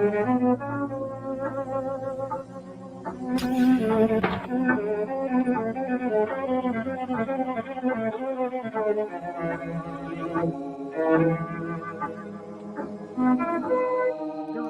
There's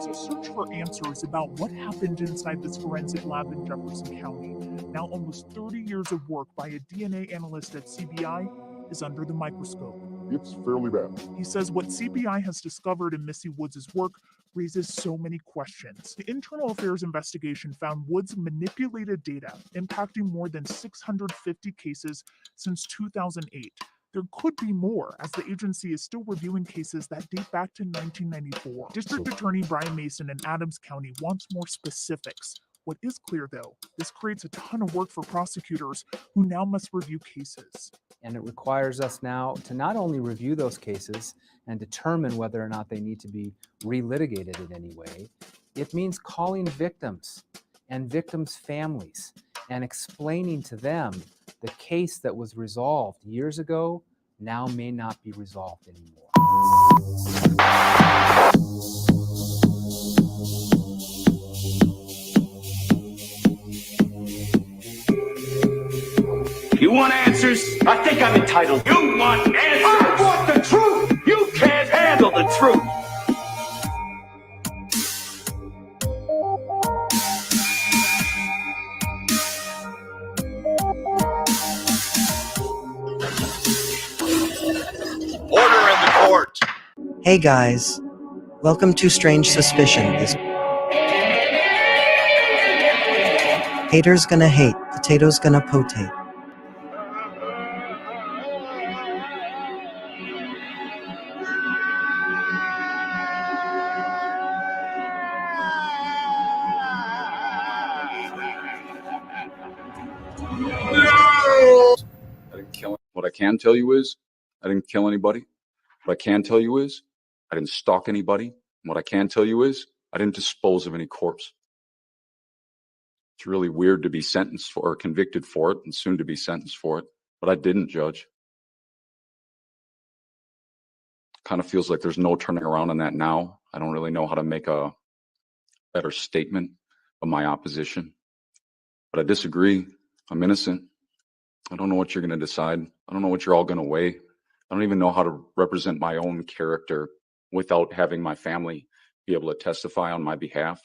a search for answers about what happened inside this forensic lab in Jefferson County. Now, almost 30 years of work by a DNA analyst at CBI is under the microscope. It's fairly bad. He says what CBI has discovered in Missy Woods' work raises so many questions. The internal affairs investigation found Woods manipulated data, impacting more than 650 cases since 2008. There could be more, as the agency is still reviewing cases that date back to 1994. District Attorney Brian Mason in Adams County wants more specifics. What is clear, though, this creates a ton of work for prosecutors who now must review cases. And it requires us now to not only review those cases and determine whether or not they need to be relitigated in any way, it means calling victims and victims' families and explaining to them the case that was resolved years ago now may not be resolved anymore. You want answers? I think I'm entitled. You want answers? I want the truth! You can't handle the truth! Order in the court! Hey guys, welcome to Strange Suspicion. Haters gonna hate, potatoes gonna potate. I didn't kill him. What I can tell you is I didn't kill anybody. What I can tell you is I didn't stalk anybody. And what I can tell you is I didn't dispose of any corpse. It's really weird to be sentenced for or convicted for it and soon to be sentenced for it, but I didn't, Judge. Kind of feels like there's no turning around on that now. I don't really know how to make a better statement of my opposition, but I disagree. I'm innocent. I don't know what you're going to decide. I don't know what you're all going to weigh. I don't even know how to represent my own character without having my family be able to testify on my behalf.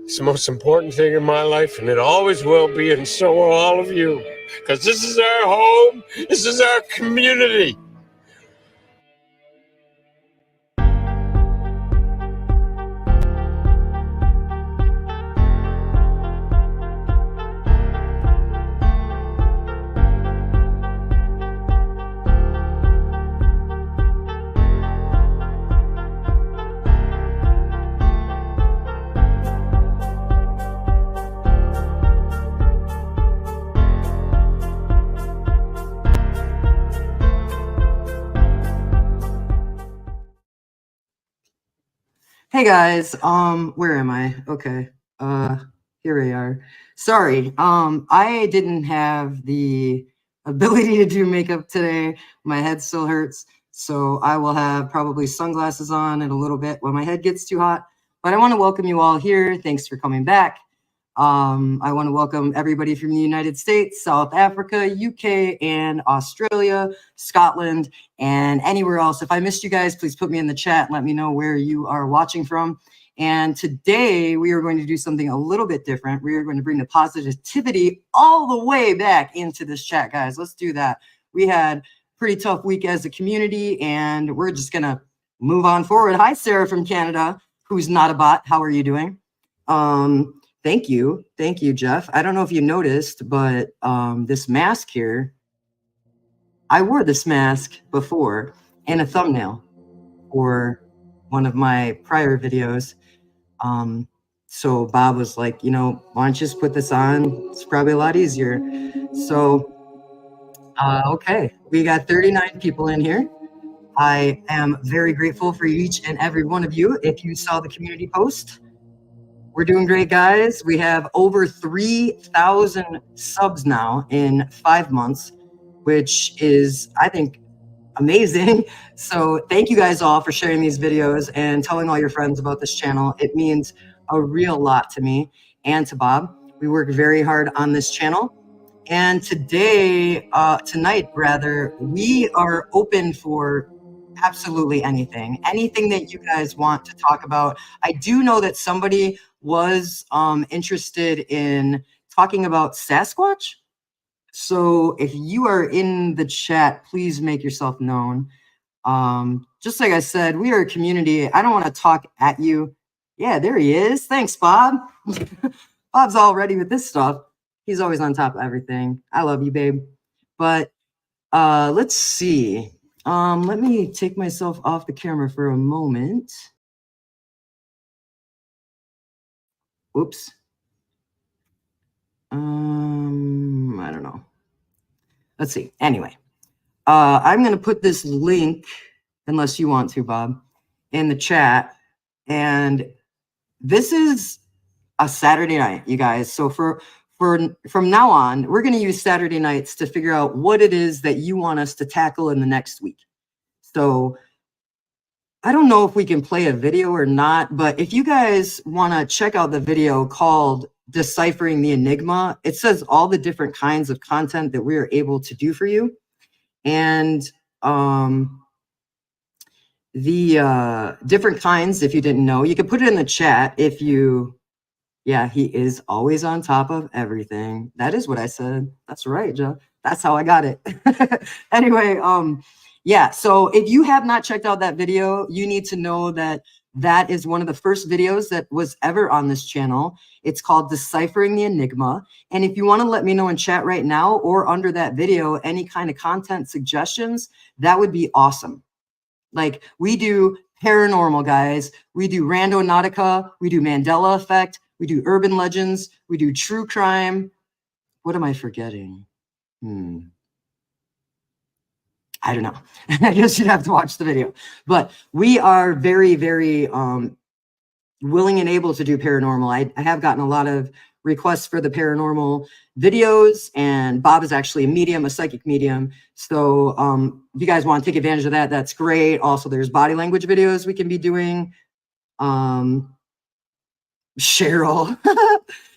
It's the most important thing in my life, and it always will be, and so will all of you. Because this is our home, this is our community. Hey guys, where am I? Okay, here we are. Sorry, I didn't have the ability to do makeup today. My head still hurts, so I will have probably sunglasses on in a little bit when my head gets too hot. But I want to welcome you all here. Thanks for coming back. I want to welcome everybody from the United States, South Africa, UK, and Australia, Scotland, and anywhere else. If I missed you guys, please put me in the chat and let me know where you are watching from. And today we are going to do something a little bit different. We are going to bring the positivity all the way back into this chat, guys. Let's do that. We had a pretty tough week as a community, and we're just going to move on forward. Hi, Sarah from Canada, who's not a bot. How are you doing? Thank you. Thank you, Jeff. I don't know if you noticed, but this mask here, I wore this mask before in a thumbnail for one of my prior videos. So Bob was like, you know, why don't you just put this on? It's probably a lot easier. So, okay, we got 39 people in here. I am very grateful for each and every one of you. If you saw the community post, we're doing great, guys. We have over 3,000 subs now in 5 months, which is, I think, amazing. So thank you guys all for sharing these videos and telling all your friends about this channel. It means a real lot to me and to Bob. We work very hard on this channel. And tonight rather, we are open for absolutely anything that you guys want to talk about. I do know that somebody was interested in talking about Sasquatch. So if you are in the chat, please make yourself known. Just like I said, we are a community. I don't want to talk at you. Yeah, there he is. Thanks, Bob. Bob's all ready with this stuff. He's always on top of everything. I love you, babe. But let's see. Let me take myself off the camera for a moment. Oops. I don't know. Let's see. Anyway, I'm going to put this link, unless you want to, Bob, in the chat. And this is a Saturday night, you guys. So from now on, we're going to use Saturday nights to figure out what it is that you want us to tackle in the next week. So I don't know if we can play a video or not, but if you guys want to check out the video called Deciphering the Enigma, it says all the different kinds of content that we are able to do for you. And the different kinds, if you didn't know, you can put it in the chat if you... Yeah, he is always on top of everything. That is what I said. That's right, Joe. That's how I got it. Anyway, yeah, so if you have not checked out that video, you need to know that that is one of the first videos that was ever on this channel. It's called Deciphering the Enigma. And if you want to let me know in chat right now or under that video, any kind of content suggestions, that would be awesome. Like, we do paranormal, guys. We do Randonautica. We do Mandela Effect. We do urban legends. We do true crime. What am I forgetting? I don't know. I guess you'd have to watch the video. But we are very, very willing and able to do paranormal. I have gotten a lot of requests for the paranormal videos, and Bob is actually a medium, a psychic medium. So if you guys want to take advantage of that, that's great. Also, there's body language videos we can be doing. Cheryl,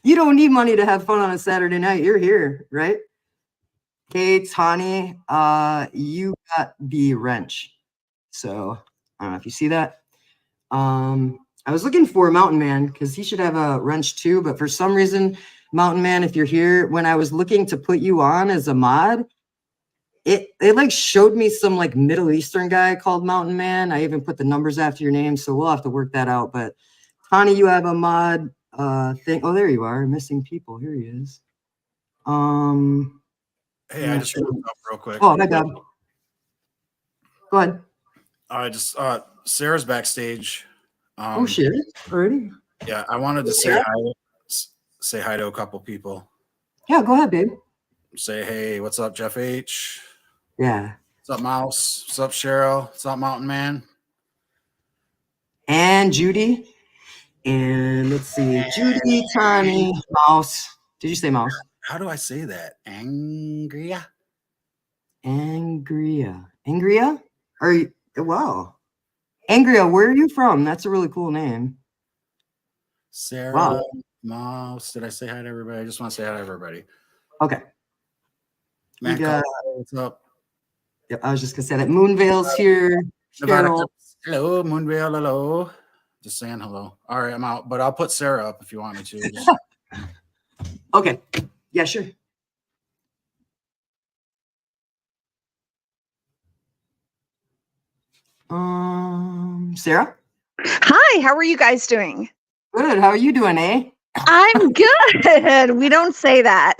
you don't need money to have fun on a Saturday night. You're here, right? Hey, Tani, you got the wrench. So I don't know if you see that. I was looking for Mountain Man because he should have a wrench too, but for some reason, Mountain Man, if you're here, when I was looking to put you on as a mod, it like showed me some like Middle Eastern guy called Mountain Man. I even put the numbers after your name, so we'll have to work that out. But Tani, you have a mod thing. Oh, there you are. Missing people. Here he is. Hey, I just woke up real quick. Oh, my God. Go ahead. I just Sarah's backstage. Oh shit! Already? Yeah, I wanted to say hi to a couple people. Yeah, go ahead, babe. Say hey, what's up, Jeff H? Yeah. What's up, Mouse? What's up, Cheryl? What's up, Mountain Man? And Judy. And let's see, Judy, Tani, Mouse. Did you say Mouse? How do I say that? Angria? Angria? Are you? Wow. Angria, where are you from? That's a really cool name. Sarah, wow. Mouse. Did I say hi to everybody? I just want to say hi to everybody. Okay. Man, got, what's up? Yep, I was just gonna say that. Moonvale's here. Hello, Moonvale. Hello. Just saying hello. All right, I'm out. But I'll put Sarah up if you want me to. Okay. Yeah, sure. Sarah? Hi, how are you guys doing? Good. How are you doing, eh? I'm good. We don't say that.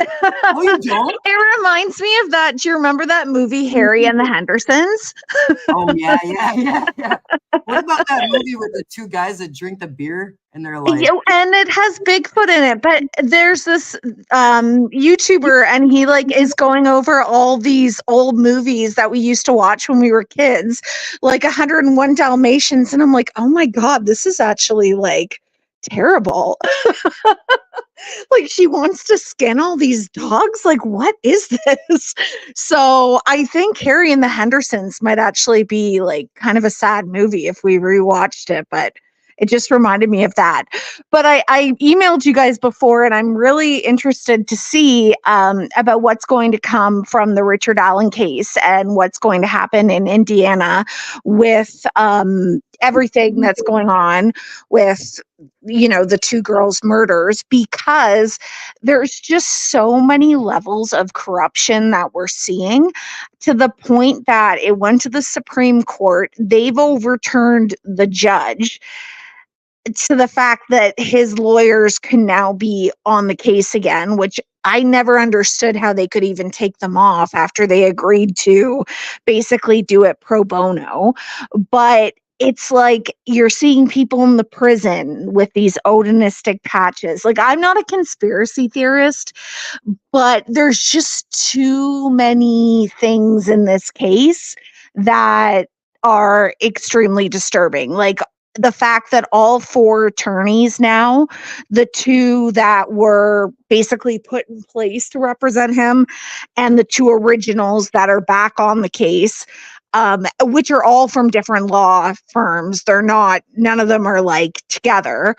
Oh, you don't? It reminds me of that. Do you remember that movie, Harry and the Hendersons? Oh yeah. What about that movie with the two guys that drink the beer and they're like, Yeah, and it has Bigfoot in it, but there's this YouTuber and he like is going over all these old movies that we used to watch when we were kids, like 101 Dalmatians, and I'm like, oh my God, this is actually like terrible. Like she wants to skin all these dogs. Like, what is this? So I think Harry and the Hendersons might actually be like kind of a sad movie if we rewatched it, but it just reminded me of that. But I emailed you guys before, and I'm really interested to see about what's going to come from the Richard Allen case and what's going to happen in Indiana with everything that's going on with, you know, the two girls' murders, because there's just so many levels of corruption that we're seeing, to the point that it went to the Supreme Court. They've overturned the judge, to the fact that his lawyers can now be on the case again, which I never understood how they could even take them off after they agreed to basically do it pro bono. But it's like you're seeing people in the prison with these odinistic patches. Like, I'm not a conspiracy theorist, but there's just too many things in this case that are extremely disturbing. Like, the fact that all four attorneys now, the two that were basically put in place to represent him, and the two originals that are back on the case, which are all from different law firms. They're not, none of them are like together.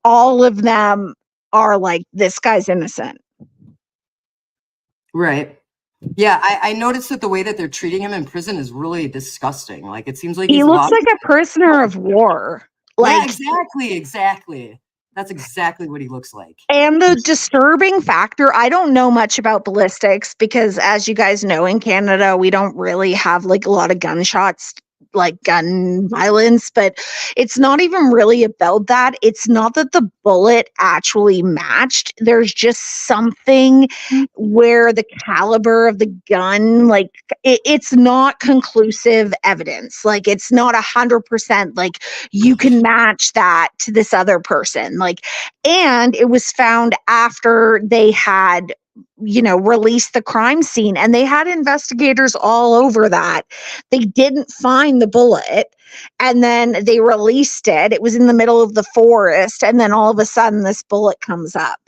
All of them are like, this guy's innocent. right? Yeah, I noticed that the way that they're treating him in prison is really disgusting. Like, it seems like He he's looks lost. like a prisoner of war. Like, Yeah, exactly. That's exactly what he looks like. and the disturbing factor, I don't know much about ballistics because, as you guys know, in Canada, we don't really have like a lot of gunshots, like gun violence, but it's not even really about that. It's not that the bullet actually matched. There's just something where the caliber of the gun, like it's not conclusive evidence. Like, it's not 100% like you can match that to this other person. Like, and it was found after they had, you know, released the crime scene, and they had investigators all over that. They didn't find the bullet, and then they released it. It was in the middle of the forest, and then all of a sudden this bullet comes up.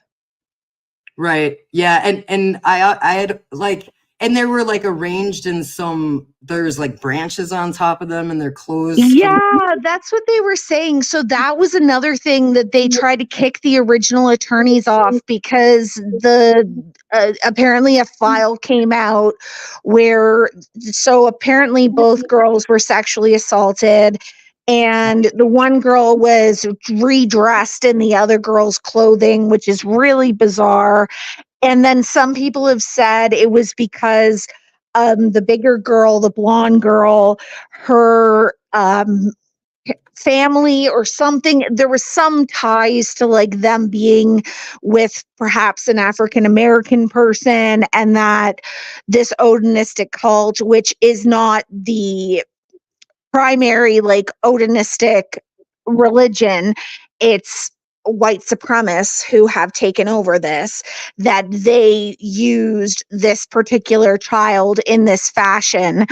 Right. Yeah. And I had like, and they were like arranged in some, there's like branches on top of them and they're closed. Yeah, that's what they were saying. So that was another thing that they tried to kick the original attorneys off, because the apparently a file came out where, so apparently both girls were sexually assaulted, and the one girl was redressed in the other girl's clothing, which is really bizarre. And then some people have said it was because the bigger girl, the blonde girl, her family or something, there was some ties to like them being with perhaps an African American person, and that this Odinistic cult, which is not the primary like Odinistic religion, it's white supremacists who have taken over this, that they used this particular child in this fashion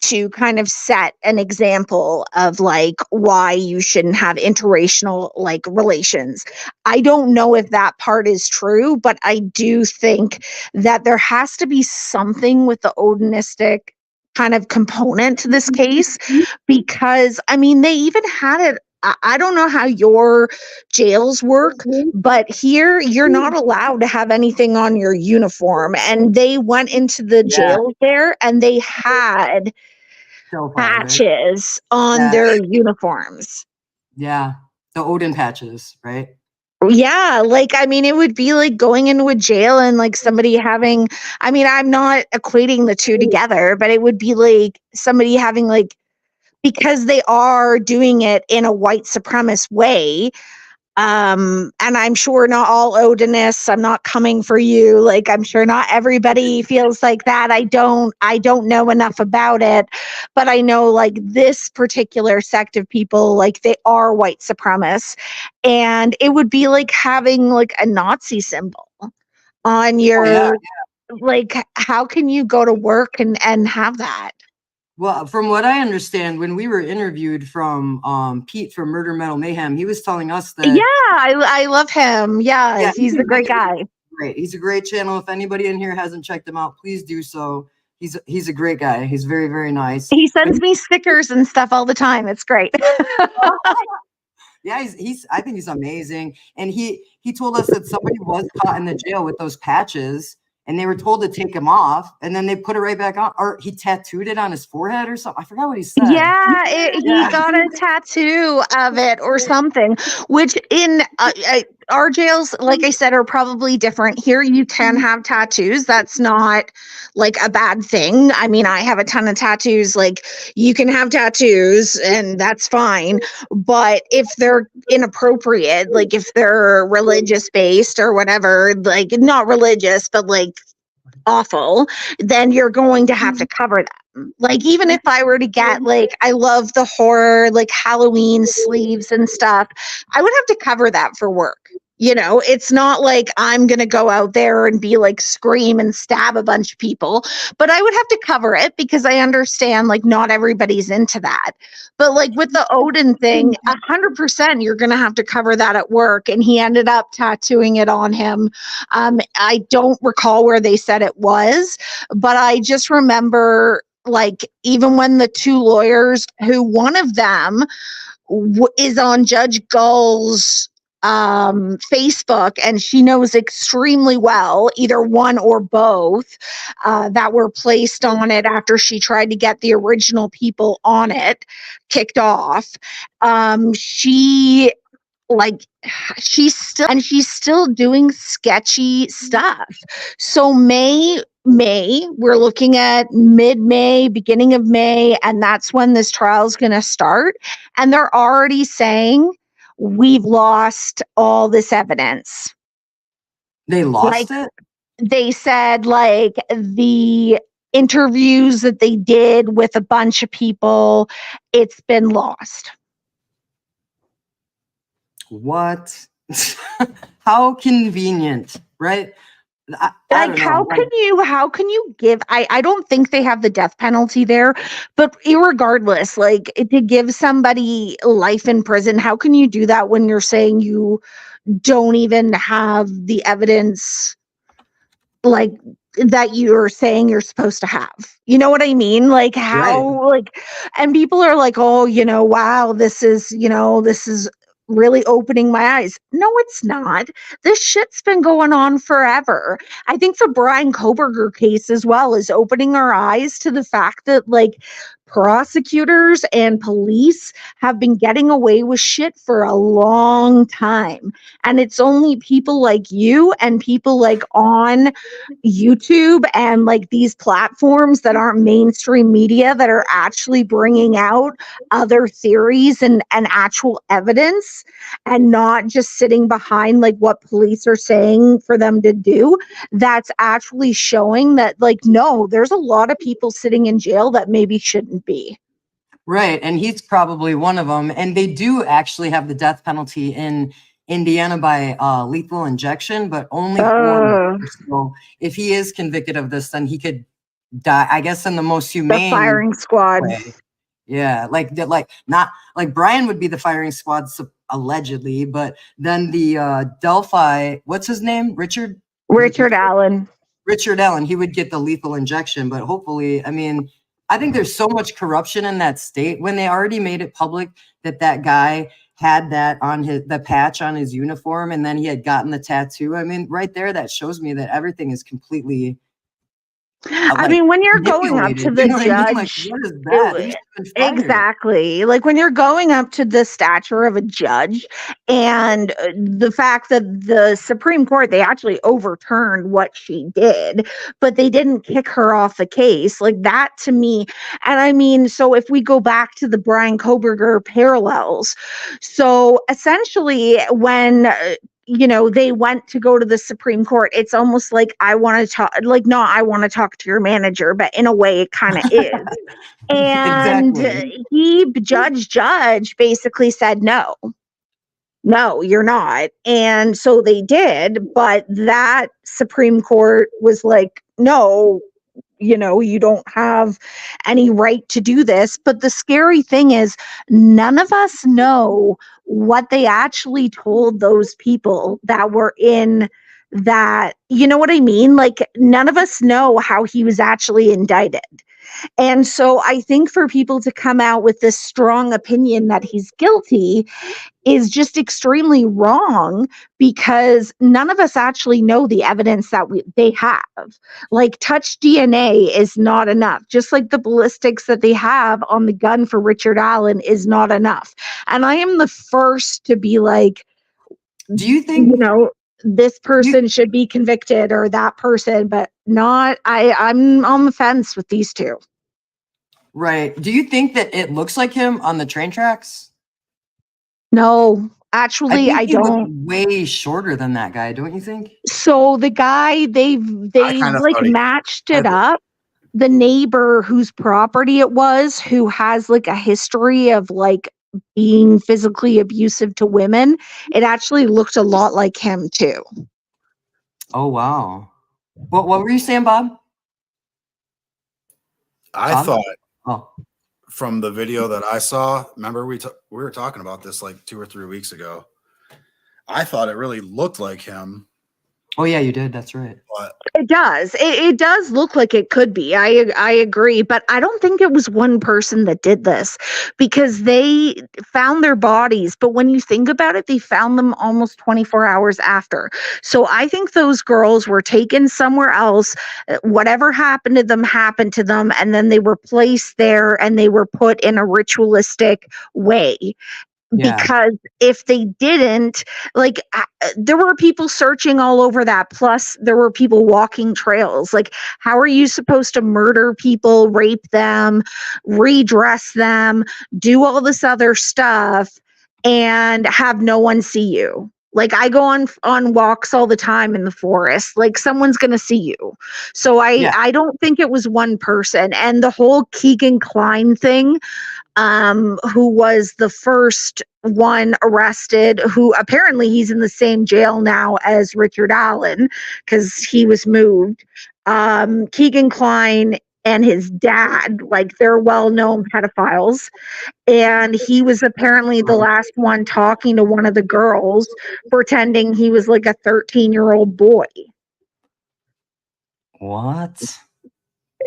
to kind of set an example of like why you shouldn't have interracial like relations. I don't know if that part is true, but I do think that there has to be something with the Odinistic kind of component to this case, because I mean, they even had it. I don't know how your jails work, but here you're not allowed to have anything on your uniform. And they went into the jail there and they had patches on their uniforms. Yeah. The Odin patches, right? Yeah, like, I mean, it would be like going into a jail and like somebody having, I mean, I'm not equating the two together, but it would be like somebody having like, because they are doing it in a white supremacist way, and I'm sure not all Odinists, I'm not coming for you. Like, I'm sure not everybody feels like that. I don't know enough about it, but I know like this particular sect of people, like they are white supremacists, and it would be like having like a Nazi symbol on your, Oh, yeah. like, how can you go to work and have that? Well, from what I understand, when we were interviewed from Pete from Murder Metal Mayhem, he was telling us that I love him. Yeah, he's a great guy. Great. He's a great channel. If anybody in here hasn't checked him out, please do so. He's a great guy. He's very, very nice. He sends me stickers and stuff all the time. It's great. Yeah, I think he's amazing. And he told us that somebody was caught in the jail with those patches, and they were told to take him off, and then they put it right back on, or he tattooed it on his forehead or something. I forgot what he said. Yeah, he got a tattoo of it or something, which in our jails, like I said, are probably different. Here you can have tattoos. That's not like a bad thing. I mean, I have a ton of tattoos. Like, you can have tattoos and that's fine. But if they're inappropriate, like if they're religious based or whatever, like not religious, but like awful, then you're going to have to cover them. Like, even if I were to get, like, I love the horror, like Halloween sleeves and stuff, I would have to cover that for work. You know, it's not like I'm going to go out there and be like scream and stab a bunch of people, but I would have to cover it because I understand like not everybody's into that. But like with the Odin thing, 100% you're going to have to cover that at work. And he ended up tattooing it on him. I don't recall where they said it was, but I just remember like even when the two lawyers, who one of them is on Judge Gull's Facebook, and she knows extremely well either one or both that were placed on it after she tried to get the original people on it kicked off. She's still doing sketchy stuff. So May, we're looking at mid-May, beginning of May, and that's when this trial is going to start. And they're already saying we've lost all this evidence. They lost it? They said like the interviews that they did with a bunch of people, it's been lost. What? How convenient, right? I Like, how can you give, I don't think they have the death penalty there, but irregardless, like to give somebody life in prison, how can you do that when you're saying you don't even have the evidence like that you're saying you're supposed to have? You know what I mean? Like how, like, and people are like, oh, you know, wow, this is really opening my eyes. No, it's not. This shit's been going on forever. I think the Brian Koberger case as well is opening our eyes to the fact that like prosecutors and police have been getting away with shit for a long time. And it's only people like you and people like on YouTube and like these platforms that aren't mainstream media that are actually bringing out other theories and actual evidence, and not just sitting behind like what police are saying for them to do. That's actually showing that like, no, there's a lot of people sitting in jail that maybe shouldn't be. Right. And he's probably one of them. And they do actually have the death penalty in Indiana by lethal injection, but only for so if he is convicted of this, then he could die, I guess, in the most humane the firing squad way. Yeah, like not like Brian would be the firing squad allegedly, but then the Delphi, what's his name? Richard Allen, he would get the lethal injection. But hopefully, I mean, I think there's so much corruption in that state when they already made it public that guy had that on the patch on his uniform, and then he had gotten the tattoo. I mean, right there, that shows me that everything is completely I mean, when you're going up to manipulated. the You know what I mean? Like, judge, what is that? He should have been fired. exactly. Like when you're going up to the stature of a judge, and the fact that the Supreme Court, they actually overturned what she did, but they didn't kick her off the case. Like that to me. And I mean, so if we go back to the Brian Koberger parallels, so essentially when they went to go to the Supreme Court, it's almost like I want to talk, like, no, I want to talk to your manager, but in a way it kind of is. And Exactly. Judge basically said, no, you're not. And so they did, but that Supreme Court was like, no, you don't have any right to do this. But the scary thing is, none of us know what they actually told those people that were in that. You know what I mean? Like, none of us know how he was actually indicted. And so I think for people to come out with this strong opinion that he's guilty is just extremely wrong, because none of us actually know the evidence that they have. Like, touch DNA is not enough, just like the ballistics that they have on the gun for Richard Allen is not enough. And I am the first to be like, do you think this person should be convicted or that person, but not, I'm on the fence with these two. Right. Do you think that it looks like him on the train tracks? No, actually, I don't. Way shorter than that guy, don't you think? So the guy, they've like matched it up. The neighbor whose property it was, who has like a history of like being physically abusive to women, it actually looked a lot like him too. Oh wow. What were you saying, Bob? I thought from the video that I saw, remember we were talking about this like 2 or 3 weeks ago. I thought it really looked like him. Oh yeah, you did. That's right. But it does. It does look like it could be. I agree, but I don't think it was one person that did this, because they found their bodies. But when you think about it, they found them almost 24 hours after. So I think those girls were taken somewhere else. Whatever happened to them, and then they were placed there and they were put in a ritualistic way. Yeah. Because if they didn't, like, there were people searching all over that. Plus, there were people walking trails. Like, how are you supposed to murder people, rape them, redress them, do all this other stuff, and have no one see you? Like, I go on walks all the time in the forest. Like, someone's going to see you. So I don't think it was one person. And the whole Keegan Kline thing, who was the first one arrested, who apparently he's in the same jail now as Richard Allen because he was moved. Keegan Kline and his dad, like, they're well-known pedophiles. And he was apparently the last one talking to one of the girls, pretending he was like a 13-year-old boy. What?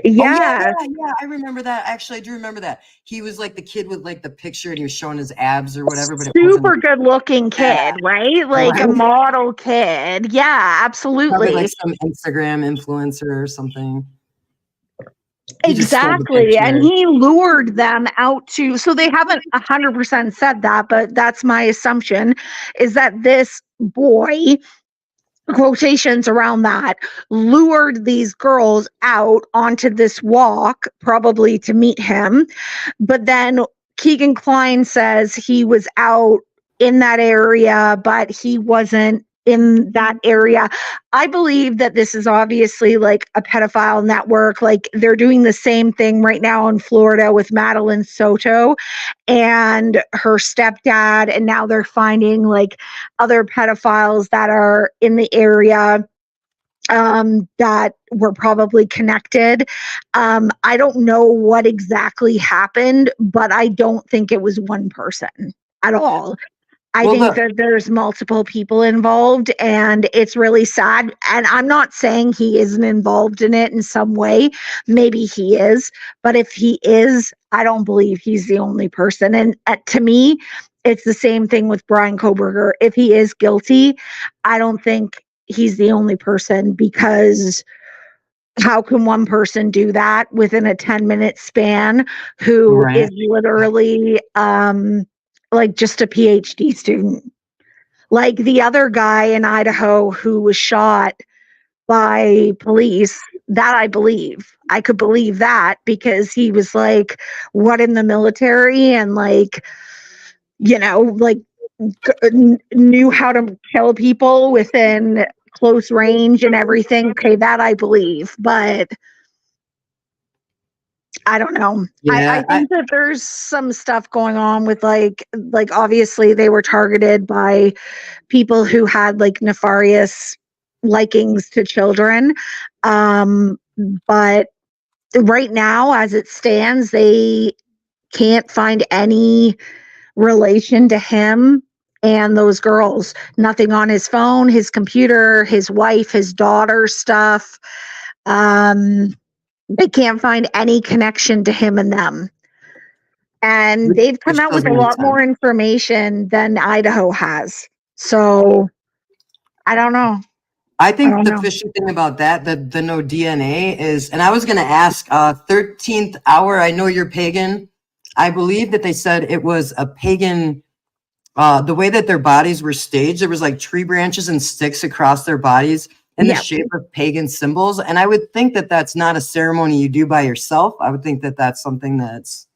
Yeah. Oh, yeah, I remember that. Actually, I do remember that. He was like the kid with like the picture and he was showing his abs or whatever. But super good looking kid, right? Like a model kid. Yeah, absolutely. Probably like some Instagram influencer or something. Exactly. And he lured them out to, so they haven't 100% said that, but that's my assumption, is that this boy, quotations around that, lured these girls out onto this walk, probably to meet him. But then Keegan Kline says he was out in that area, but he wasn't in that area. I believe that this is obviously like a pedophile network. Like, they're doing the same thing right now in Florida with Madeline Soto and her stepdad. And now they're finding like other pedophiles that are in the area that were probably connected. I don't know what exactly happened, but I don't think it was one person at all. I think that there's multiple people involved, and it's really sad. And I'm not saying he isn't involved in it in some way. Maybe he is. But if he is, I don't believe he's the only person. And to me, it's the same thing with Brian Koberger. If he is guilty, I don't think he's the only person, because how can one person do that within a 10-minute span who Right. is literally like just a PhD student? Like the other guy in Idaho who was shot by police, that I believe. I could believe that because he was like, what, in the military, and like, you know, like knew how to kill people within close range and everything. Okay, that I believe, but I don't know. I Yeah, think that there's some stuff going on with like obviously they were targeted by people who had like nefarious likings to children. But right now, as it stands, they can't find any relation to him and those girls. Nothing on his phone, his computer, his wife, his daughter stuff. They can't find any connection to him and them. And they've come which out with doesn't a make lot more sense. information than Idaho has. So I don't know. I I think don't the know. fishy thing about that, the no DNA is, and I was going to ask, 13th hour, I know you're pagan. I believe that they said it was a pagan, the way that their bodies were staged, there was like tree branches and sticks across their bodies in the Yep. shape of pagan symbols. And I would think that that's not a ceremony you do by yourself. I would think that that's something that's,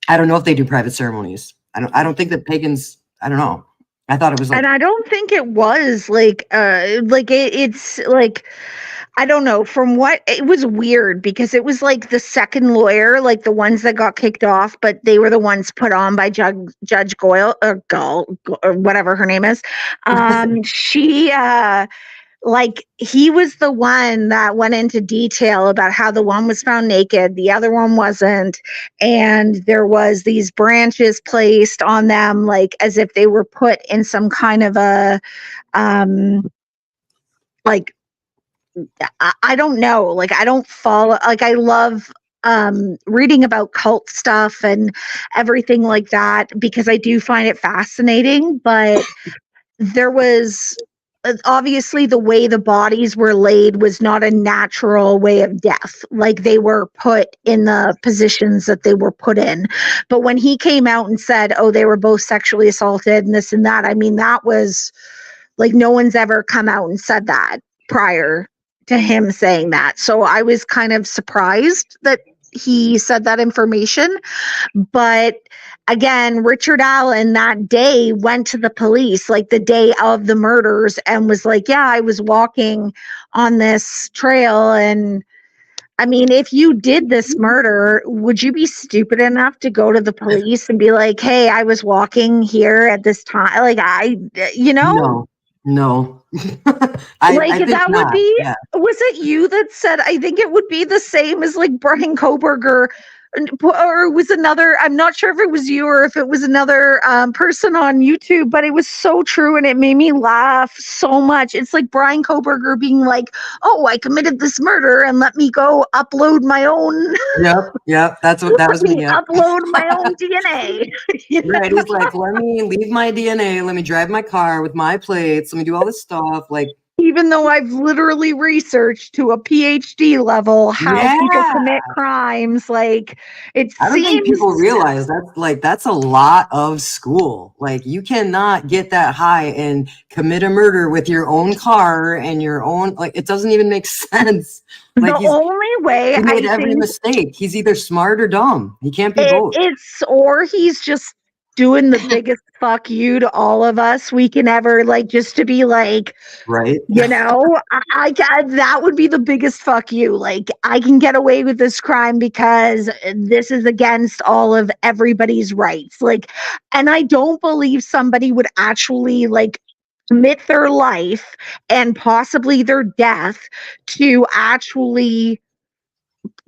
I don't know if they do private ceremonies. I don't think that pagans, I don't know. I thought it was like, And I don't think it was like it's like, I don't know, from what it was weird because it was like the second lawyer, like the ones that got kicked off, but they were the ones put on by Judge Goyle or whatever her name is. She like he was the one that went into detail about how the one was found naked, the other one wasn't, and there was these branches placed on them like as if they were put in some kind of a like I don't know, like I don't follow, like I love reading about cult stuff and everything like that because I do find it fascinating, but there was obviously the way the bodies were laid was not a natural way of death. Like they were put in the positions that they were put in. But when he came out and said, oh, they were both sexually assaulted and this and that, I mean, that was like no one's ever come out and said that prior to him saying that. So I was kind of surprised that he said that information. But again, Richard Allen that day went to the police, like the day of the murders, and was like, yeah, I was walking on this trail. And I mean, if you did this murder, would you be stupid enough to go to the police and be like, hey, I was walking here at this time? Like, no. Like I think that would not. be, Yeah. was it you that said, I think it would be the same as like Brian Koberger, or it was another, I'm not sure if it was you or if it was another person on YouTube, but it was so true and it made me laugh so much. It's like Brian Koberger being like, oh, I committed this murder and let me go upload my own. Yep. That's what that was me. Yeah. Upload my own DNA. Right. He's like, let me leave my DNA. Let me drive my car with my plates. Let me do all this stuff. Like, even though I've literally researched to a PhD level how people commit crimes, like it I don't think seems people realize that's a lot of school. Like you cannot get that high and commit a murder with your own car and your own, like it doesn't even make sense. Like the only way he made I every think mistake. He's either smart or dumb. He can't be both. or he's just doing the biggest fuck you to all of us we can ever, like, just to be like, right, you know, I that would be the biggest fuck you. Like, I can get away with this crime because this is against all of everybody's rights. Like, and I don't believe somebody would actually like commit their life and possibly their death to actually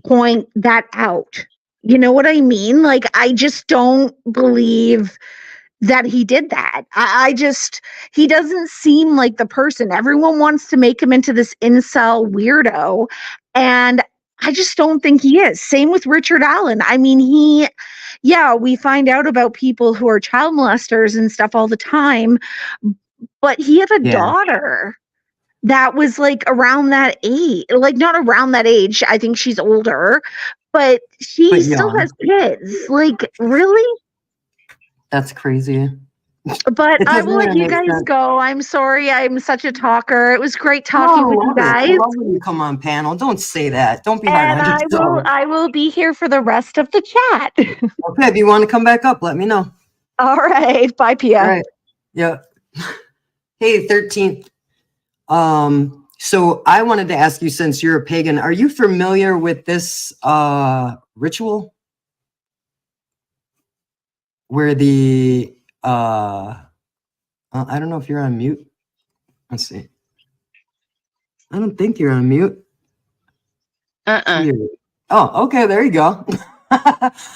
point that out. You know what I mean? Like, I just don't believe that he did that. He doesn't seem like the person. Everyone wants to make him into this incel weirdo. And I just don't think he is. Same with Richard Allen. I mean, we find out about people who are child molesters and stuff all the time, but he had a daughter that was like around that age, like not around that age. I think she's older, but she But still young. has kids. Like, really? That's crazy. But It I doesn't will let even you make guys sense. go. I'm sorry. I'm such a talker. It was great No, talking I with you love it. I guys. love when you come on panel. Don't say that. Don't be hard And on yourself. I will be here for the rest of the chat. Okay, if you want to come back up, let me know. All right. Bye, Pia. All right. Yeah. Hey, 13th. So I wanted to ask you, since you're a pagan, are you familiar with this ritual? Where the I don't know if you're on mute. Let's see. I don't think you're on mute. Here. Oh, okay, there you go.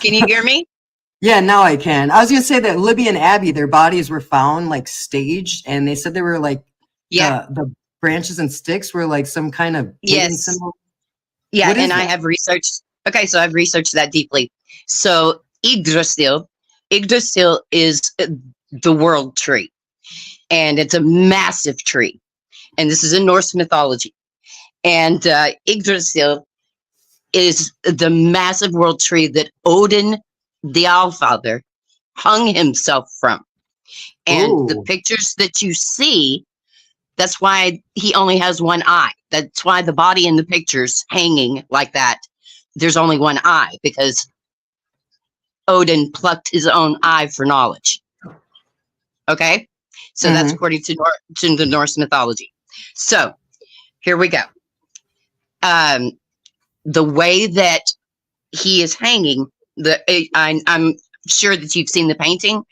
Can you hear me? Yeah, now I can. I was gonna say that Libby and Abby, their bodies were found like staged, and they said they were like the branches and sticks were like some kind of pagan symbol. Yeah, What is and I that? have researched. Okay, so I've researched that deeply. So Yggdrasil is the world tree, and it's a massive tree, and this is in Norse mythology. And Yggdrasil is the massive world tree that Odin, the Allfather, hung himself from. And the Ooh. pictures that you see, that's why he only has one eye. That's why the body in the pictures hanging like that, there's only one eye, because Odin plucked his own eye for knowledge. Okay? So that's according to the Norse mythology. So here we go. The way that he is hanging, I'm sure that you've seen the painting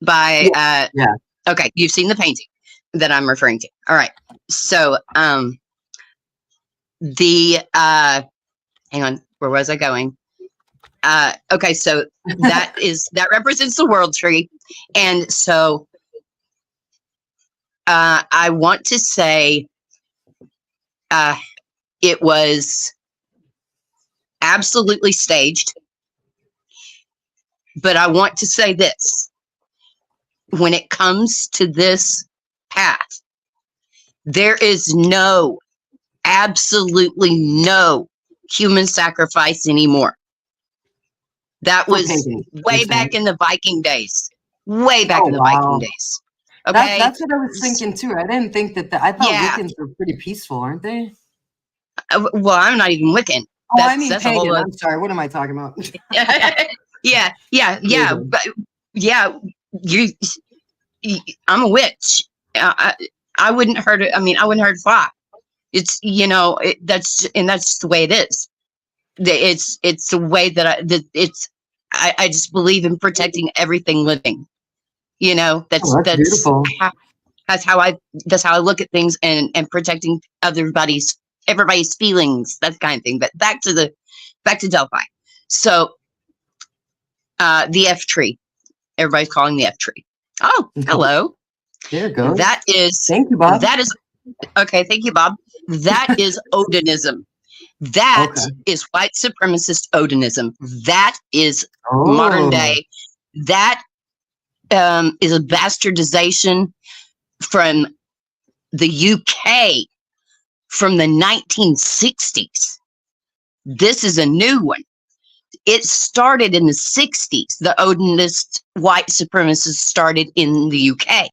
by yeah. Okay, you've seen the painting that I'm referring to. All right. So hang on, where was I going? Okay, so that represents the world tree. And so I want to say it was absolutely staged. But I want to say this. When it comes to this path, there is absolutely no human sacrifice anymore. That was way back in the Viking days. Way back in the Viking days. Okay? That's what I was thinking too. I didn't think that I thought Wiccans were pretty peaceful, aren't they? Well, I'm not even Wiccan. Oh, I mean pagan. I'm sorry. What am I talking about? Yeah. But yeah, I'm a witch. I wouldn't hurt it. I mean, I wouldn't hurt a fly. It's, that's the way it is. It's the way that I just believe in protecting everything living. That's beautiful. That's how I look at things, and protecting everybody's feelings, that kind of thing. But back to Delphi. So the F tree. Everybody's calling the F tree. Oh, hello. There it goes. That is. Thank you, Bob. That is okay. Thank you, Bob. That is Odinism. That is white supremacist Odinism. That is modern day. That is a bastardization from the UK from the 1960s. This is a new one. It started in the 60s. The Odinist white supremacists started in the UK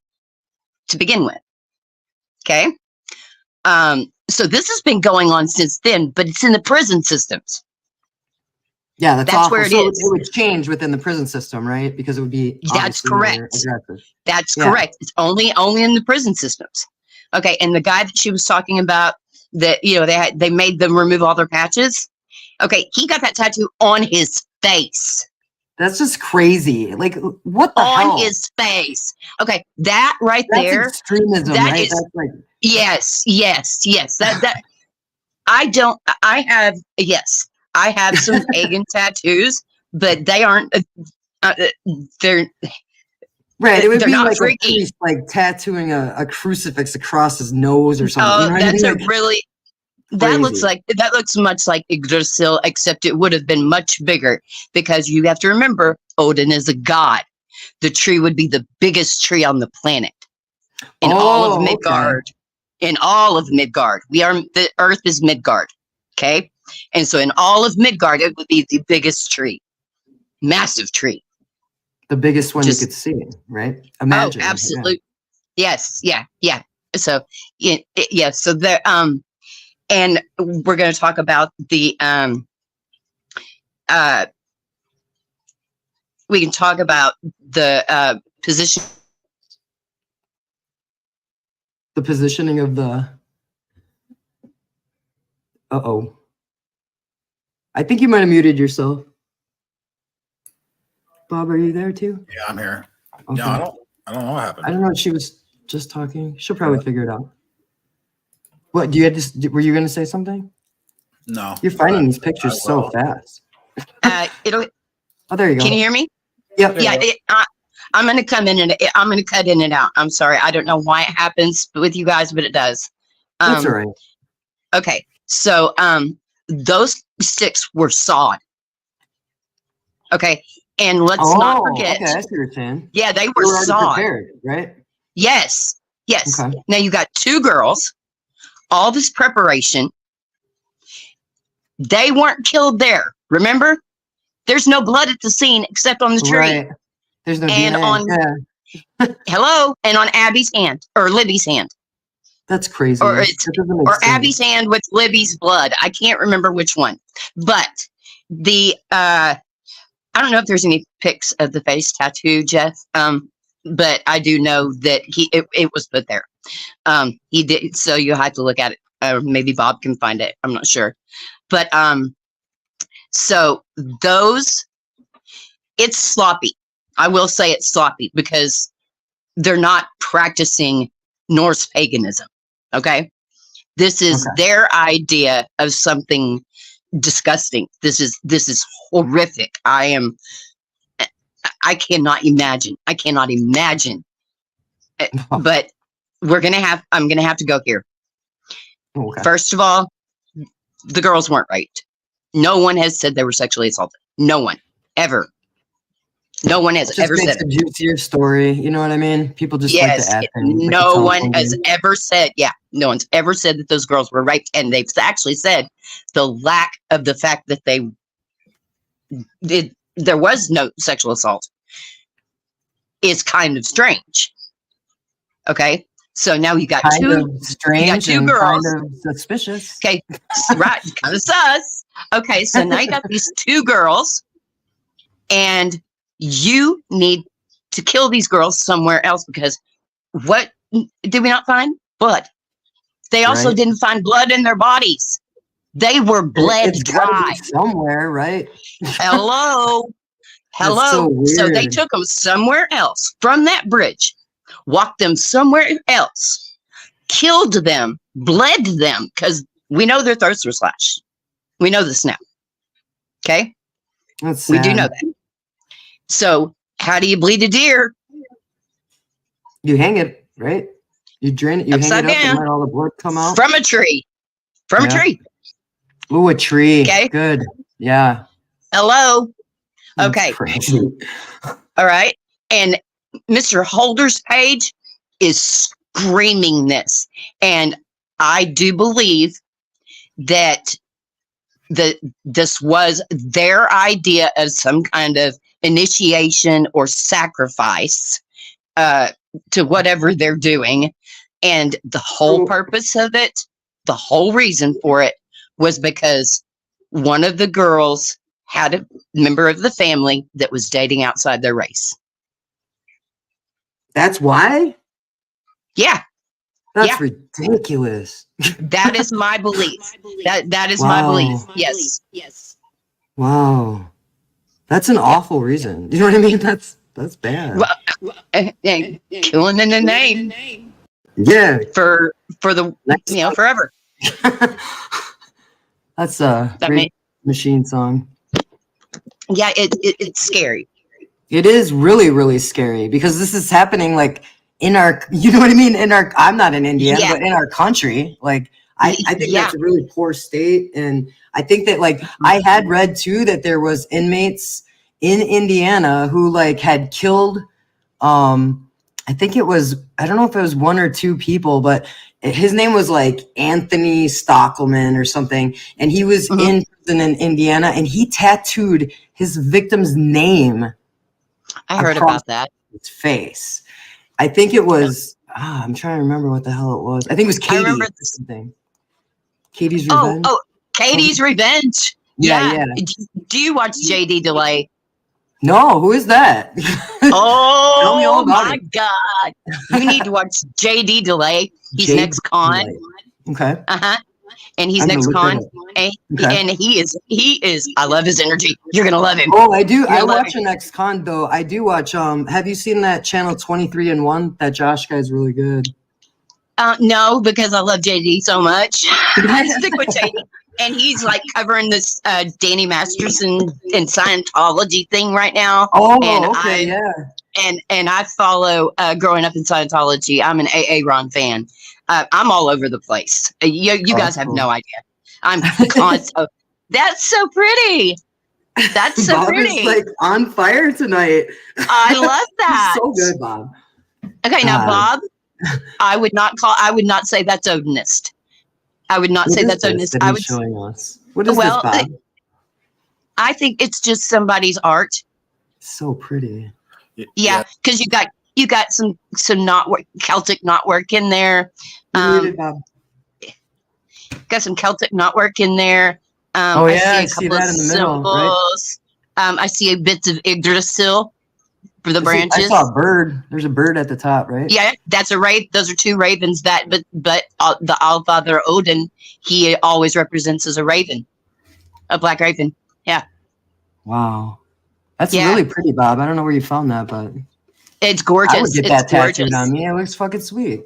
to begin with. Okay. So this has been going on since then, but it's in the prison systems. Yeah, that's awful. Where it is. It would change within the prison system, right? Because it would be that's correct. Aggressive. That's correct. It's only in the prison systems. Okay, and the guy that she was talking about, that they made them remove all their patches. Okay, he got that tattoo on his face. That's just crazy. Like, what the hell? On his face. Okay, that right there. That's extremism, right? That's like yes. That I have some pagan tattoos, but they aren't. They're right. It would be not like freaky. a priest, like tattooing a crucifix across his nose or something. Oh, you know that's I mean? that looks much like Yggdrasil, except it would have been much bigger, because you have to remember Odin is a god. The tree would be the biggest tree on the planet in all of Midgard. in all of Midgard. The Earth is Midgard. Okay. And so in all of Midgard, it would be the biggest tree, massive tree. The biggest one Just- you could see, right? Imagine. Oh, absolutely. Yes. Yeah. Yeah. So, yeah. So there, and we're going to talk about the, we can talk about the position. The positioning of the. Uh-oh. I think you might have muted yourself. Bob, are you there too? Yeah, I'm here. Okay. Yeah, I don't know what happened. I don't know. She was just talking. She'll probably figure it out. What do you have to? Were you going to say something? No. You're finding these pictures so fast. It'll. Oh, there you go. Can you hear me? Yep. Yeah. I'm going to come in and I'm going to cut in and out. I'm sorry. I don't know why it happens with you guys, but it does. That's all right. Okay. So, those sticks were sawed. Okay. And let's not forget. Okay, I see what you're saying. Yeah, they They were already sawed. prepared, right? Yes. Yes. Okay. Now you got two girls, all this preparation. They weren't killed there. Remember? There's no blood at the scene except on the tree. Right. There's no And DNA. on hello, and on Abby's hand or Libby's hand. That's crazy. Or That it's doesn't make or sense. Abby's hand with Libby's blood. I can't remember which one. But the I don't know if there's any pics of the face tattoo, Jeff. But I do know that it was put there. He did, so you have to look at it. Maybe Bob can find it. I'm not sure. But so it's sloppy. I will say it's sloppy because they're not practicing Norse paganism. Okay. This is their idea of something disgusting. This is horrific. I cannot imagine. But I'm gonna have to go here. Okay. First of all, the girls weren't raped. No one has said they were sexually assaulted. No one ever. No one has Just ever makes said a it. juicier story. You know what I mean? People just like to add things. like a No one telephone has game. ever said, no one's ever said that those girls were raped. And they've actually said the lack of the fact that there was no sexual assault is kind of strange. Okay. So now you got Kind two of strange two and girls. kind of suspicious. Okay. Right. Kind of sus. Okay. So now you got these two girls and you need to kill these girls somewhere else because what did we not find? Blood. They also Right. didn't find blood in their bodies. They were bled It's gotta dry. be somewhere, right? Hello. so So they weird. took them somewhere else from that bridge, walked them somewhere else, killed them, bled them, because we know their throats were slashed. We know this now. Okay? That's We do sad. know that. So how do you bleed a deer? You hang it, right? You drain it, you Upside hang it up down. and let all the blood come out. From a tree. From a Yeah. tree. Ooh, a tree. Okay. Good. Yeah. Hello. That's Okay. crazy. All right. And Mr. Holder's page is screaming this. And I do believe that this was their idea of some kind of initiation or sacrifice to whatever they're doing. And the whole purpose of it, the whole reason for it was because one of the girls had a member of the family that was dating outside their race. That's why? Yeah, That's Yeah. ridiculous. that is my belief. That is my belief. Yes. Wow. That's an awful reason. You know what I mean? That's bad. Well, killing in the name Yeah. for the Next forever. That's a I great mean- machine song. Yeah, it's scary. It is really, really scary because this is happening like in our, you know what I mean? I'm not in Indiana, Yeah. but in our country, like I think Yeah. that's a really poor state. And I think that like, I had read too, that there was inmates in Indiana who like had killed, I think it was, I don't know if it was one or two people, but his name was like Anthony Stockelman or something. And he was in prison in Indiana, and he tattooed his victim's name. I heard across about that. his face. I think it was, I'm trying to remember what the hell it was. I think it was Katie or something. Katie's Revenge. Oh, Katie's Revenge. Yeah. Do you watch JD Delay? No, who is that? Tell me all Oh about my it. God. You need to watch JD Delay. He's JD next con. Delay. Okay. And he's I'm gonna next look that con. up. And he is, I love his energy. You're going to love him. Oh, I do. I love watch an ex-con though. I do watch. Have you seen that channel 23 and 1? That Josh guy's really good. No, because I love JD so much. I stick with JD. And he's like covering this Danny Masterson and Scientology thing right now. Oh, and okay, And I follow Growing Up in Scientology. I'm an AA Ron fan. I'm all over the place. You guys have no idea. I'm constant. That's so pretty. That's so Bob pretty. is like on fire tonight. I love that. So good, Bob. Okay, now Bob, I would not say that's Odinist. I would not say that's Odinist. I would showing us. What is this, Bob? I think it's just somebody's art. So pretty. Yeah, because you got some knotwork, Celtic knotwork in there. Bob. Got some Celtic knotwork in there. I see that in the middle, symbols. Right? I see bits of Yggdrasil for the branches. I saw a bird. There's a bird at the top, right? Yeah, that's a raven. Those are two ravens. But the Allfather Odin, he always represents as a raven, a black raven. Yeah. Wow, that's really pretty, Bob. I don't know where you found that, but it's gorgeous. I would get it's that gorgeous. tattooed on me. It looks fucking sweet.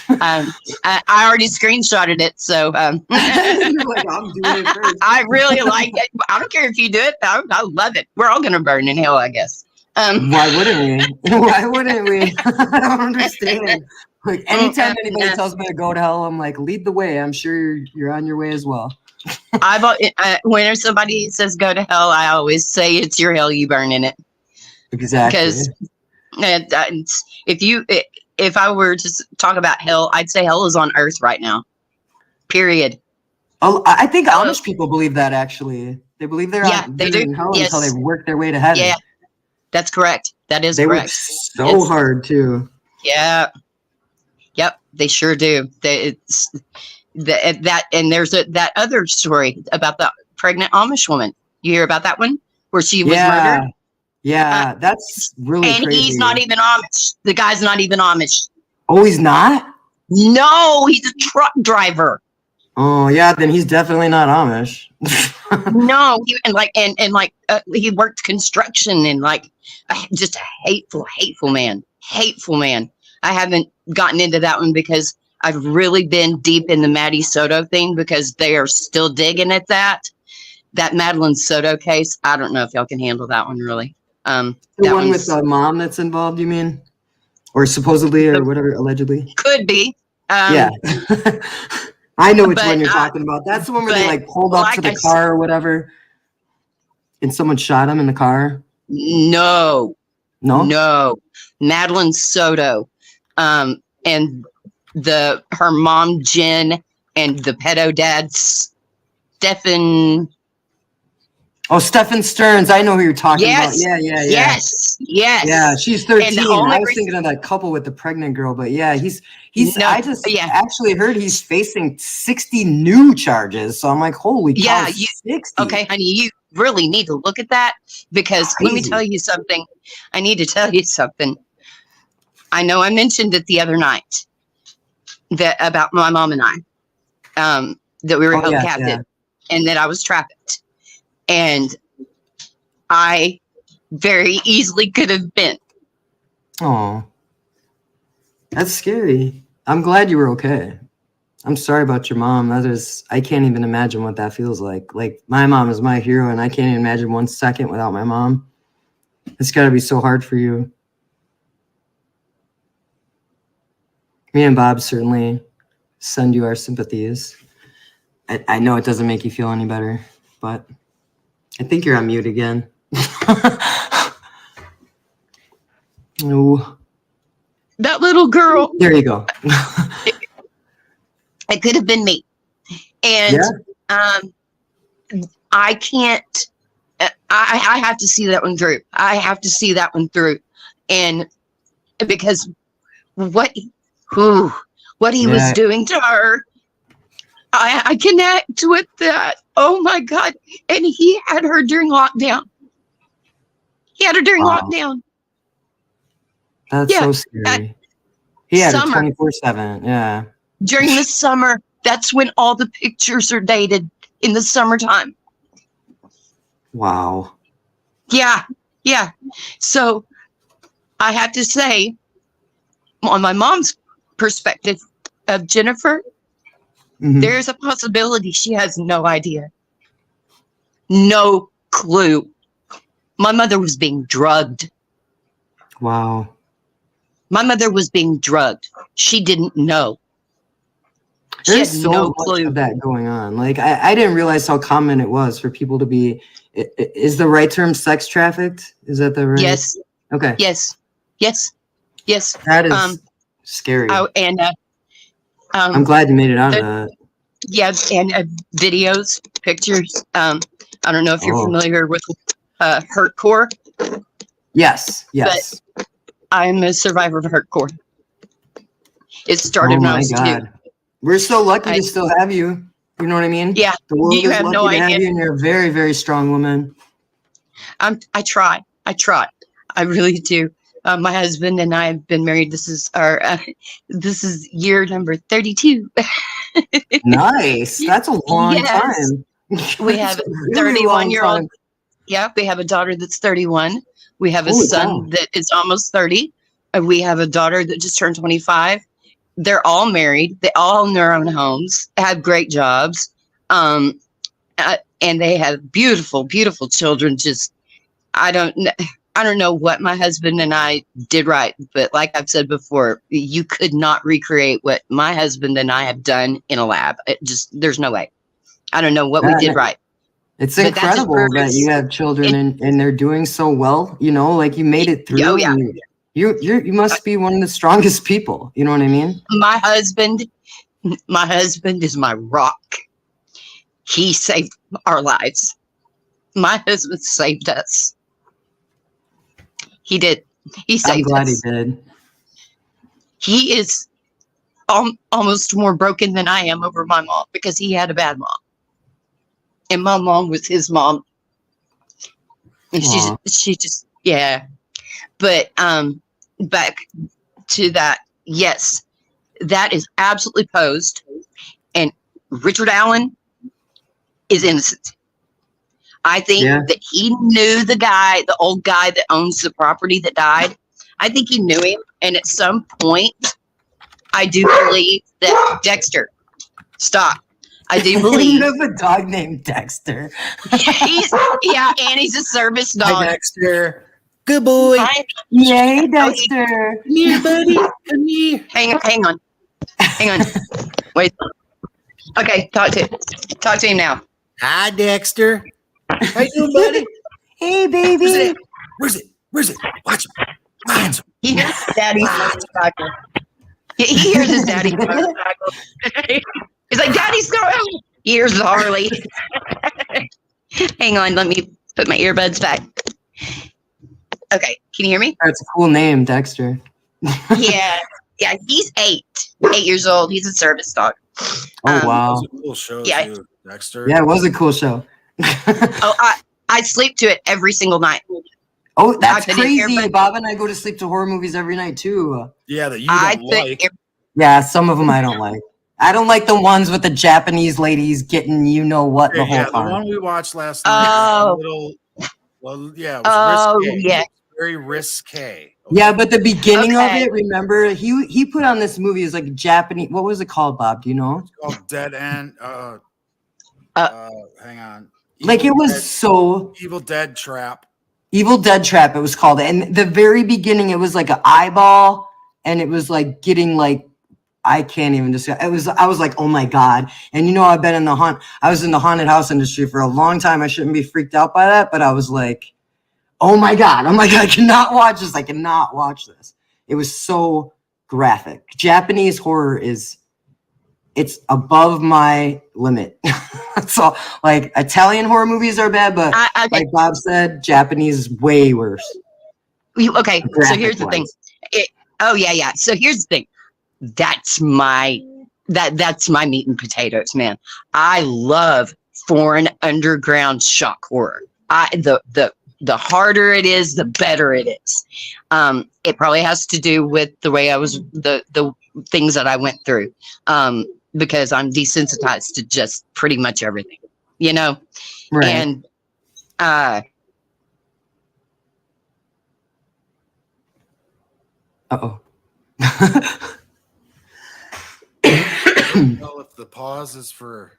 I already screenshotted it, so You're like, I'm doing it first. I really like it. I don't care if you do it. I love it. We're all gonna burn in hell, I guess. Why wouldn't we? Why wouldn't we? I don't understand. Like anytime anybody tells me to go to hell, I'm like, lead the way. I'm sure you're on your way as well. Whenever somebody says go to hell, I always say it's your hell. You burn in it. Exactly. Because if I were to talk about hell, I'd say hell is on earth right now. Period. Oh, I think Amish people believe that actually. They believe they're in hell until they work their way to heaven. Yeah, that's correct. That is correct. They work so hard too. Yeah. Yep, they sure do. And there's that other story about the pregnant Amish woman. You hear about that one where she was murdered? Yeah, that's really crazy. And he's not even Amish. The guy's not even Amish. Oh, he's not? No, he's a truck driver. Oh yeah, then he's definitely not Amish. No, he worked construction and just a hateful man. Hateful man. I haven't gotten into that one because I've really been deep in the Maddie Soto thing because they are still digging at that. That Madeline Soto case, I don't know if y'all can handle that one really. The one with the mom that's involved, you mean? Or supposedly or whatever, allegedly? Could be. Yeah. I know which one you're talking about. That's the one where they pulled up to the car or whatever and someone shot him in the car? No. Madeline Soto. And her mom, Jen, and the pedo dad, Stephen. Oh, Stephen Stearns. I know who you're talking about. Yeah. Yes. Yeah, she's 13. I was thinking of that couple with the pregnant girl, but yeah, he's I just actually heard he's facing 60 new charges. So I'm like, holy cow, 60. Okay, honey, you really need to look at that because let me tell you something. I need to tell you something. I know I mentioned it the other night about my mom and I, that we were held captive and that I was trafficked. And I very easily could have been. Oh, that's scary. I'm glad you were okay. I'm sorry about your mom. I can't even imagine what that feels like. Like, my mom is my hero, and I can't even imagine 1 second without my mom. It's got to be so hard for you. Me and Bob certainly send you our sympathies. I know it doesn't make you feel any better, but I think you're on mute again. No. That little girl. There you go. It could have been me. And I can't, I have to see that one through. I have to see that one through. And because what he was doing to her, I connect with that. Oh my God. And he had her during lockdown. Lockdown. That's so scary. He had her 24/7. Yeah. During the summer, that's when all the pictures are dated, in the summertime. Wow. Yeah. So I have to say, on my mom's perspective of Jennifer, there's a possibility she has no idea. No clue. My mother was being drugged. Wow. My mother was being drugged. She didn't know. There's so much of that going on. Like, I didn't realize how common it was for people to be, is the right term sex trafficked? Is that the right? Yes. Okay. Yes. That is scary. Oh, and I'm glad you made it out of that. Yeah, and videos, pictures. I don't know if you're familiar with Hurtcore. Yes. But I'm a survivor of Hurtcore. It started when I was 2. We're so lucky to still have you. You know what I mean? Yeah. The world You is have lucky no to have idea. you, and you're a very, very strong woman. I try. I really do. My husband and I have been married. This is year number 32. Nice. That's a long time. We have a 31-year-old. Yeah, we have a daughter that's 31. We have a son that is almost 30. We have a daughter that just turned 25. They're all married. They all own their own homes, have great jobs, and they have beautiful, beautiful children. Just, I don't know what my husband and I did right, but like I've said before, you could not recreate what my husband and I have done in a lab. There's no way. I don't know what we did right. It's incredible that you have children and they're doing so well. You know, like you made it through. Oh yeah. You must be one of the strongest people. You know what I mean? My husband is my rock. He saved our lives. My husband saved us. He did. He saved us. I'm glad he did. He is almost more broken than I am over my mom because he had a bad mom. And my mom was his mom. And she just, yeah. But back to that, yes, that is absolutely posed. And Richard Allen is innocent. I think that he knew the old guy that owns the property that died. I think he knew him. And at some point, I do believe that Dexter, stop. I do believe. You have a dog named Dexter. And he's a service dog. Hi, Dexter. Good boy. Yay, Dexter. Come here, buddy. Come here. Hang on. Wait. Okay, talk to him now. Hi, Dexter. How you doing, buddy? Hey, baby. Where's it? Watch him. Find him. He hears his daddy's motorcycle. He hears his daddy's motorcycle. He's like, Daddy's going. He hears the Harley. Hang on, let me put my earbuds back. Okay, can you hear me? That's a cool name, Dexter. Yeah, he's 8 years old. He's a service dog. Oh, wow. That was a cool show, too, Dexter. Yeah, it was a cool show. I sleep to it every single night. Oh, that's crazy. Bob and I go to sleep to horror movies every night, too. Yeah, that you don't like. Yeah, some of them I don't like. I don't like the ones with the Japanese ladies getting the whole time. The one we watched last night. It was risque. Yeah. Very risque. Okay. Yeah, but the beginning of it, remember, he put on this movie as like Japanese. What was it called, Bob? Do you know? It's called Dead End. Hang on. Evil Dead Trap. Evil Dead Trap, it was called. And the very beginning, it was like an eyeball, and it was like getting like, I can't even describe. I was like, oh my God. And I've been I was in the haunted house industry for a long time. I shouldn't be freaked out by that, but I was like, oh my God. I'm like, I cannot watch this. It was so graphic. Japanese horror it's above my limit. So like Italian horror movies are bad, but okay. like Bob said, Japanese is way worse. Okay, so Graphic here's the thing. wise. Yeah. So here's the thing. That's my meat and potatoes, man. I love foreign underground shock horror. The harder it is, the better it is. It probably has to do with the way I was, the things that I went through. Because I'm desensitized to just pretty much everything, you know? Right. And uh-oh. Well, if the pause is for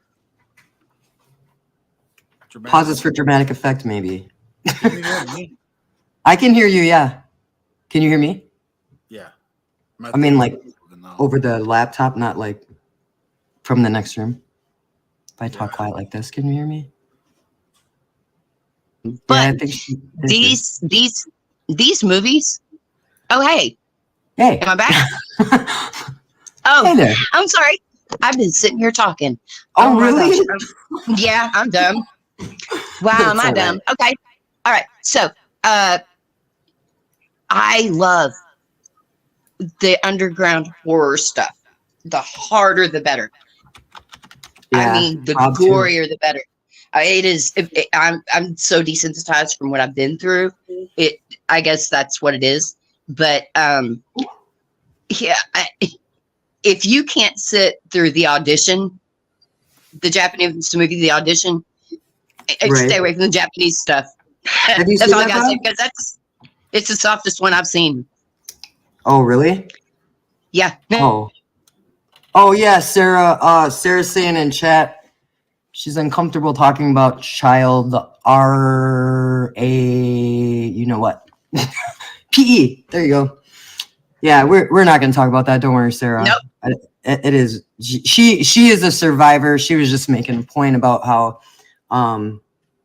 dramatic, Pauses for dramatic effect, maybe. Can you hear me? I can hear you, yeah. Can you hear me? Yeah. I mean, like, over the laptop, not like from the next room. If I talk quiet like this, can you hear me? but Yeah, I think these movies. Oh, hey, hey. am I back? Oh, Hey there. I'm sorry. I've been sitting here talking. Oh, my really? gosh. Yeah, I'm dumb. Wow, am It's I all dumb? Okay. All right. So, I love the underground horror stuff. The harder, the better. Yeah, I mean, the Bob too. gorier, the better. It is. I'm so desensitized from what I've been through. I guess that's what it is. But yeah. If you can't sit through the audition, the Japanese movie, The Audition, Right. stay away from the Japanese stuff. Have you That's seen all I that, gotta say, Bob? because it's the softest one I've seen. Oh, really? Yeah. Oh yeah, Sarah. Sarah's saying in chat, she's uncomfortable talking about child RA. You know what? PE. There you go. Yeah, we're not going to talk about that. Don't worry, Sarah. Nope. It is. She is a survivor. She was just making a point about how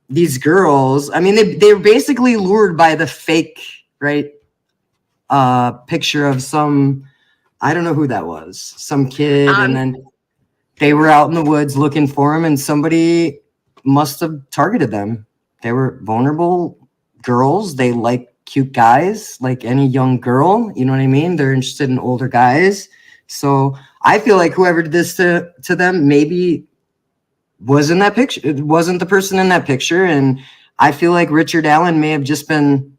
these girls. I mean, they were basically lured by the fake, right? Picture of some. I don't know who that was. Some kid, and then they were out in the woods looking for him, and somebody must have targeted them. They were vulnerable girls. They like cute guys, like any young girl. You know what I mean? They're interested in older guys. So I feel like whoever did this to them maybe was in that picture. It wasn't the person in that picture, and I feel like Richard Allen may have just been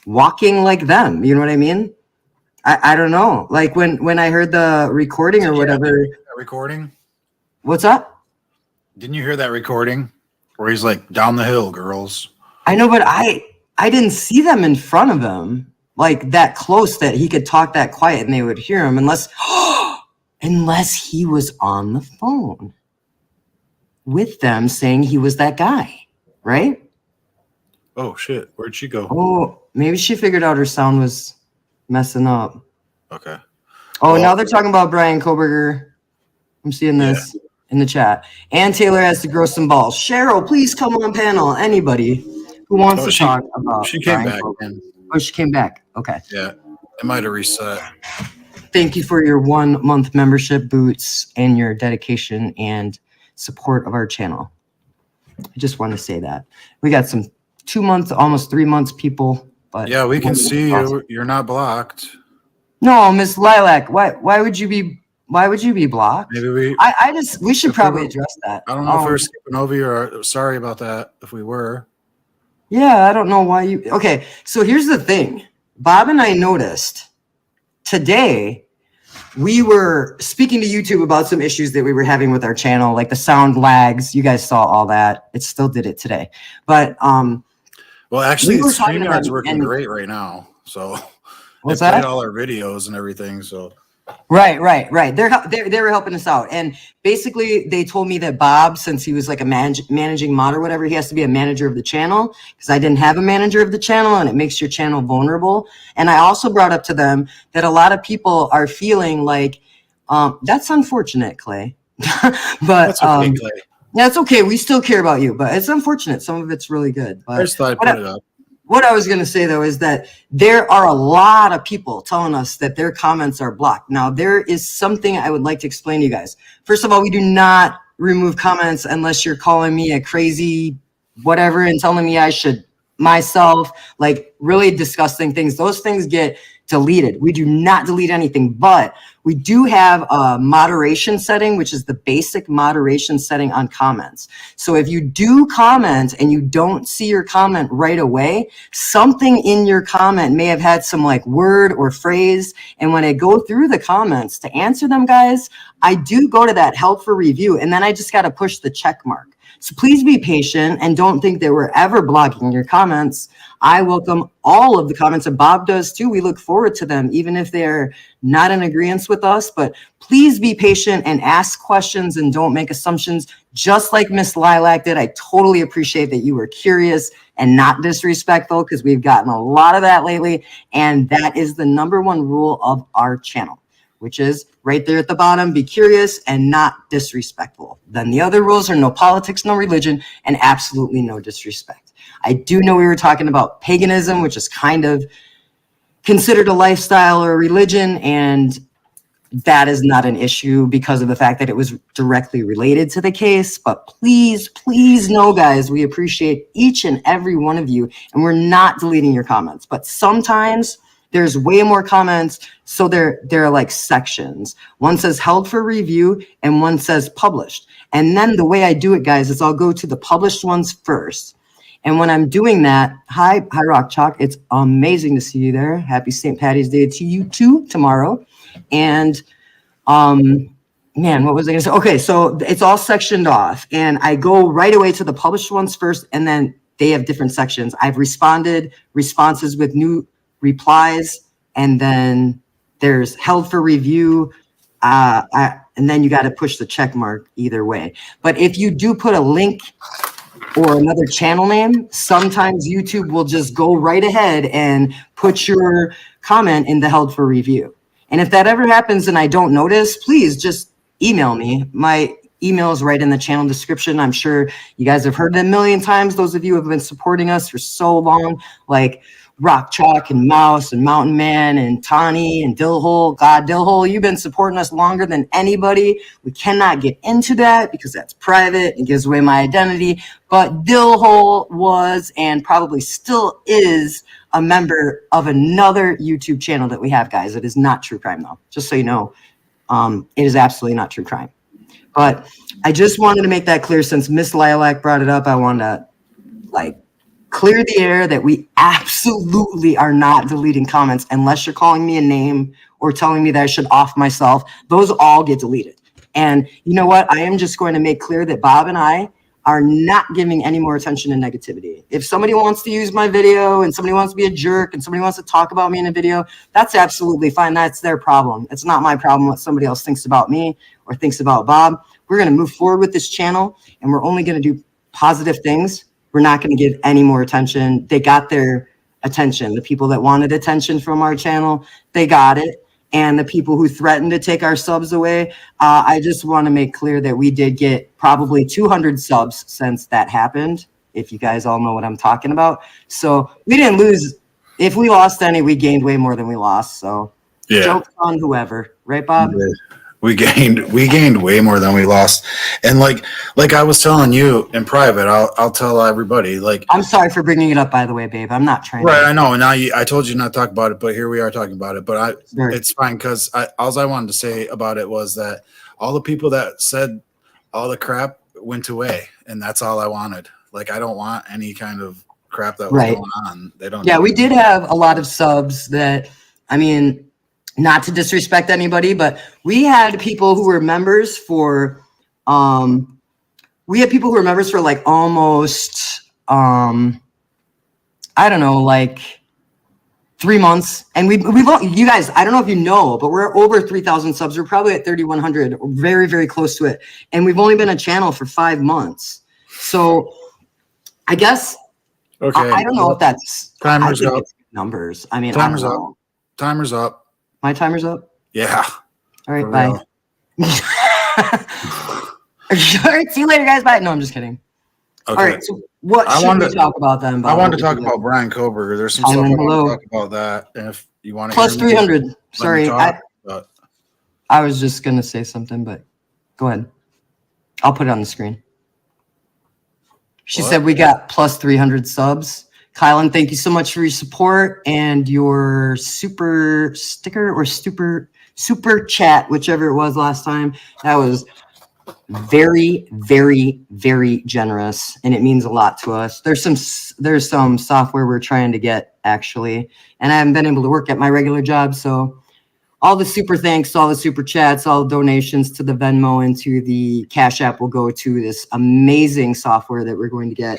walking like them. You know what I mean? I don't know. Like when I heard the recording or whatever. That recording? What's up? Didn't you hear that recording where he's like, down the hill, girls? I know, but I didn't see them in front of him like that close that he could talk that quiet and they would hear him unless he was on the phone with them saying he was that guy, right? Oh shit, where'd she go? Oh, maybe she figured out her sound was messing up. Okay. Oh, now they're talking about Brian Koberger. I'm seeing this in the chat. Ann Taylor has to grow some balls. Cheryl, please come on panel. Anybody who wants to talk about She came Brian back. Koberger. Oh, she came back. Okay. Yeah, it might have reset. Thank you for your 1 month membership, Boots, and your dedication and support of our channel. I just want to say that. We got some 2 months, almost 3 months people. But Yeah, we can see you. You're not blocked. No, Miss Lilac, why would you be blocked? Maybe we should probably address that. I don't know if we're skipping over you or sorry about that if we were. Yeah, I don't know why you. Okay, so here's the thing. Bob and I noticed today we were speaking to YouTube about some issues that we were having with our channel, like the sound lags. You guys saw all that. It still did it today. But well, actually, we were talking StreamYard's about- working and- great right now. So What's they played that? all our videos and everything. So Right. They were helping us out, and basically they told me that Bob, since he was like a managing mod or whatever, he has to be a manager of the channel because I didn't have a manager of the channel, and it makes your channel vulnerable. And I also brought up to them that a lot of people are feeling like that's unfortunate, Clay. But that's okay, Clay. yeah, it's okay. We still care about you, but it's unfortunate. Some of it's really good. But I just thought I'd put it up. what I was going to say, though, is that there are a lot of people telling us that their comments are blocked. Now, there is something I would like to explain to you guys. First of all, we do not remove comments unless you're calling me a crazy whatever and telling me I should myself, like really disgusting things. Those things get deleted. We do not delete anything, but we do have a moderation setting, which is the basic moderation setting on comments. So if you do comment and you don't see your comment right away, something in your comment may have had some like word or phrase. And when I go through the comments to answer them, guys, I do go to that help for review. And then I just got to push the check mark. So please be patient and don't think that we're ever blocking your comments. I welcome all of the comments, and Bob does too. We look forward to them, even if they're not in agreement with us. But please be patient and ask questions and don't make assumptions, just like Miss Lilac did. I totally appreciate that you were curious and not disrespectful, because we've gotten a lot of that lately. And that is the #1 rule of our channel, which is right there at the bottom: be curious and not disrespectful. Then the other rules are no politics, no religion, and absolutely no disrespect. I do know we were talking about paganism, which is kind of considered a lifestyle or a religion, and that is not an issue because of the fact that it was directly related to the case. But please, please know, guys, we appreciate each and every one of you, and we're not deleting your comments. But sometimes there's way more comments, so there are like sections. One says held for review and one says published. And then the way I do it, guys, is I'll go to the published ones first. And when I'm doing that, hi Rock Chalk, it's amazing to see you there. Happy St. Patty's Day to you too tomorrow. And man, what was I gonna say? Okay, so it's all sectioned off, and I go right away to the published ones first, and then they have different sections. I've responded, responses with new replies, and then there's held for review, and then you got to push the check mark either way. But if you do put a link or another channel name, sometimes YouTube will just go right ahead and put your comment in the held for review. And if that ever happens and I don't notice, please just email me. My email is right in the channel description. I'm sure you guys have heard it a million times. Those of you who have been supporting us for so long, like Rock Chalk and Mouse and Mountain Man and Tawny and Dillhole. God, Dillhole, you've been supporting us longer than anybody. We cannot get into that because that's private. It gives away my identity. But Dillhole was and probably still is a member of another YouTube channel that we have, guys. It is not true crime, though. Just so you know, it is absolutely not true crime. But I just wanted to make that clear since Miss Lilac brought it up. I wanted to, like, clear the air that we absolutely are not deleting comments unless you're calling me a name or telling me that I should off myself. Those all get deleted. And you know what? I am just going to make clear that Bob and I are not giving any more attention to negativity. If somebody wants to use my video and somebody wants to be a jerk and somebody wants to talk about me in a video, that's absolutely fine. That's their problem. It's not my problem what somebody else thinks about me or thinks about Bob. We're going to move forward with this channel, and we're only going to do positive things. We're not going to give any more attention. They got their attention. The people that wanted attention from our channel, they got it. And the people who threatened to take our subs away, I just want to make clear that we did get probably 200 subs since that happened, if you guys all know what I'm talking about. So we didn't lose. If we lost any, we gained way more than we lost. So yeah. Joke's on whoever. Right, Bob? Yeah. We gained way more than we lost. And like I was telling you in private, I'll tell everybody, like, I'm sorry for bringing it up, by the way, babe. I'm not trying to. I know. And now I told you not to talk about it, but here we are talking about it. But it's fine, because all I wanted to say about it was that all the people that said all the crap went away, and that's all I wanted. Like, I don't want any kind of crap that was going on. They don't. Yeah, we did have a lot of subs that, I mean, not to disrespect anybody, but we had people who were members for, like almost, I don't know, like 3 months. And we've, you guys, I don't know if you know, but we're over 3,000 subs. We're probably at 3,100, very, very close to it. And we've only been a channel for 5 months. So I guess, okay. I don't know if that's timer's up. Numbers. I mean, timer's up. Timer's up. My timer's up? Yeah. All right, bye. All right, see you later, guys. Bye. No, I'm just kidding. Okay. All right, so What I should wanted we to- talk about then? I Bob? wanted What to talk would you about Brian Koberger. There's some Hi, stuff I man. want Hello. to talk about that. And if you want to Plus hear me, 300. let me Sorry, talk, but I was just going to say something, but go ahead. I'll put it on the screen. She What? said we got plus 300 subs. Kylan, thank you so much for your support and your super sticker or super chat, whichever it was last time. That was very, very, very generous, and it means a lot to us. There's some software we're trying to get actually, and I haven't been able to work at my regular job, so all the super thanks, all the super chats, all the donations to the Venmo and to the Cash App will go to this amazing software that we're going to get.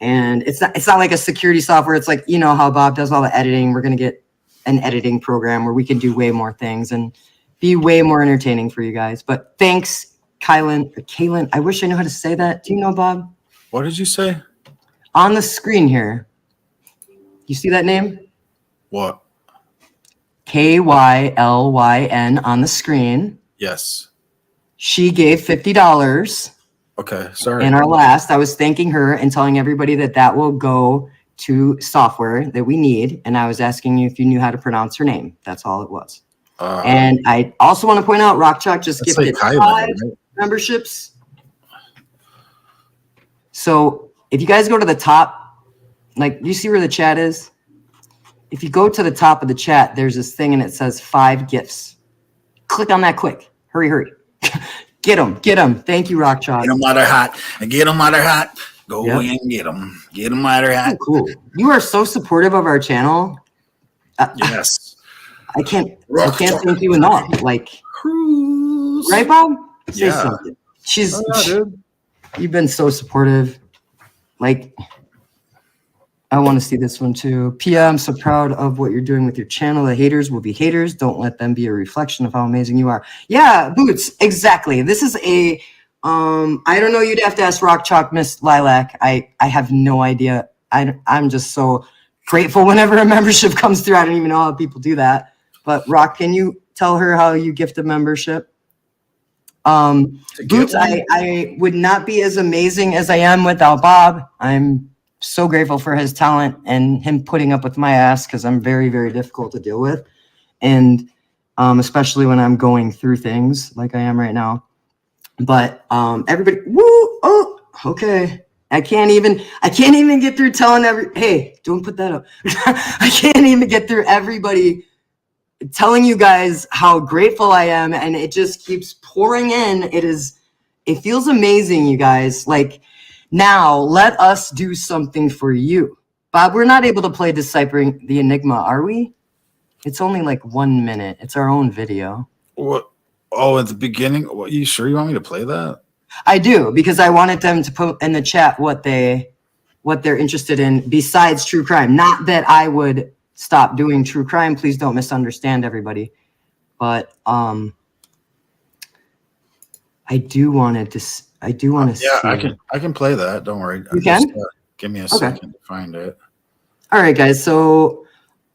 And it's not like a security software. It's like, you know how Bob does all the editing. We're going to get an editing program where we can do way more things and be way more entertaining for you guys. But thanks, Kaylin. I wish I knew how to say that. Do you know, Bob? what did you say? On the screen here. You see that name? What? Kylyn on the screen. Yes. She gave $50 Okay. Sorry. in our last. I was thanking her and telling everybody that will go to software that we need. And I was asking you if you knew how to pronounce her name. That's all it was. And I also want to point out Rock Chalk just That's gifted like Kylan, 5 right? memberships. So if you guys go to the top, like you see where the chat is? If you go to the top of the chat, there's this thing and it says 5 gifts. Click on that quick. Hurry. Get them. Thank you, Rock Chalk. Get them while they're hot. Get them while they're hot. Go Yep. and get them. Get them while they're hot. Cool. You are so supportive of our channel. Yes. I can't Rock Chalk. thank you enough. Like, Cruise. right, Bob? Say Yeah. something. Dude. You've been so supportive. Like, I want to see this one too. Pia, I'm so proud of what you're doing with your channel. The haters will be haters. Don't let them be a reflection of how amazing you are. Yeah, Boots, exactly. This is a, I don't know. You'd have to ask Rock Chalk, Miss Lilac. I have no idea. I'm just so grateful whenever a membership comes through. I don't even know how people do that. But Rock, can you tell her how you gift a membership? Boots, I would not be as amazing as I am without Bob. I'm so grateful for his talent and him putting up with my ass because I'm very, very difficult to deal with. And especially when I'm going through things like I am right now. But everybody, okay. I can't even get through telling hey, don't put that up. I can't even get through everybody telling you guys how grateful I am, and it just keeps pouring in. It feels amazing, you guys. Like, now let us do something for you. Bob, we're not able to play Deciphering the Enigma, are we? It's only like 1 minute. It's our own video. What? Oh, at the beginning? What, you sure you want me to play that? I do, because I wanted them to put in the chat what they're interested in besides true crime. Not that I would stop doing true crime. Please don't misunderstand everybody. But I do want to see. I can play that. Don't worry. You can? Give me a second to find it. All right, guys. So,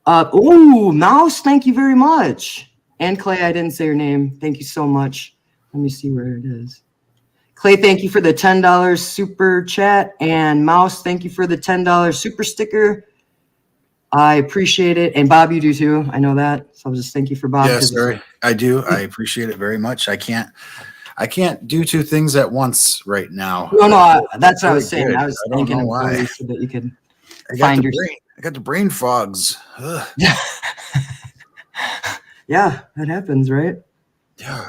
Mouse, thank you very much. And Clay, I didn't say your name. Thank you so much. Let me see where it is. Clay, thank you for the $10 super chat. And Mouse, thank you for the $10 super sticker. I appreciate it. And Bob, you do too. I know that. So I'll just thank you for Bob. Yes, sir. I do. I appreciate it very much. I can't do 2 things at once right now. No, that's what I was saying. Good. I was I don't thinking know of why. ways so that you could I find your. got the brain fogs. Ugh. Yeah, that happens, right? Yeah.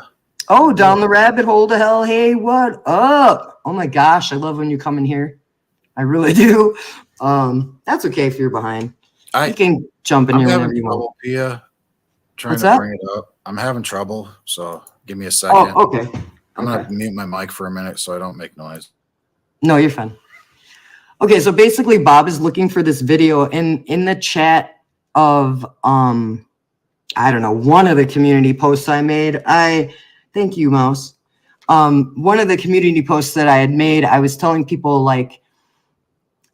Oh, down the rabbit hole to hell. Hey, what up? Oh my gosh, I love when you come in here. I really do. That's okay if you're behind. You can jump in here whenever you want. Pia, trying What's to that? bring it up. I'm having trouble, so give me a second. Oh, okay. I'm gonna mute my mic for a minute so I don't make noise. No, you're fine. Okay, so basically Bob is looking for this video in the chat of I don't know, one of the community posts I made. Thank you, Mouse. One of the community posts that I had made, I was telling people, like,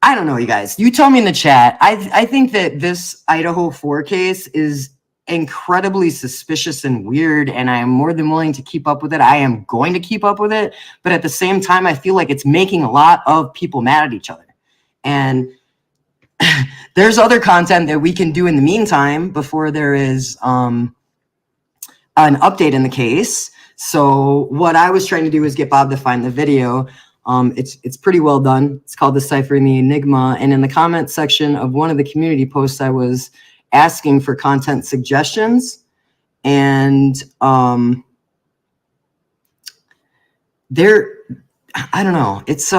I don't know, you guys. You tell me in the chat. I think that this Idaho 4 case is incredibly suspicious and weird, and I am more than willing to keep up with it. I am going to keep up with it, but at the same time, I feel like it's making a lot of people mad at each other. And there's other content that we can do in the meantime before there is an update in the case. So what I was trying to do is get Bob to find the video. It's pretty well done. It's called Deciphering the Enigma. And in the comment section of one of the community posts, I was asking for content suggestions. And I don't know. It's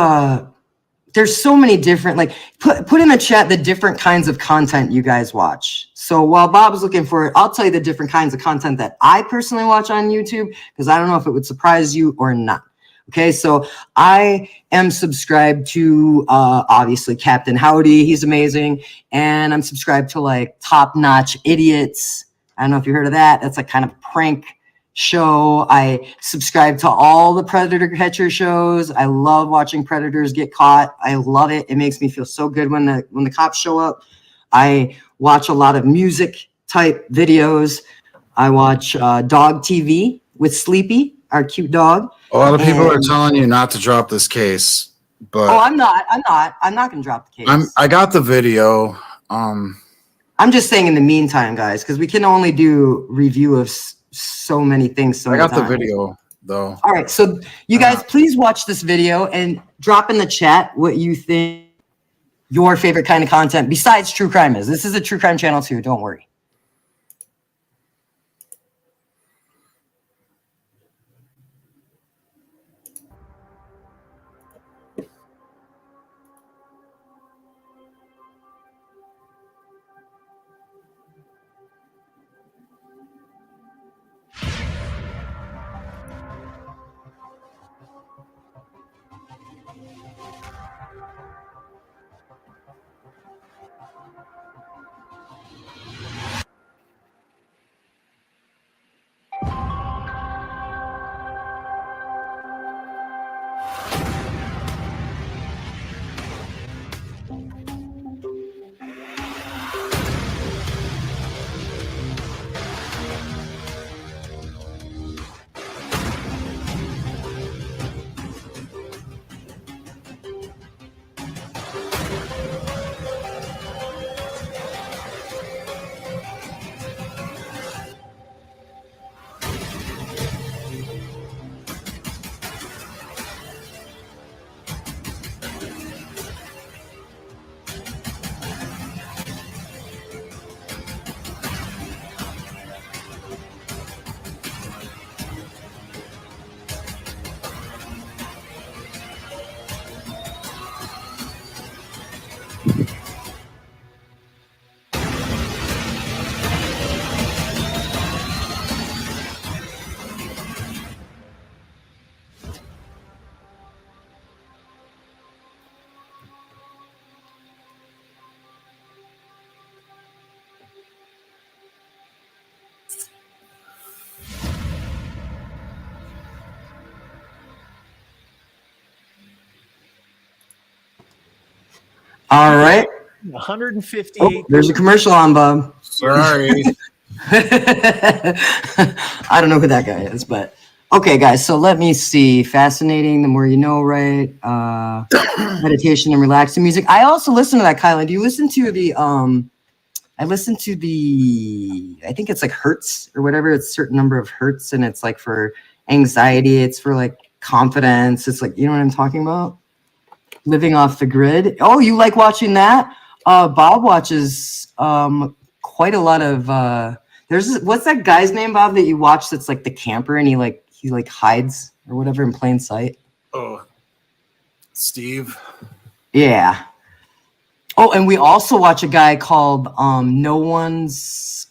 there's so many different, like, put in the chat the different kinds of content you guys watch. So while Bob's looking for it, I'll tell you the different kinds of content that I personally watch on YouTube, because I don't know if it would surprise you or not. Okay, so I am subscribed to obviously Captain Howdy. He's amazing. And I'm subscribed to like Top Notch Idiots. I don't know if you heard of that. That's like kind of prank show. I subscribe to all the predator catcher shows. I love watching predators get caught. I love it. It makes me feel so good when the cops show up. I watch a lot of music type videos. I watch dog TV with Sleepy, our cute dog. A lot of people are telling you not to drop this case, but I'm not gonna drop the case. I got the video. I'm just saying in the meantime, guys, because we can only do review of so many things. I got the video though. All right, so you guys, please watch this video and drop in the chat what you think your favorite kind of content besides true crime is. This is a true crime channel too. Don't worry. All right. 158. Oh, there's a commercial on, Bob. Sorry. I don't know who that guy is, but okay, guys. So let me see. Fascinating. The more you know, right? Meditation and relaxing music. I also listen to that, Kylan. Do you listen to the? I listen to the. I think it's like hertz or whatever. It's a certain number of hertz, and it's like for anxiety. It's for like confidence. It's like, you know what I'm talking about? Living off the grid. Oh, you like watching that? Bob watches quite a lot of what's that guy's name, Bob, that you watch that's like the camper and he hides or whatever in plain sight? Oh, Steve. Yeah. Oh, and we also watch a guy called No One's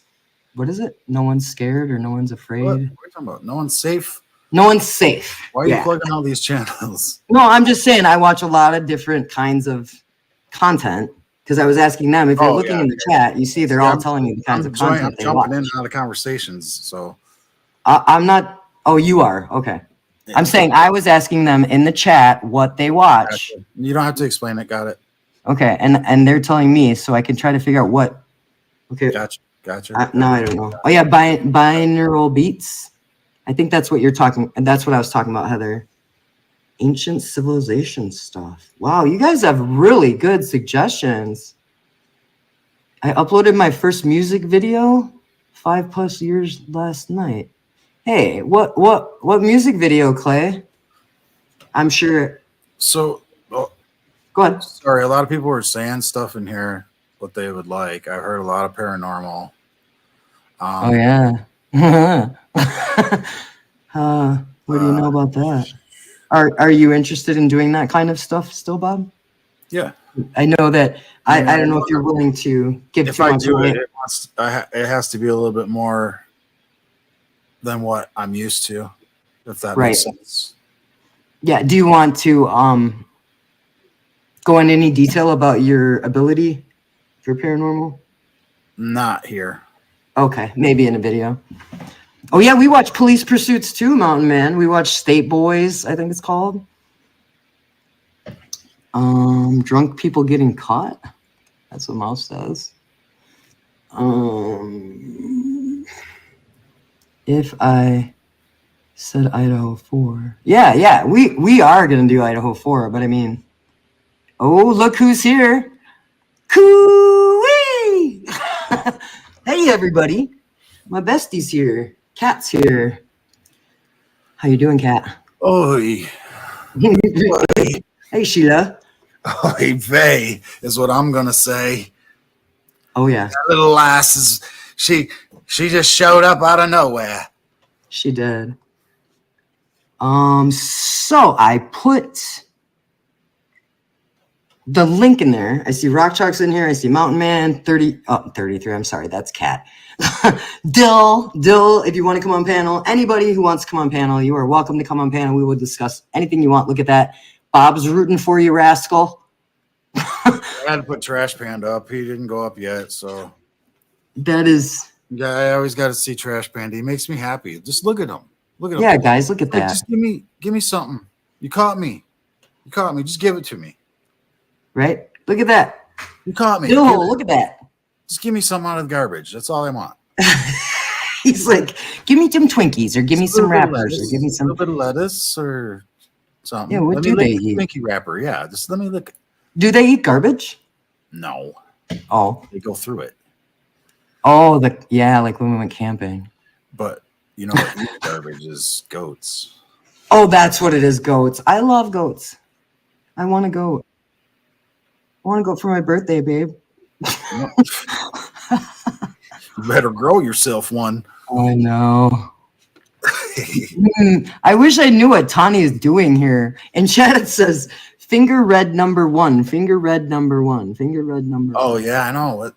Scared or No One's Afraid. What are you talking about? No One's Safe? No One's Safe. Why are you plugging all these channels? No, I'm just saying I watch a lot of different kinds of content because I was asking them. If you're looking in the chat, you see they're all telling you the kinds of content they watch. I'm jumping in and out of conversations, so. I'm not. Oh, you are? Okay. Yeah. I'm saying I was asking them in the chat what they watch. Gotcha. You don't have to explain it. Got it. Okay, and they're telling me, so I can try to figure out what. Okay. Gotcha. No, I don't know. Oh yeah, binaural beats. I think that's what you're talking. And that's what I was talking about, Heather. Ancient civilization stuff. Wow, you guys have really good suggestions. I uploaded my first music video 5+ years last night. Hey, what music video, Clay? I'm sure. So, Go ahead. sorry, a lot of people were saying stuff in here what they would like. I heard a lot of paranormal. Oh yeah. What do you know about that? Are you interested in doing that kind of stuff still, Bob? Yeah. I know that. I don't know if you're willing to give If too I much do away. it has to be a little bit more than what I'm used to, if that Right. makes sense. Yeah. Do you want to go into any detail about your ability for paranormal? Not here. Okay, maybe in a video. Oh yeah, we watch Police Pursuits too, Mountain Man. We watch State Boys, I think it's called. Drunk people getting caught. That's what Mouse says. If I said Idaho 4. Yeah, we are gonna do Idaho 4, but I mean, oh, look who's here. Coo-wee! Hey everybody. My bestie's here. Cat's here. How you doing, Cat? Oi. Hey Sheila. Oi vey is what I'm gonna say. Oh yeah. That little lass is she just showed up out of nowhere. She did. So I put the link in there. I see Rock Chalk's in here. I see Mountain Man 33. I'm sorry, that's Cat. Dill, if you want to come on panel, anybody who wants to come on panel, you are welcome to come on panel. We will discuss anything you want. Look at that. Bob's rooting for you, rascal. I had to put Trash Panda up. He didn't go up yet, so That is. yeah, I always got to see Trash Panda. He makes me happy. Just look at him. Look at him. Yeah, guys, look at Like, that. just give me something. You caught me. Just give it to me. Right? Look at that. You caught me. Dill, look at that. Just give me something out of the garbage. That's all I want. He's like, give me some Twinkies or give me Just a some little bit of wrappers or lettuce, give me a some. little bit of lettuce or something. Yeah, what Let do me they lick the eat? Twinkie wrapper. Yeah, just let me look. Do they eat garbage? No, Oh. they go through it. Oh, yeah, like when we went camping. But you know what? Eat garbage is goats. Oh, that's what it is, goats. I love goats. I want a goat. I want to go for my birthday, babe. You better grow yourself one. I know. I wish I knew what Tani is doing here. In chat it says finger red number 1. Finger red number 1. Finger red number 1. Oh yeah, I know.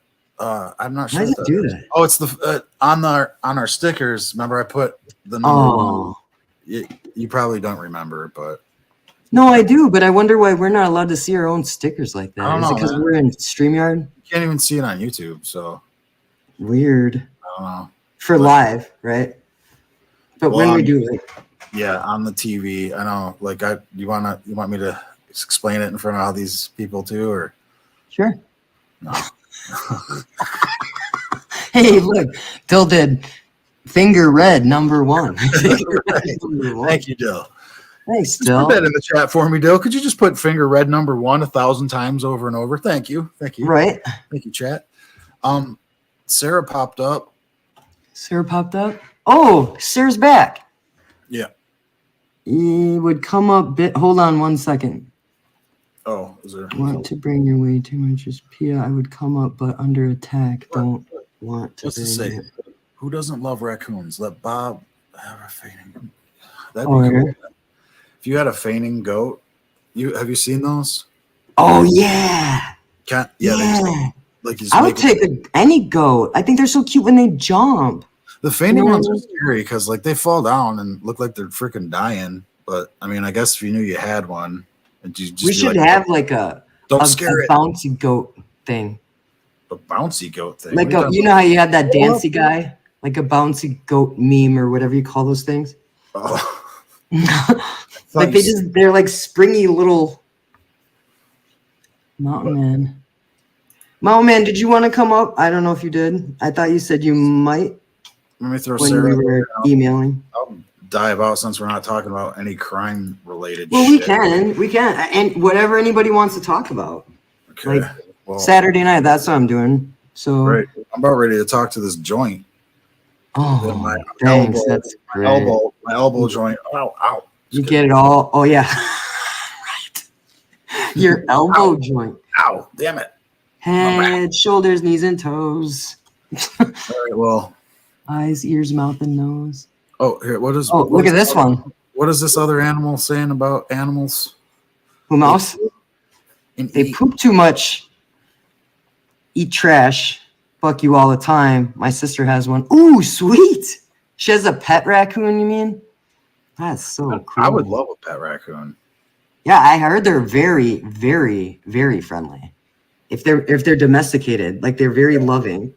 I'm not sure. Why does it do that? Oh, it's the on our stickers. Remember, I put the number 1. You probably don't remember, but No, I do, but I wonder why we're not allowed to see our own stickers like that. I don't Is it know, because man. we're in StreamYard? you can't even see it on YouTube. So Weird. I don't know. For But- live, right? But Well, when we do it, Yeah, on the TV. I know. Like, you want me to explain it in front of all these people too, or sure. no? Hey, look, Dill did finger red number 1. Finger red number 1. Thank you, Dill. Thanks, Just Dill. put that in the chat for me, Dill. Could you just put finger red number 1 1,000 times over and over? Thank you. Right. Thank you, chat. Sarah popped up. Sarah popped up. Oh, Sarah's back. Yeah. It would come up bit. Hold on 1 second. Oh, is there? Want to bring your way too much as Pia. I would come up, but under attack. Don't want to. What's it bring say? it. Who doesn't love raccoons? Let Bob have a fainting. That'd Oh, be cool. yeah. If you had a fainting goat, have you seen those? Oh yeah. They Yeah. just, like, you just I would make take any goat. I think they're so cute when they jump. the fainting Yeah. ones are scary because like they fall down and look like they're freaking dying. But I mean, I guess if you knew you had one, and you just We be should like, have like a scare it. bouncy goat thing. A bouncy goat thing. Like What are you you know how you have that What? dancy guy, like a bouncy goat meme or whatever you call those things. talking- Like they're like springy little Mountain Man. Mountain Man, did you want to come up? I don't know if you did. I thought you said you might Let me throw when Sarah. we were emailing. I'll dive out since we're not talking about any crime related Well, shit. we can, and whatever anybody wants to talk about. Okay. Like Well, Saturday night, that's what I'm doing. So right. I'm about ready to talk to this joint. oh, my thanks, elbow, that's great. my elbow joint. Ow, ow. You get it all. Oh yeah, right. Your elbow joint. Ow, damn it. Head, shoulders, knees, and toes. All right, well. Eyes, ears, mouth, and nose. Oh, here. What is? Oh, what look is at this one. What is this other animal saying about animals? Who mouse? They poop too much. Eat trash. Fuck you all the time. My sister has one. Ooh, sweet. She has a pet raccoon, you mean? That's so cool. I would love a pet raccoon. Yeah, I heard they're very, very, very friendly. If they're domesticated, like they're very loving.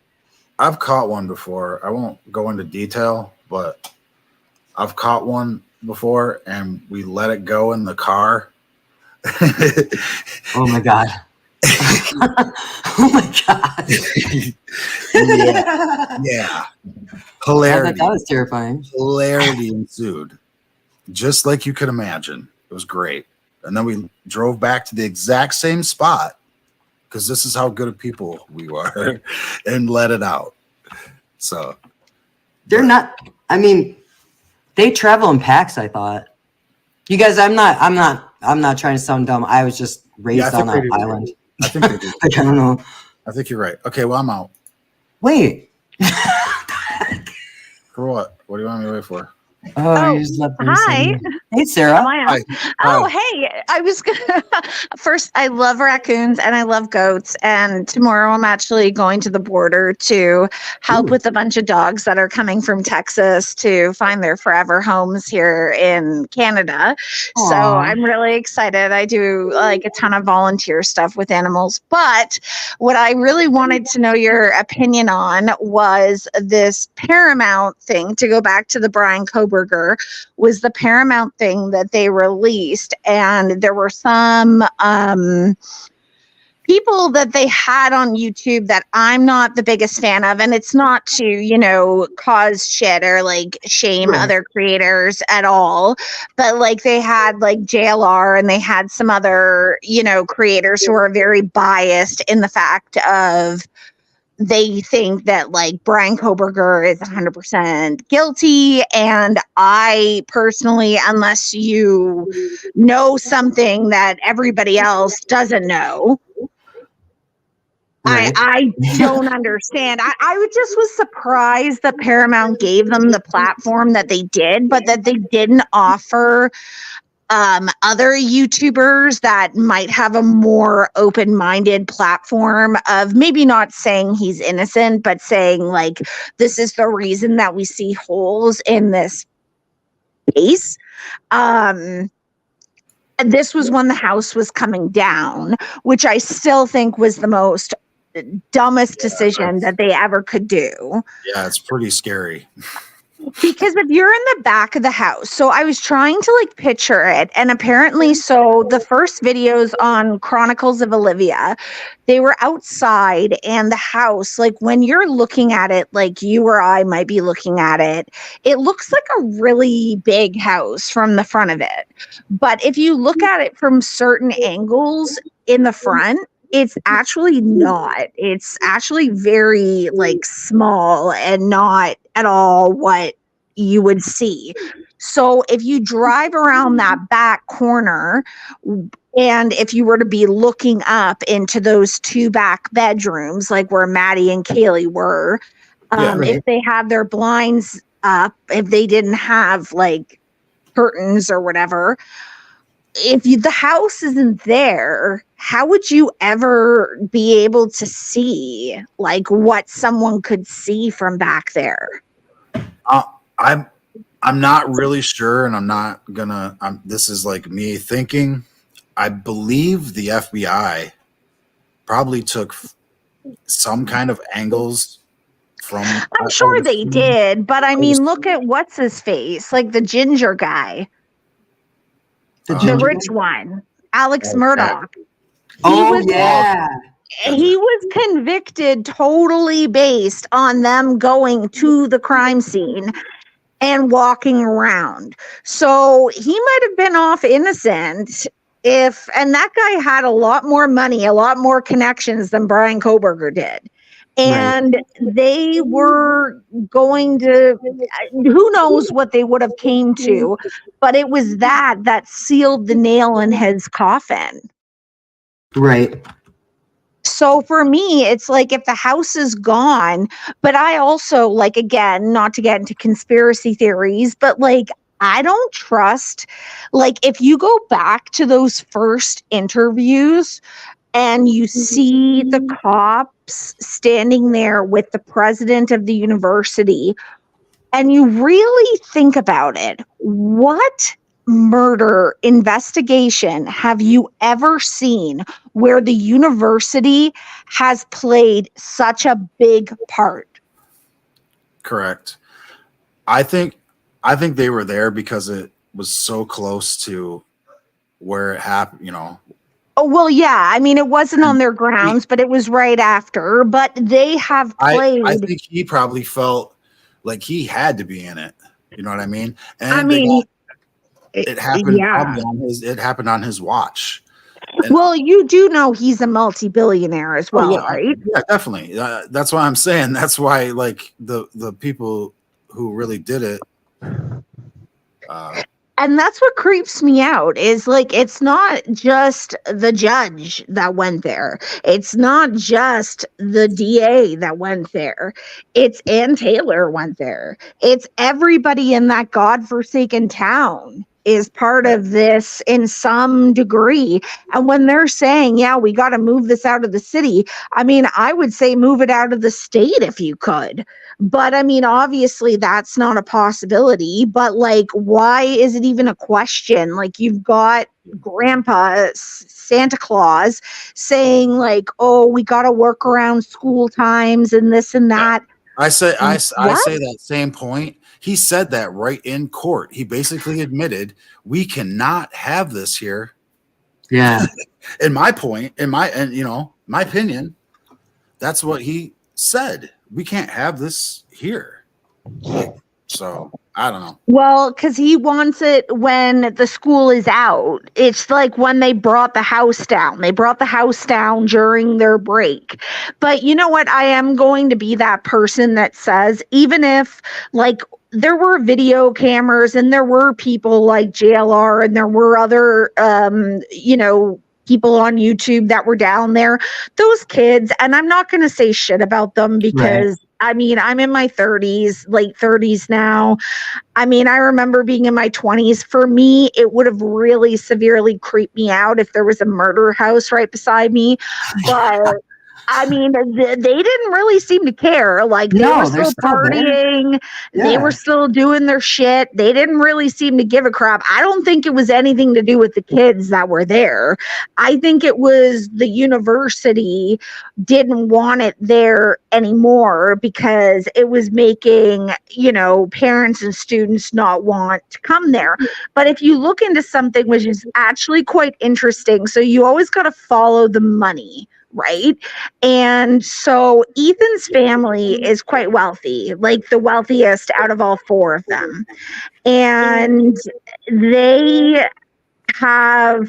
I've caught one before. I won't go into detail, but I've caught one before and we let it go in the car. Oh my God. Oh my God. Yeah. Hilarity. That was terrifying. Hilarity ensued. Just like you could imagine. It was great. And then we drove back to the exact same spot because this is how good of people we were and let it out. So they're not, I mean, they travel in packs, I thought. You guys, I'm not trying to sound dumb. I was just raised on that island. I think they do. I don't know. I think you're right. Okay, well, I'm out. Wait. For what? What do you want me to wait for? Oh, you just let them hi. say- Hey, Sarah. Am I on? Oh, hey. I was gonna first, I love raccoons and I love goats. And tomorrow I'm actually going to the border to help with a bunch of dogs that are coming from Texas to find their forever homes here in Canada. So Aw. I'm really excited. I do like a ton of volunteer stuff with animals. But what I really wanted to know your opinion on was this Paramount thing, to go back to the Brian Koberger, was the Paramount thing that they released, and there were some people that they had on YouTube that I'm not the biggest fan of, and it's not to, you know, cause shit or like shame other creators at all, but like they had like JLR and they had some other, you know, creators who are very biased in the fact of they think that like Brian Koberger is 100% guilty. And I personally, unless you know something that everybody else doesn't know, Right. I don't understand. I just was surprised that Paramount gave them the platform that they did, but that they didn't offer other YouTubers that might have a more open-minded platform of maybe not saying he's innocent, but saying like, this is the reason that we see holes in this case. This was when the house was coming down, which I still think was the most dumbest decision that they ever could do. Yeah, it's pretty scary. Because if you're in the back of the house, so I was trying to like picture it, and apparently, so the first videos on Chronicles of Olivia, they were outside, and the house, like when you're looking at it, like you or I might be looking at it, it looks like a really big house from the front of it. But if you look at it from certain angles in the front, it's actually not. It's actually very like small and not at all what you would see. So if you drive around that back corner, and if you were to be looking up into those two back bedrooms, like where Maddie and Kaylee were, if they had their blinds up, if they didn't have like curtains or whatever, if the house isn't there, how would you ever be able to see like what someone could see from back there? I'm not really sure, and I'm not gonna. This is like me thinking. I believe the FBI probably took some kind of angles from. I'm sure they did, but I mean, look at what's his face, like the ginger guy. The rich one, Alex Murdoch. He was convicted totally based on them going to the crime scene. and walking around. So he might have been off innocent and that guy had a lot more money, a lot more connections than Brian Koberger did. And they were going to, who knows what they would have came to, but it was that sealed the nail in his coffin. Right. So for me, it's like if the house is gone, but I also, like, again, not to get into conspiracy theories, but like, I don't trust, like, if you go back to those first interviews and you see the cops standing there with the president of the university, and you really think about it, what murder investigation have you ever seen where the university has played such a big part? Correct. I think they were there because it was so close to where it happened, Oh, well, yeah. I mean, it wasn't on their grounds, but it was right after. But they have played. I think he probably felt like he had to be in it. You know what I mean? And I mean, it happened. Yeah. It happened on his watch. Well, you do know he's a multi-billionaire as well, right? Yeah, definitely. That's why I'm saying. That's why, like, the people who really did it. And that's what creeps me out is, like, it's not just the judge that went there. It's not just the DA that went there. It's Ann Taylor went there. It's everybody in that godforsaken town is part of this in some degree. And when they're saying, yeah, we got to move this out of the city, I mean, I would say move it out of the state if you could. But I mean, obviously that's not a possibility, but like, why is it even a question? Like, you've got Grandpa Santa Claus saying like, oh, we got to work around school times and this and that. I say that same point. He said that right in court. He basically admitted we cannot have this here. Yeah. my opinion, that's what he said. We can't have this here. So I don't know. Well, because he wants it when the school is out. It's like when they brought the house down. They brought the house down during their break. But you know what? I am going to be that person that says, even if, like, there were video cameras and there were people like JLR and there were other, people on YouTube that were down there, those kids, and I'm not going to say shit about them because I mean, I'm in my 30s, late 30s now. I mean, I remember being in my 20s. For me, it would have really severely creeped me out if there was a murder house right beside me. But I mean, they didn't really seem to care. Like, they were still partying. They were still doing their shit. They didn't really seem to give a crap. I don't think it was anything to do with the kids that were there. I think it was the university didn't want it there anymore because it was making, parents and students not want to come there. But if you look into something which is actually quite interesting, so you always got to follow the money, right? And so Ethan's family is quite wealthy, like the wealthiest out of all four of them. And they have,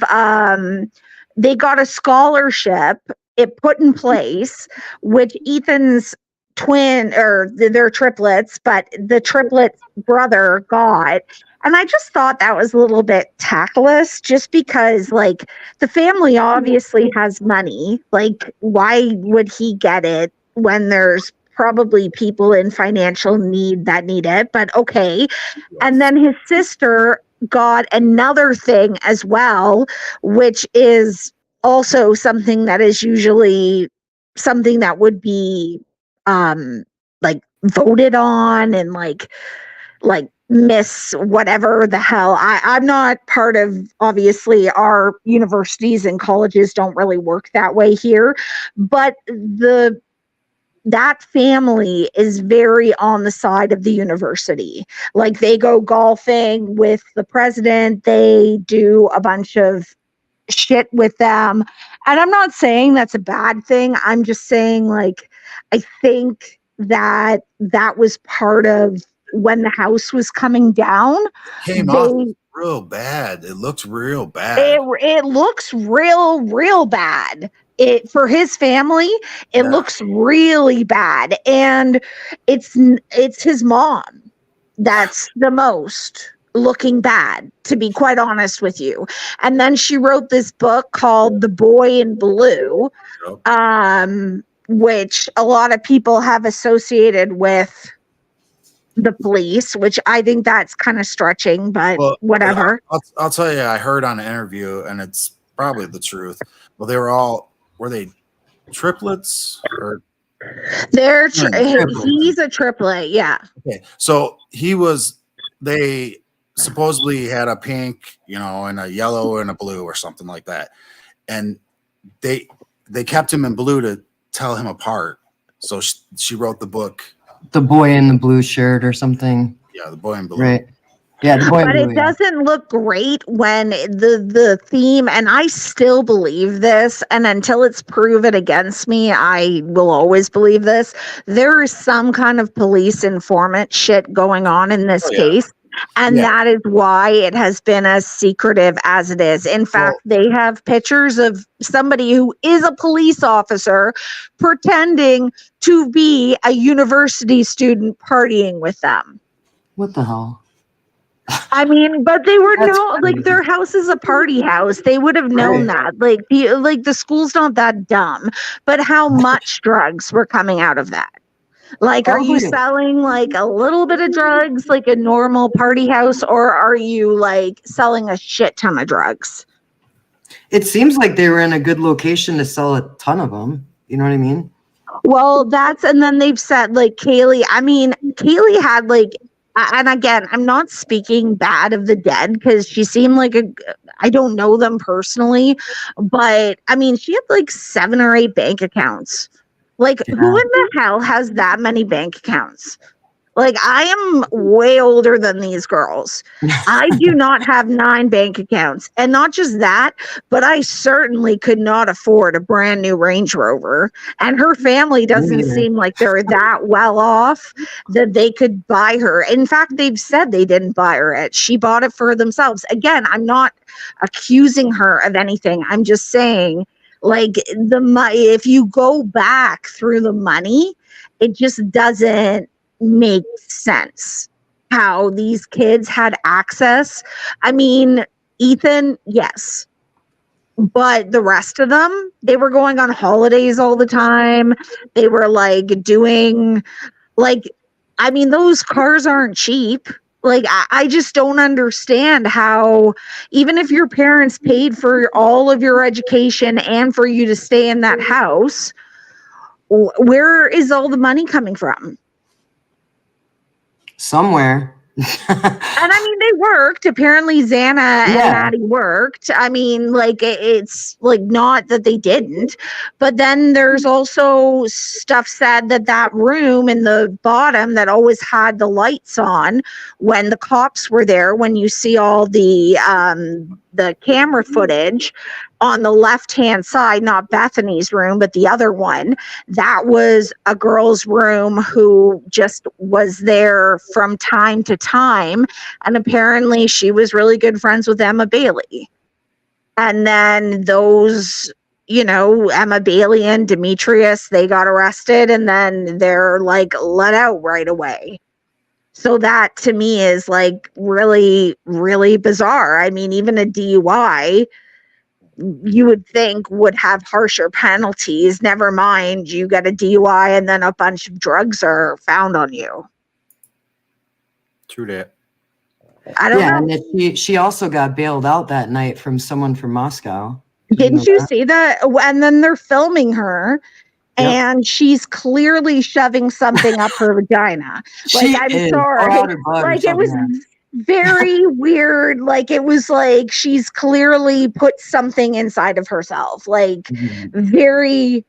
they got a scholarship it put in place, which Ethan's twin, or they're triplets, but the triplet brother got. And I just thought that was a little bit tactless, just because, like, the family obviously has money. Like, why would he get it when there's probably people in financial need that need it? But okay. And then his sister got another thing as well, which is also something that is usually something that would be like voted on and like miss whatever the hell. I'm not part of, obviously, our universities and colleges don't really work that way here, but that family is very on the side of the university. Like, they go golfing with the president, they do a bunch of shit with them. And I'm not saying that's a bad thing. I'm just saying, like, I think that was part of when the house was coming down, Came off real bad. It looks real bad. it looks real bad. It for his family, it looks really bad, and it's his mom that's the most looking bad, to be quite honest with you. And then she wrote this book called The Boy in Blue, which a lot of people have associated with the police, which I think that's kind of stretching, but whatever. I'll tell you, I heard on an interview, and it's probably the truth. Well, were they triplets or? He's a triplet, yeah. Okay, so they supposedly had a pink, and a yellow and a blue or something like that, and they kept him in blue to tell him apart. So she wrote the book, The Boy in the Blue Shirt or something. Yeah, The Boy in Blue. Right. Yeah, The Boy in Blue. But it doesn't look great when the theme, and I still believe this, and until it's proven against me, I will always believe this. There is some kind of police informant shit going on in this case. And that is why it has been as secretive as it is. In fact, they have pictures of somebody who is a police officer pretending to be a university student partying with them. What the hell? I mean, but they were their house is a party house. They would have known that. Like the school's not that dumb. But how much drugs were coming out of that? Like, are you selling like a little bit of drugs, like a normal party house, or are you like selling a shit ton of drugs? It seems like they were in a good location to sell a ton of them. You know what I mean? Well, and then they've said like Kaylee had like, and again, I'm not speaking bad of the dead because she seemed like I don't know them personally, but I mean, she had like 7 or 8 bank accounts. Like, who in the hell has that many bank accounts? Like, I am way older than these girls. I do not have 9 bank accounts. And not just that, but I certainly could not afford a brand new Range Rover. And her family doesn't seem like they're that well off that they could buy her. In fact, they've said they didn't buy her it. She bought it for themselves. Again, I'm not accusing her of anything. I'm just saying, like, if you go back through the money, it just doesn't make sense how these kids had access. I mean, Ethan, yes, but the rest of them, they were going on holidays all the time. They were like doing, like, I mean, those cars aren't cheap. Like, I just don't understand how, even if your parents paid for all of your education and for you to stay in that house, where is all the money coming from? Somewhere. And I mean, they worked. Apparently, Xana and Maddie worked. I mean, like, it's like not that they didn't. But then there's also stuff said that room in the bottom that always had the lights on when the cops were there, when you see all the camera footage on the left-hand side, not Bethany's room, but the other one, that was a girl's room who just was there from time to time. And apparently she was really good friends with Emma Bailey. And then those, Emma Bailey and Demetrius, they got arrested and then they're like let out right away. So that to me is like really, really bizarre. I mean, even a DUI, you would think would have harsher penalties. Never mind, you get a DUI and then a bunch of drugs are found on you. True that. I don't know. And she also got bailed out that night from someone from Moscow. Didn't you see that? And then they're filming her. Yep. And she's clearly shoving something up her vagina. Like, I'm sorry. Like, it was very weird. Like, it was like she's clearly put something inside of herself. Like, very.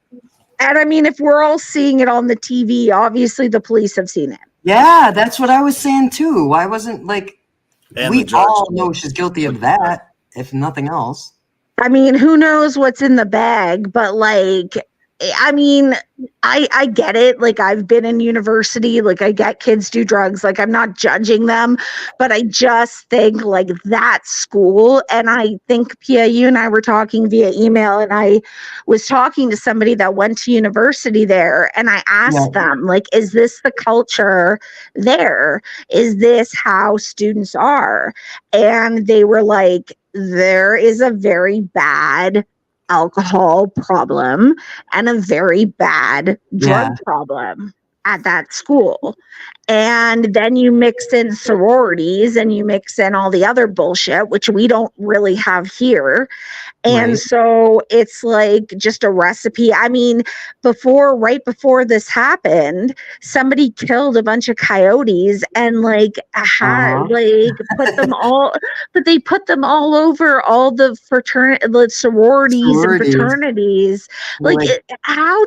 And I mean, if we're all seeing it on the TV, obviously the police have seen it. Yeah, that's what I was saying too. Why wasn't we all know she's guilty of that, if nothing else. I mean, who knows what's in the bag, but like, I mean, I get it. Like, I've been in university, like, I get kids do drugs, like, I'm not judging them, but I just think like that school, and I think, Pia, you and I were talking via email, and I was talking to somebody that went to university there, and I asked them, like, is this the culture there? Is this how students are? And they were like, there is a very bad alcohol problem and a very bad drug problem at that school. And then you mix in sororities and you mix in all the other bullshit, which we don't really have here. And so it's like just a recipe. I mean, right before this happened, somebody killed a bunch of coyotes and like put them all, but they put them all over all the the sororities and fraternities. How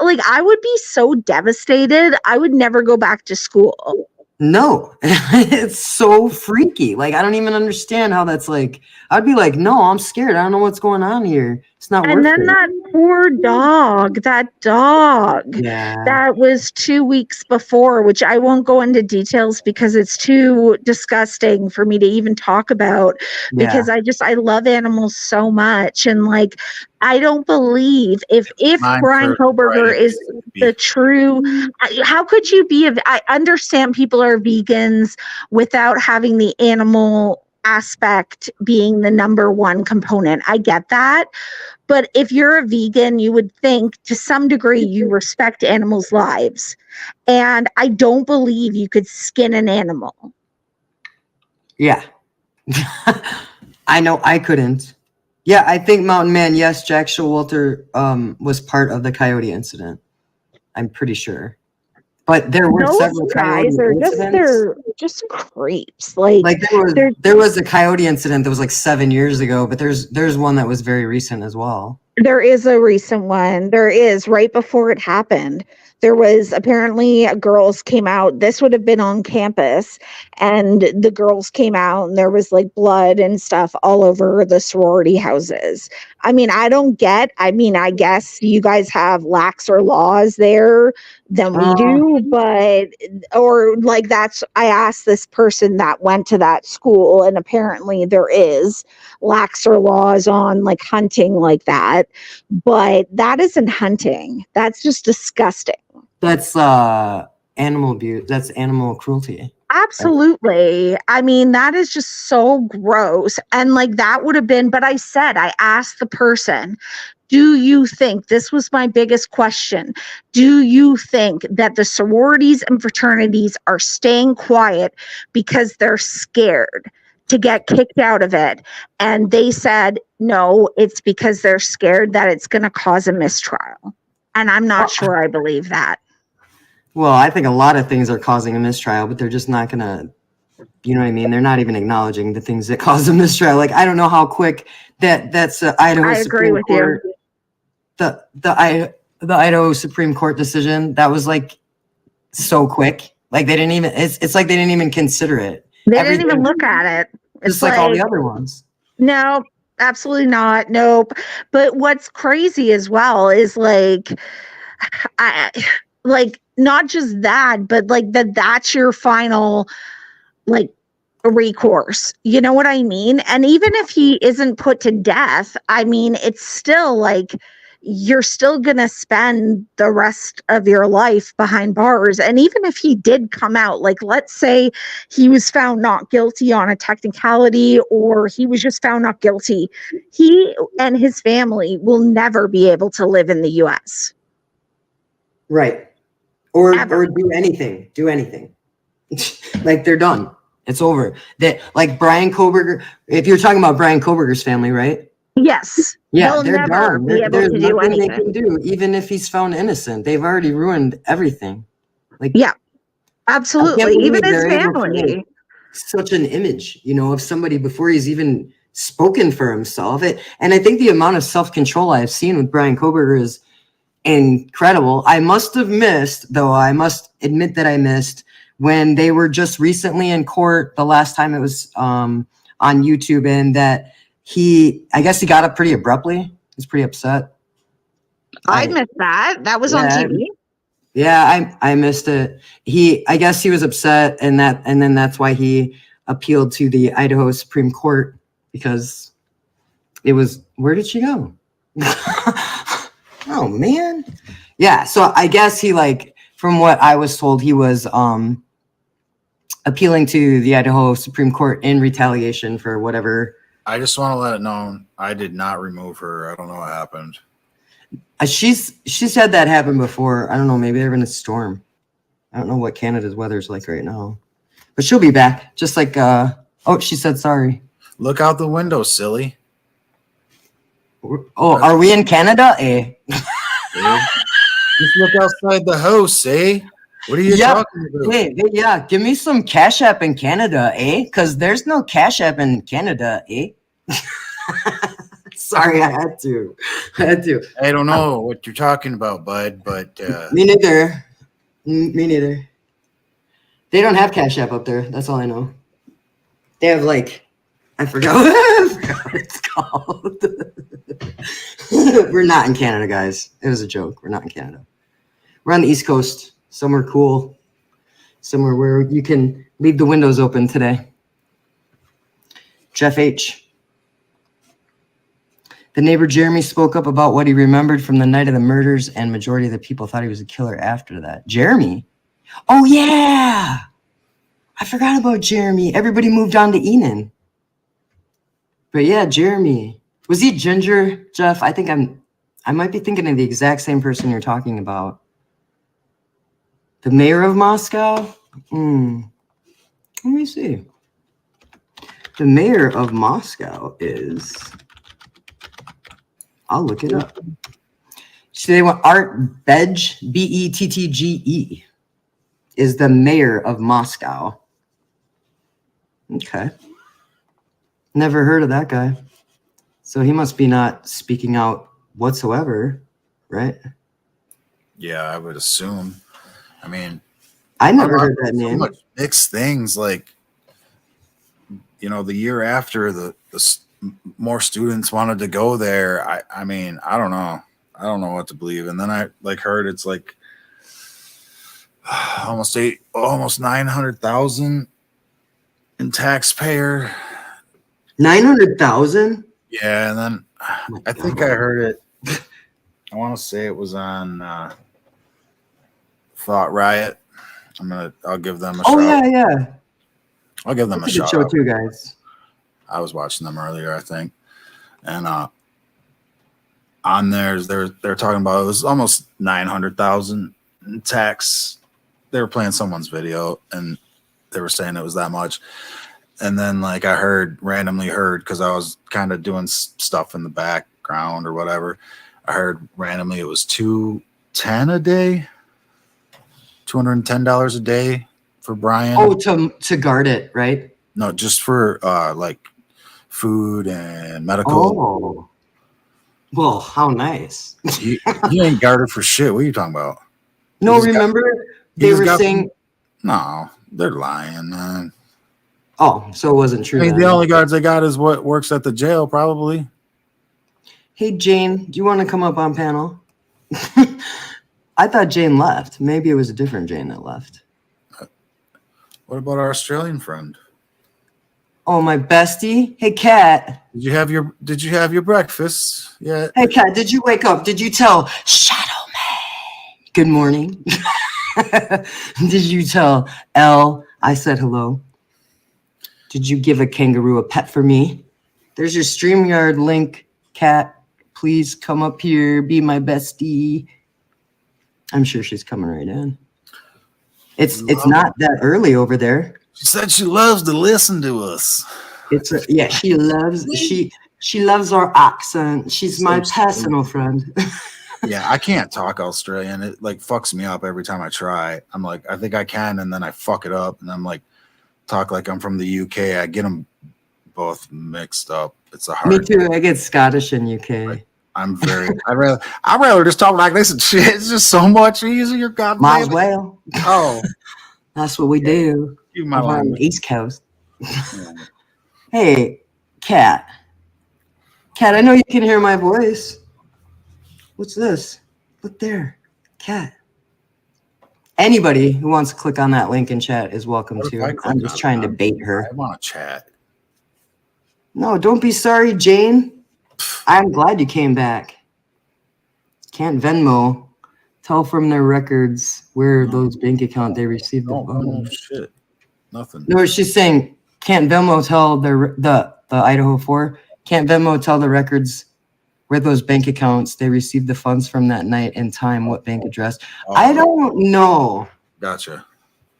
like, I would be so devastated. I would never go back to school. No, it's so freaky. Like, I don't even understand how that's like. I'd be like, no, I'm scared. I don't know what's going on here. It's not worth it. And then that poor dog, that was 2 weeks before, which I won't go into details because it's too disgusting for me to even talk about, because I love animals so much. And like, I don't believe if Brian Koberger is the true, how could you be, I understand people are vegans without having the animal aspect being the number one component. I get that. But if you're a vegan, you would think to some degree you respect animals' lives. And I don't believe you could skin an animal. Yeah. I know I couldn't. Yeah, I think Mountain Man, yes, Jack Showalter was part of the coyote incident. I'm pretty sure. But there were several guys coyote incidents. They're just creeps. Like there was a coyote incident that was like 7 years ago, but there's one that was very recent as well. There is a recent one. There is, right before it happened. There was apparently girls came out. This would have been on campus, and the girls came out, and there was like blood and stuff all over the sorority houses. I mean, I guess you guys have laxer laws there than we do, but I asked this person that went to that school, and apparently there is laxer laws on like hunting like that, but that isn't hunting. That's just disgusting. That's animal abuse. That's animal cruelty. Absolutely. I mean, that is just so gross. And like, that would have been, but I asked the person, do you think, this was my biggest question, do you think that the sororities and fraternities are staying quiet because they're scared to get kicked out of it? And they said, no, it's because they're scared that it's going to cause a mistrial. And I'm not sure I believe that. Well, I think a lot of things are causing a mistrial, but they're just not going to, you know what I mean? They're not even acknowledging the things that cause a mistrial. Like, I don't know how quick that's Idaho Supreme Court. The Idaho Supreme Court decision, that was like so quick. Like, they didn't even, it's like they didn't even consider it. They didn't even look at it. It's just like all the other ones. No, absolutely not. Nope. But what's crazy as well is like, not just that, but like that's your final like recourse. You know what I mean? And even if he isn't put to death, I mean, it's still like, you're still going to spend the rest of your life behind bars. And even if he did come out, like, let's say he was found not guilty on a technicality, or he was just found not guilty, he and his family will never be able to live in the US. Right. Or do anything. Like, they're done. It's over. That, like, Brian Koberger, if you're talking about Brian Koberger's family, right? Yes. Yeah, they're done. There's nothing they can do, even if he's found innocent. They've already ruined everything. Like, yeah, absolutely. Even his family. Such an image, you know, of somebody before he's even spoken for himself. And I think the amount of self-control I've seen with Brian Koberger is incredible. I must have missed, though, I must admit that I missed, when they were just recently in court the last time it was on YouTube, and that I guess he got up pretty abruptly. He's pretty upset. I missed that. That was on TV. Yeah, I missed it. I guess he was upset, and then that's why he appealed to the Idaho Supreme Court, because it was, where did she go? Oh man. Yeah, so I guess he, like, from what I was told, he was appealing to the Idaho Supreme Court in retaliation for whatever. I just want to let it known I did not remove her. I don't know what happened. She's had that happen before. I don't know, maybe they're in a storm. I don't know what Canada's weather's like right now. But she'll be back. Just like oh, she said sorry. Look out the window, silly. Oh, are we in Canada? Eh? Just look outside the house, eh? What are you talking about? Hey, yeah, give me some Cash App in Canada, eh? Because there's no Cash App in Canada, eh? Sorry, I had to. I don't know what you're talking about, bud, but me neither. Me neither. They don't have Cash App up there. That's all I know. They have, like, I forgot what it's called. We're not in Canada, guys. It was a joke. We're not in Canada. We're on the East Coast, somewhere cool, somewhere where you can leave the windows open today. Jeff H. The neighbor Jeremy spoke up about what he remembered from the night of the murders, and majority of the people thought he was a killer after that. Jeremy? Oh, yeah. I forgot about Jeremy. Everybody moved on to Enon. But yeah, Jeremy. Was he ginger, Jeff? I think I might be thinking of the exact same person you're talking about. The mayor of Moscow? Let me see. The mayor of Moscow is... I'll look it up. So they want Art Bedge, Bettge, is the mayor of Moscow. Okay. Never heard of that guy. So he must be not speaking out whatsoever, right? yeah, I would assume. I mean, I never heard that name. So much mixed things, like, you know, the year after the more students wanted to go there. I mean, I don't know. I don't know what to believe. And then I heard it's like almost 900,000 in taxpayer. 900,000? Yeah, and then I think I heard it. I want to say it was on Thought Riot. I'll give them a shout. Oh yeah. I'll give them That's a shout show out. too, guys. I was watching them earlier, I think, and on theirs they're talking about it was almost 900,000 in tax. They were playing someone's video and they were saying it was that much. And then, like, I randomly heard, because I was kind of doing stuff in the background or whatever, I heard randomly it was $210 a day, $210 a day for Brian. Oh, to guard it, right? No, just for like food and medical. Oh, well, how nice. He ain't guarded for shit. What are you talking about? No, remember they were saying. No, they're lying, man. Oh, so it wasn't true. I mean, the only guards they got is what works at the jail, probably. Hey, Jane, do you want to come up on panel? I thought Jane left. Maybe it was a different Jane that left. What about our Australian friend? Oh, my bestie. Hey, Kat. Did you have your breakfast? Yeah. Hey, Kat, did you wake up? Did you tell Shadow Man good morning? Did you tell Elle I said hello? Did you give a kangaroo a pet for me? There's your StreamYard link, Kat. Please come up here, be my bestie. I'm sure she's coming right in. It's not that early over there. She said she loves to listen to us. Yeah, she loves our accent. She's my personal friend. Yeah, I can't talk Australian. It like fucks me up every time I try. I'm like, I think I can, and then I fuck it up, and I'm like, talk like I'm from the UK. I get them both mixed up. It's a hard. Me too. I get Scottish in UK. Like, I'd rather just talk like this and shit. It's just so much easier. God, might as well. Oh, that's what we do. You my on the East Coast. Hey, Kat. Kat, I know you can hear my voice. What's this? Look there, cat. Anybody who wants to click on that link in chat is welcome What if to. I click I'm just on trying it? to bait her. I want to chat. No, don't be sorry, Jane. I'm glad you came back. Can't Venmo tell from their records where those bank account they received the No funds. shit. Nothing. No, she's saying can't Venmo tell the Idaho 4 can't Venmo tell the records where those bank accounts they received the funds from that night and time, what bank address. I don't know. Gotcha.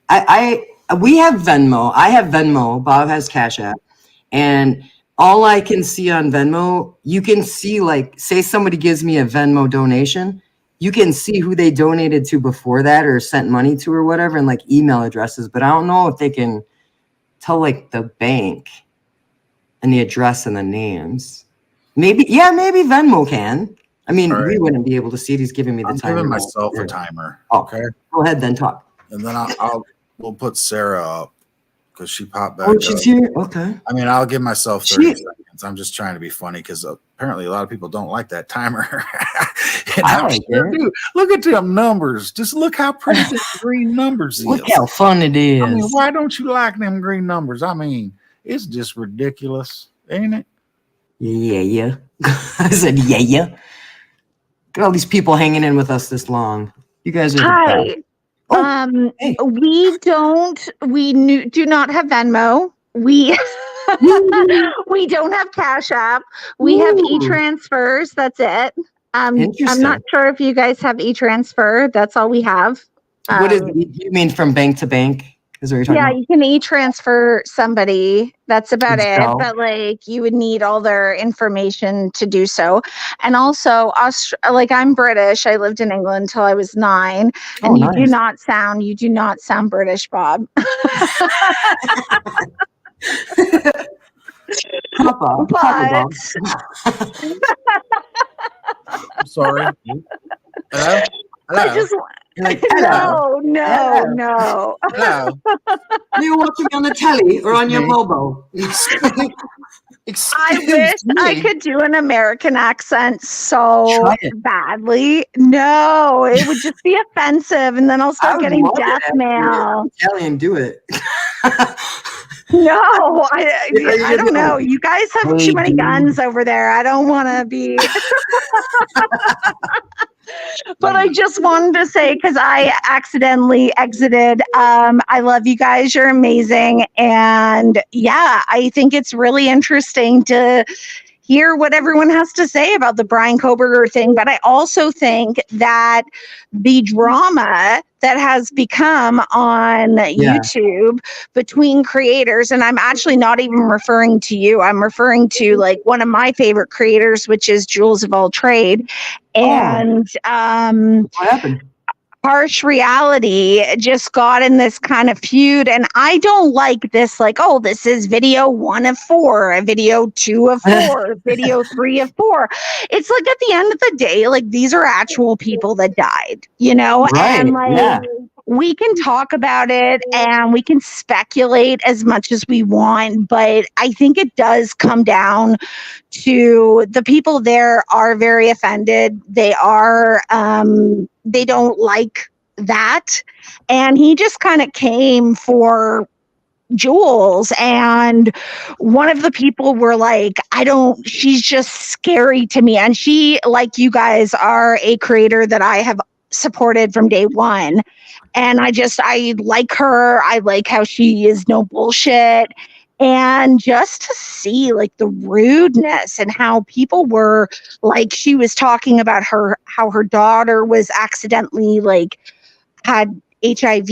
We have Venmo. I have Venmo. Bob has Cash App. And all I can see on Venmo, you can see, like, say somebody gives me a Venmo donation, you can see who they donated to before that or sent money to or whatever, and like email addresses. But I don't know if they can tell like the bank and the address and the names. Maybe Venmo can. I mean, we wouldn't be able to see it. He's giving me the I'm timer. giving myself a timer. Oh, Okay. Go ahead then, talk. And then we'll put Sarah up because she popped back Oh, up. she's here? Okay. I mean, I'll give myself 30 seconds. I'm just trying to be funny because apparently a lot of people don't like that timer. I like it. Look at them numbers. Just look how pretty the green numbers is. Look how fun it is. I mean, why don't you like them green numbers? I mean, it's just ridiculous, ain't it? Yeah. I said, yeah. Look at all these people hanging in with us this long. You guys are the best. Hey. We do not have Venmo. We don't have Cash App. We have e-transfers. That's it. I'm not sure if you guys have e-transfer. That's all we have. What is you mean from bank to bank? Is what you're talking about? You can e-transfer somebody. That's about it. But like, you would need all their information to do so. And also, I'm British. I lived in England until I was 9, and you do not sound British, Bob. Papa. I'm sorry. Hello? No. Hello. Are you watching on the telly or on your mobile? I wish I could do an American accent so badly. No, it would just be offensive, and then I'll start getting death mail. Italian, do it. No, I don't know. You guys have too many guns over there. I don't want to be. But I just wanted to say, because I accidentally exited, I love you guys. You're amazing. And yeah, I think it's really interesting to hear what everyone has to say about the Brian Koberger thing. But I also think that the drama that has become on YouTube between creators, and I'm actually not even referring to you, I'm referring to like one of my favorite creators, which is Jules of All Trade. And what happened? Harsh Reality just got in this kind of feud, and I don't like this, like, oh, this is video 1 of 4, video 2 of 4, video 3 of 4. It's like, at the end of the day, like, these are actual people that died, you know? Right. And like, we can talk about it and we can speculate as much as we want, but I think it does come down to the people there are very offended. They are, they don't like that. And he just kind of came for Jules, and one of the people were like, she's just scary to me. And she, like you guys, are a creator that I have supported from day one. And I like her. I like how she is no bullshit. And just to see like the rudeness and how people were like, she was talking about how her daughter was accidentally like had HIV,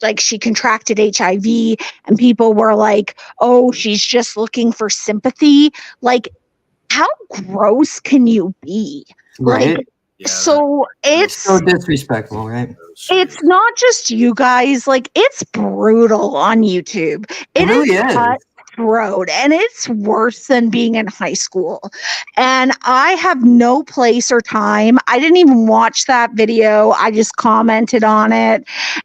like she contracted HIV, and people were like, oh, she's just looking for sympathy. Like, how gross can you be? Right. Like, so it's so disrespectful, right? It's not just you guys, like, it's brutal on YouTube. It really is cutthroat, and it's worse than being in high school. And I have no place or time. I didn't even watch that video. I just commented on it.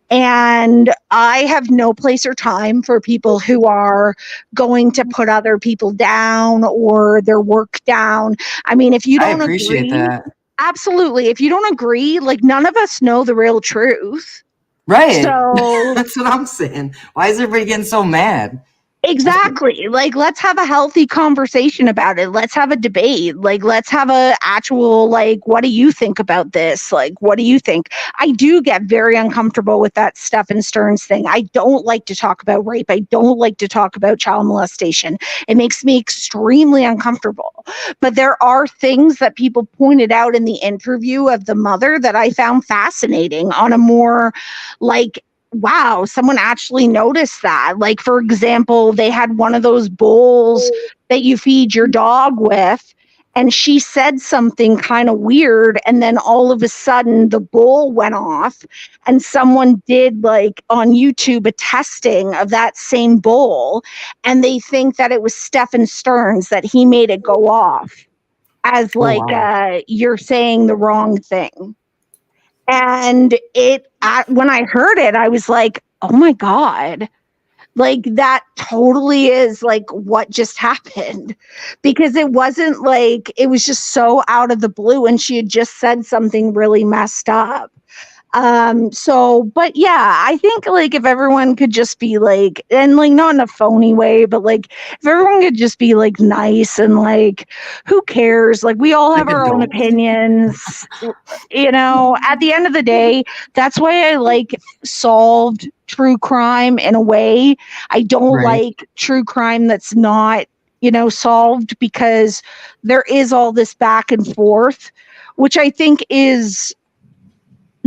And I have no place or time for people who are going to put other people down or their work down. I mean, if you don't appreciate agree, that. Absolutely. If you don't agree, like none of us know the real truth. Right. So that's what I'm saying. Why is everybody getting so mad? exactly. Like, let's have a healthy conversation about it. Let's have a debate. Like, let's have a actual, like, what do you think about this? Like, what do you think? I do get very uncomfortable with that Stephen Stearns thing. I don't like to talk about rape. I don't like to talk about child molestation. It makes me extremely uncomfortable. But there are things that people pointed out in the interview of the mother that I found fascinating on a more, like, wow, someone actually noticed that. Like, for example, they had one of those bowls that you feed your dog with, and she said something kind of weird, and then all of a sudden the bowl went off, and someone did, like, on YouTube a testing of that same bowl, and they think that it was Stephen Stearns, that he made it go off as like, wow. you're saying the wrong thing. And when I heard it, I was like, oh my God, like that totally is like what just happened, because it wasn't like, it was just so out of the blue and she had just said something really messed up. But yeah, I think like if everyone could just be like, and like not in a phony way, but like if everyone could just be like nice and like, who cares? Like we all have Like our own adults. opinions. You know, at the end of the day, that's why I like solved true crime in a way. I don't Right. like true crime that's not, you know, solved, because there is all this back and forth, which I think is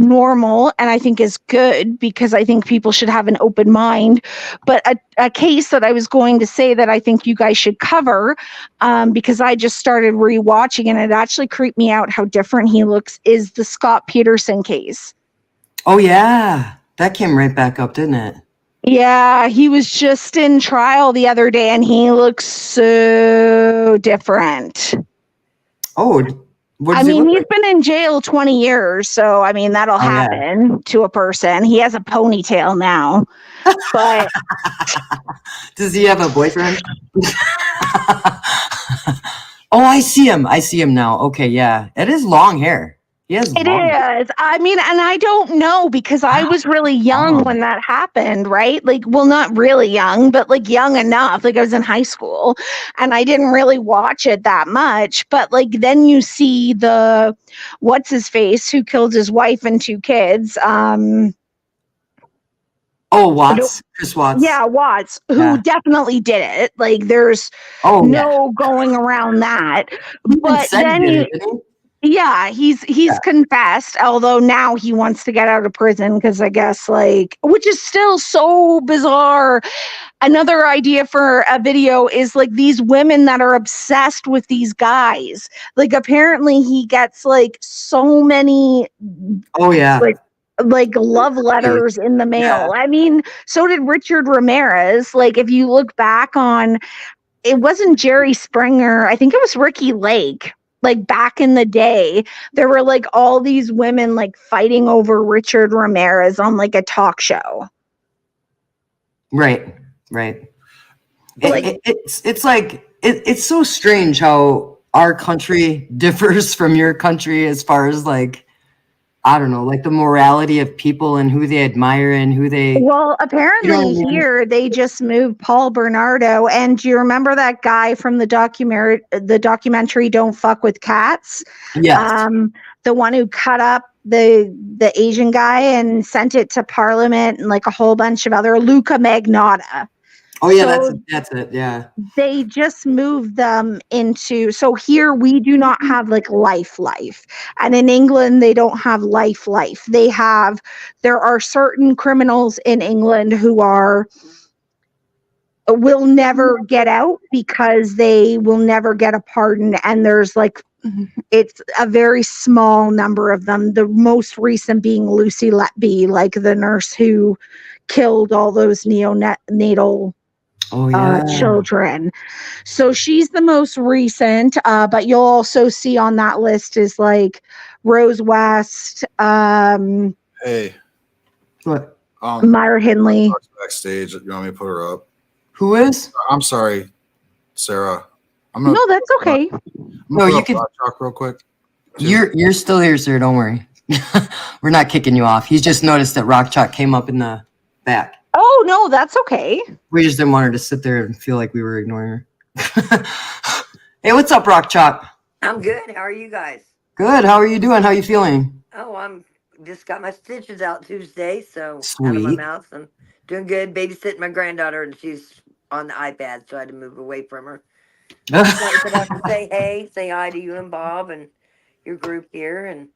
normal and I think is good, because I think people should have an open mind. But a case that I was going to say that I think you guys should cover, because I just started rewatching and it actually creeped me out how different he looks, is the Scott Peterson case. Oh yeah, that came right back up, didn't it? Yeah, he was just in trial the other day and he looks so different. Oh, what I does he mean, look he's like? been in jail 20 years, so I mean, that'll Oh, yeah. happen to a person. He has a ponytail now, but Does he have a boyfriend? Oh, I see him. I see him now. Okay, yeah. It is long hair. He has it long hair. is. I mean, and I don't know, because I was really young when that happened, right? Like, well, not really young, but like young enough. Like I was in high school and I didn't really watch it that much. But like then you see the what's his face who killed his wife and 2 kids. Oh, Watts. Chris Watts. Yeah, Watts, who Yeah. definitely did it. Like there's Oh, yeah. no going around that. He even But said he then did you it, didn't yeah, he's Yeah. confessed, although now he wants to get out of prison because I guess like, which is still so bizarre. Another idea for a video is like these women that are obsessed with these guys. Like apparently he gets like so many Oh, yeah. like love letters in the mail. Yeah. I mean, so did Richard Ramirez. Like if you look back on, it wasn't Jerry Springer, I think it was Ricky Lake. Like back in the day, there were like all these women like fighting over Richard Ramirez on like a talk show. Right. Right. Like, It's like it's so strange how our country differs from your country as far as like, I don't know, like the morality of people and who they admire and who they. well, apparently You know what I mean? here they just moved Paul Bernardo. And do you remember that guy from the documentary Don't Fuck with Cats? Yes. The one who cut up the Asian guy and sent it to Parliament, and like a whole bunch of other, Luca Magnotta. Oh yeah, So that's it. Yeah. they just moved them into, so here we do not have like life, and in England they don't have life. They have, there are certain criminals in England who will never get out because they will never get a pardon, and there's like, it's a very small number of them, the most recent being Lucy Letby, like the nurse who killed all those neonatal children. So she's the most recent, but you'll also see on that list is like Rose West, Hey, what? Myra Hindley. Backstage, you want me to put her up? Who is? I'm sorry, Sarah. No, that's okay. No, you can talk real quick. You're still here, sir. Don't worry. We're not kicking you off. He's just noticed that Rock Chalk came up in the back. Oh no, that's okay. We just didn't want her to sit there and feel like we were ignoring her. Hey, what's up, Rock Chalk? I'm good. How are you guys? Good. How are you doing? How are you feeling? Oh, I'm just got my stitches out Tuesday, so out of my Sweet. mouth. I'm doing good. Babysitting my granddaughter, and she's on the iPad, so I had to move away from her. Just wanted to say hey, say hi to you and Bob and your group here, and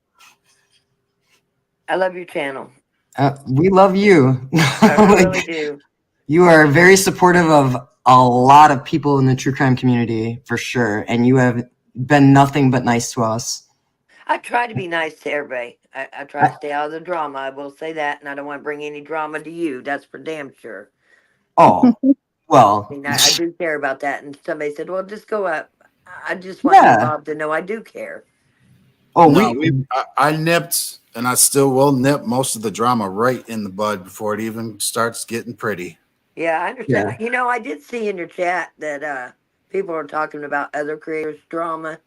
I love your channel. We love you. I really do. You are very supportive of a lot of people in the true crime community, for sure, and you have been nothing but nice to us. I try to be nice to everybody. I try to stay out of the drama. I will say that, and I don't want to bring any drama to you. That's for damn sure. Oh, well. I mean, I do care about that. And somebody said, "Well, just go up." I just want you, Bob, to know I do care. Oh, no, I nipped, and I still will nip most of the drama right in the bud before it even starts getting pretty. Yeah, I understand. You know, I did see in your chat that people are talking about other creators' drama.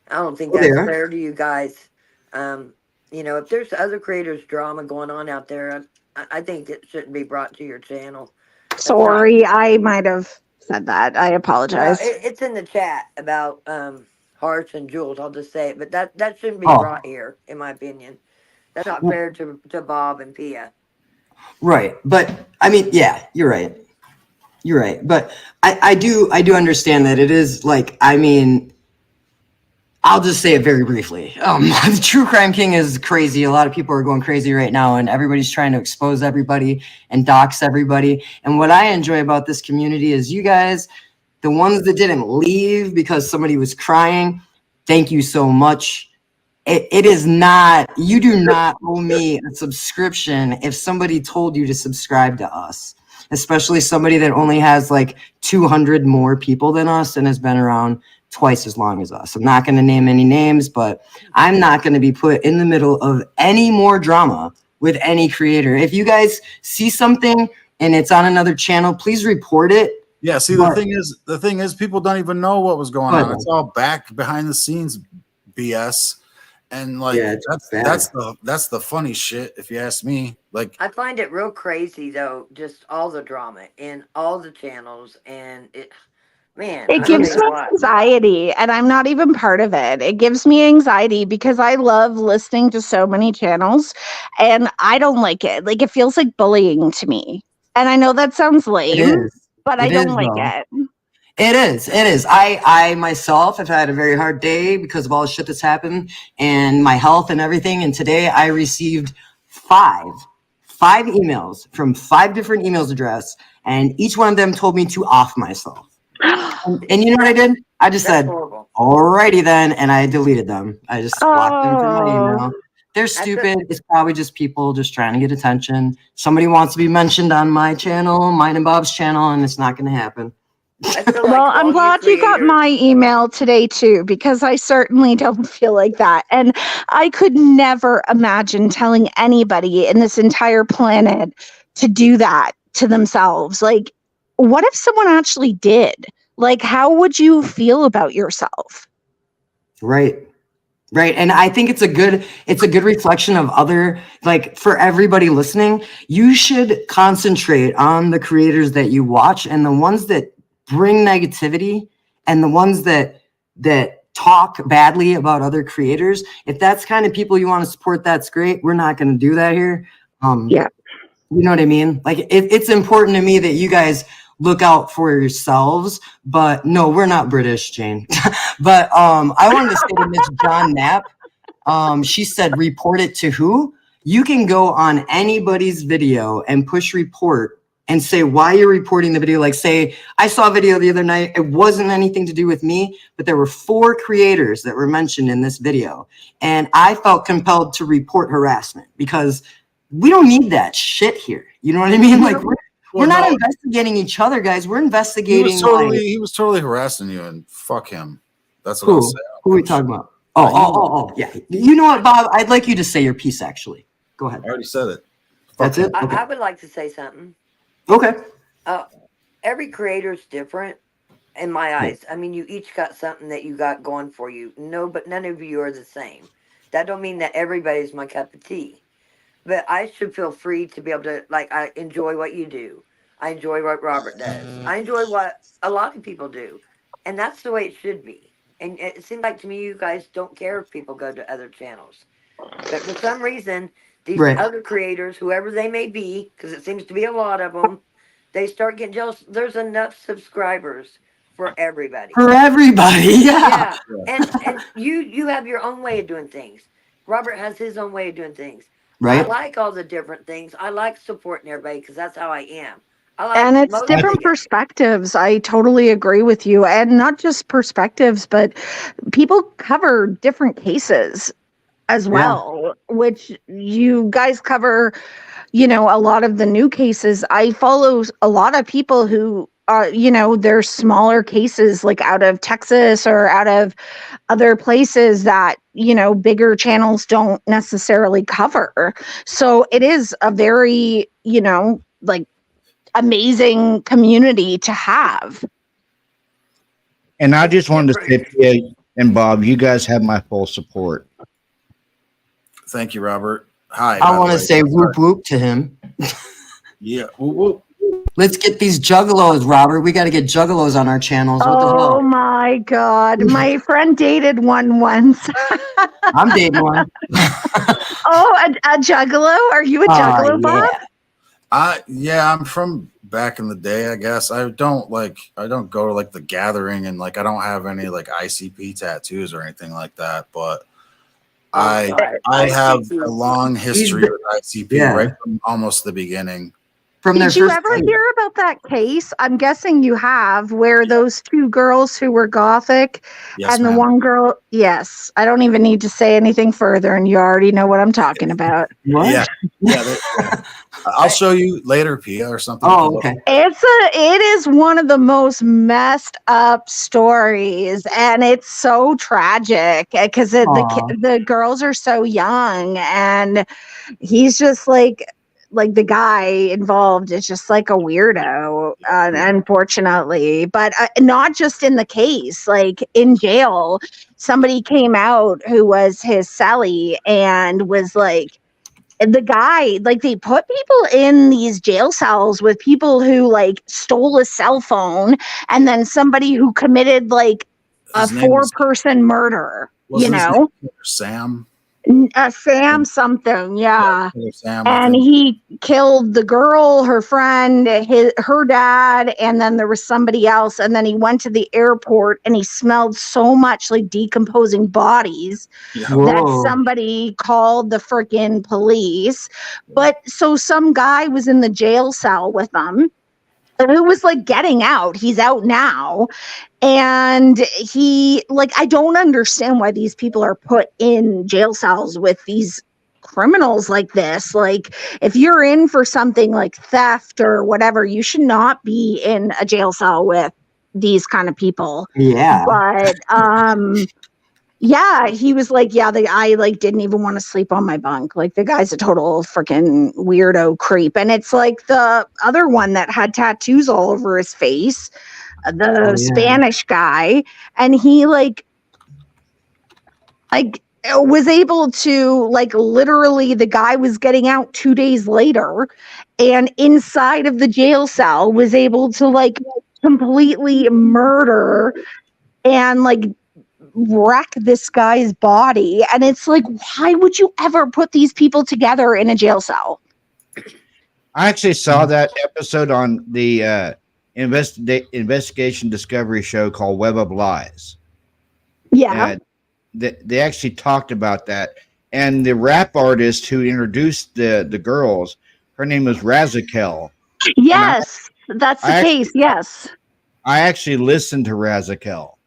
I don't think that's fair to you guys. You know, if there's other creators' drama going on out there, I think it shouldn't be brought to your channel. Sorry, I might have said that. I apologize. It's in the chat about Harsh and Jules. I'll just say it, but that shouldn't be brought here, in my opinion. That's not fair to Bob and Pia. Right, but I mean, yeah, you're right. You're right, but I do understand that it is like, I mean, I'll just say it very briefly. The True Crime King is crazy. A lot of people are going crazy right now, and everybody's trying to expose everybody and dox everybody. And what I enjoy about this community is you guys, the ones that didn't leave because somebody was crying, thank you so much. It is not, you do not owe me a subscription if somebody told you to subscribe to us, especially somebody that only has like 200 more people than us and has been around twice as long as us. I'm not going to name any names, but I'm not going to be put in the middle of any more drama with any creator. If you guys see something and it's on another channel, please report it. Yeah, see, the thing is people don't even know what was going on. It's all back behind the scenes BS. And like that's the funny shit, if you ask me. Like, I find it real crazy though, just all the drama in all the channels, and it gives me anxiety, and I'm not even part of it. It gives me anxiety because I love listening to so many channels, and I don't like it. Like, it feels like bullying to me. And I know that sounds lame, but I don't like it. It is. I myself have had a very hard day because of all the shit that's happened and my health and everything. And today I received five emails from 5 different emails address, and each one of them told me to off myself. And you know what I did? I just said, alrighty then, and I deleted them. I just blocked them from my email. They're stupid. It's probably just people just trying to get attention. Somebody wants to be mentioned on my channel, mine and Bob's channel, and it's not going to happen. Well, I'm glad you got my email today too, because I certainly don't feel like that. And I could never imagine telling anybody in this entire planet to do that to themselves. Like, what if someone actually did? Like, how would you feel about yourself? Right. And I think it's a good reflection of other, like, for everybody listening, you should concentrate on the creators that you watch and the ones that bring negativity and the ones that talk badly about other creators. If that's kind of people you want to support, that's great. We're not going to do that here. Yeah. You know what I mean? Like, it's important to me that you guys look out for yourselves, but no, we're not British, Jane. But I wanted to say to Miss John Knapp, she said, report it to who? You can go on anybody's video and push report and say why you're reporting the video. Like, say, I saw a video the other night. It wasn't anything to do with me, but there were 4 creators that were mentioned in this video. And I felt compelled to report harassment because we don't need that shit here. You know what I mean? Like, we're not investigating each other, guys. We're investigating. He was totally harassing you, and fuck him. That's what I was saying. Who are we talking about? Oh, yeah. You know what, Bob? I'd like you to say your piece, actually. Go ahead. I already said it. That's it? Okay. I would like to say something. Okay. Every creator's different in my eyes. I mean, you each got something that you got going for you. No, but none of you are the same. That don't mean that everybody's my cup of tea. But I should feel free to be able to, like, I enjoy what you do. I enjoy what Robert does. I enjoy what a lot of people do. And that's the way it should be. And it seems like to me you guys don't care if people go to other channels. But for some reason, these Right. other creators, whoever they may be, because it seems to be a lot of them, they start getting jealous. There's enough subscribers for everybody. For everybody, yeah. Yeah. And you have your own way of doing things. Robert has his own way of doing things. I Right. like all the different things. I like supporting everybody because that's how I am. I like And it's different motivating. perspectives. I totally agree with you. And not just perspectives, but people cover different cases as well, which you guys cover, a lot of the new cases. I follow a lot of people who are, they're smaller cases like out of Texas or out of other places that, bigger channels don't necessarily cover. So it is a very, like amazing community to have. And I just wanted to say, Pia and Bob, you guys have my full support. Thank you, Robert. Hi. I want to say whoop whoop to him. Yeah. Whoop whoop. Let's get these juggalos, Robert. We got to get juggalos on our channels. What the Oh hell? my God. My friend dated one once. I'm dating one. Oh, a juggalo? Are you a juggalo, Bob? Yeah, I'm from back in the day, I guess. I don't go to like the gathering, and like I don't have any like ICP tattoos or anything like that, but I have a long history with ICP right from almost the beginning. Did you ever hear about that case? I'm guessing you have, where those two girls who were gothic and the one girl, yes. I don't even need to say anything further, and you already know what I'm talking about. What? Yeah. I'll show you later, Pia, or something. Oh, okay. It is one of the most messed up stories, and it's so tragic because the girls are so young, and he's just like the guy involved is just like a weirdo, unfortunately. But not just in the case, like in jail, somebody came out who was his cellie and was like, the guy, like, they put people in these jail cells with people who like stole a cell phone, and then somebody who committed like a 4-person murder, Sam. Sam something, yeah. Sam, and he killed the girl, her friend, her dad, and then there was somebody else. And then he went to the airport and he smelled so much like decomposing bodies that somebody called the freaking police. But so some guy was in the jail cell with them who was like getting out. He's out now. And he, like, I don't understand why these people are put in jail cells with these criminals like this. Like, if you're in for something like theft or whatever, you should not be in a jail cell with these kind of people. Yeah. But yeah, he was like, I like didn't even want to sleep on my bunk. Like, the guy's a total freaking weirdo creep. And it's like the other one that had tattoos all over his face, the Spanish guy, and he like was able to, like, literally the guy was getting out 2 days later, and inside of the jail cell was able to like completely murder and like wreck this guy's body. And it's like, why would you ever put these people together in a jail cell? I actually saw that episode on the investigation discovery show called Web of Lies. Yeah. They actually talked about that. And the rap artist who introduced the girls, her name was Razakel. Yes, that's the case. Yes. I actually listened to Razakel.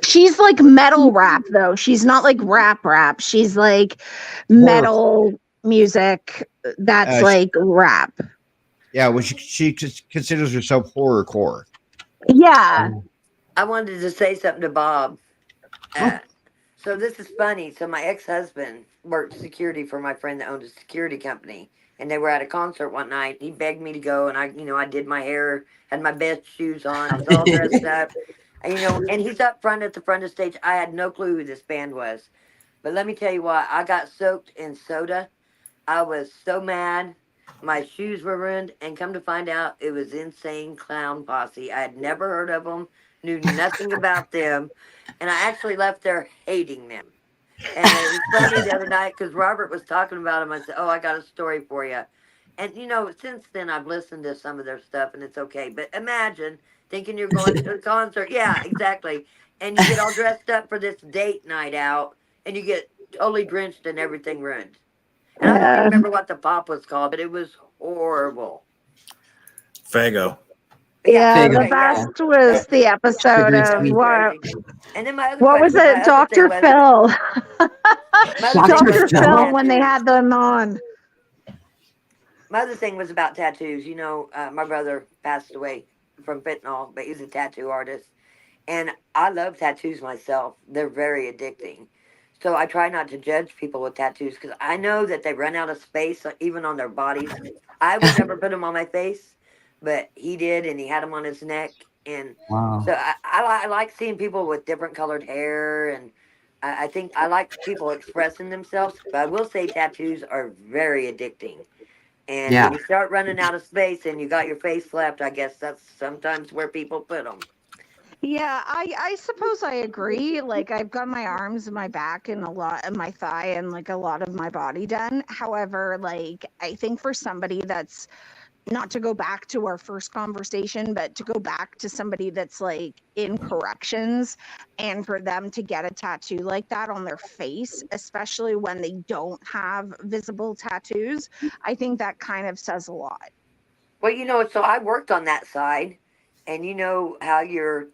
She's like metal rap, though. She's not like rap. She's like metal music that's like rap. Yeah, well, she considers herself horrorcore. Yeah. I wanted to say something to Bob. So this is funny. So my ex-husband worked security for my friend that owned a security company, and they were at a concert one night. He begged me to go, and I did my hair, had my best shoes on, was all dressed up. And, and he's up front at the front of the stage. I had no clue who this band was. But let me tell you what, I got soaked in soda. I was so mad. My shoes were ruined, and come to find out, it was Insane Clown Posse. I had never heard of them, knew nothing about them, and I actually left there hating them. And it was funny the other night because Robert was talking about them. I said, "Oh, I got a story for you." And since then I've listened to some of their stuff, and it's okay. But imagine thinking you're going to a concert. Yeah, exactly. And you get all dressed up for this date night out, and you get totally drenched and everything ruined. And I don't even remember what the pop was called, but it was horrible. Fago. Yeah, the okay, best was the episode Sugary of sweet. And then my other what was question, my it, other thing Dr. was, Phil? my other thing Dr. was Dr. about Phil when they tattoos. had them on. My other thing was about tattoos. My brother passed away from fentanyl, but he's a tattoo artist. And I love tattoos myself. They're very addicting. So I try not to judge people with tattoos because I know that they run out of space, even on their bodies. I would never put them on my face, but he did, and he had them on his neck. And Wow. so I like seeing people with different colored hair, and I think I like people expressing themselves. But I will say tattoos are very addicting. And when Yeah. you start running out of space and you got your face slapped, I guess that's sometimes where people put them. Yeah, I suppose I agree. Like I've got my arms and my back and a lot of my thigh and like a lot of my body done. However, like I think for somebody that's not to go back to our first conversation, but to go back to somebody that's like in corrections and for them to get a tattoo like that on their face, especially when they don't have visible tattoos, I think that kind of says a lot. Well, so I worked on that side, and you know how your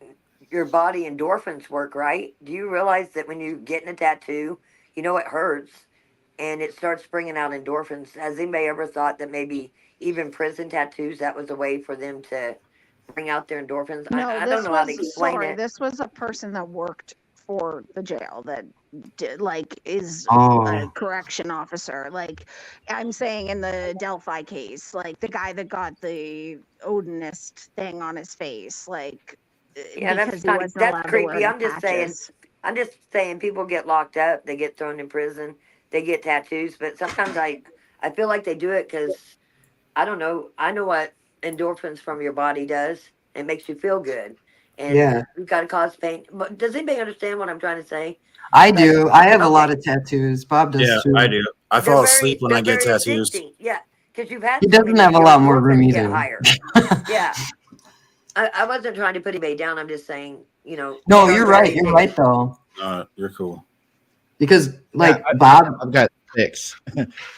body endorphins work, right? Do you realize that when you get in a tattoo, it hurts, and it starts bringing out endorphins? Has anybody ever thought that maybe even prison tattoos, that was a way for them to bring out their endorphins? No, I don't this know how to was explain it. this was a person that worked for the jail that is a Oh. correction officer. Like I'm saying in the Delphi case, like the guy that got the Odinist thing on his face, like Yeah, because he wasn't that's allowed to wear creepy. the I'm just saying people get locked up, they get thrown in prison, they get tattoos, but sometimes I feel like they do it because I don't know. I know what endorphins from your body does. It makes you feel good, and Yeah. you've got to cause pain. But does anybody understand what I'm trying to say? I But do. I have a lot okay, of tattoos. Bob does Yeah, too. I do. I fall asleep when I they're get very tattoos. addicting. Yeah, because you've had He so doesn't many, have a your lot more room endorphins get either. higher. Yeah, I wasn't trying to put anybody down. I'm just saying, No, they are you're very right. You're right though. You're cool. Because like Yeah, Bob, I've got 6.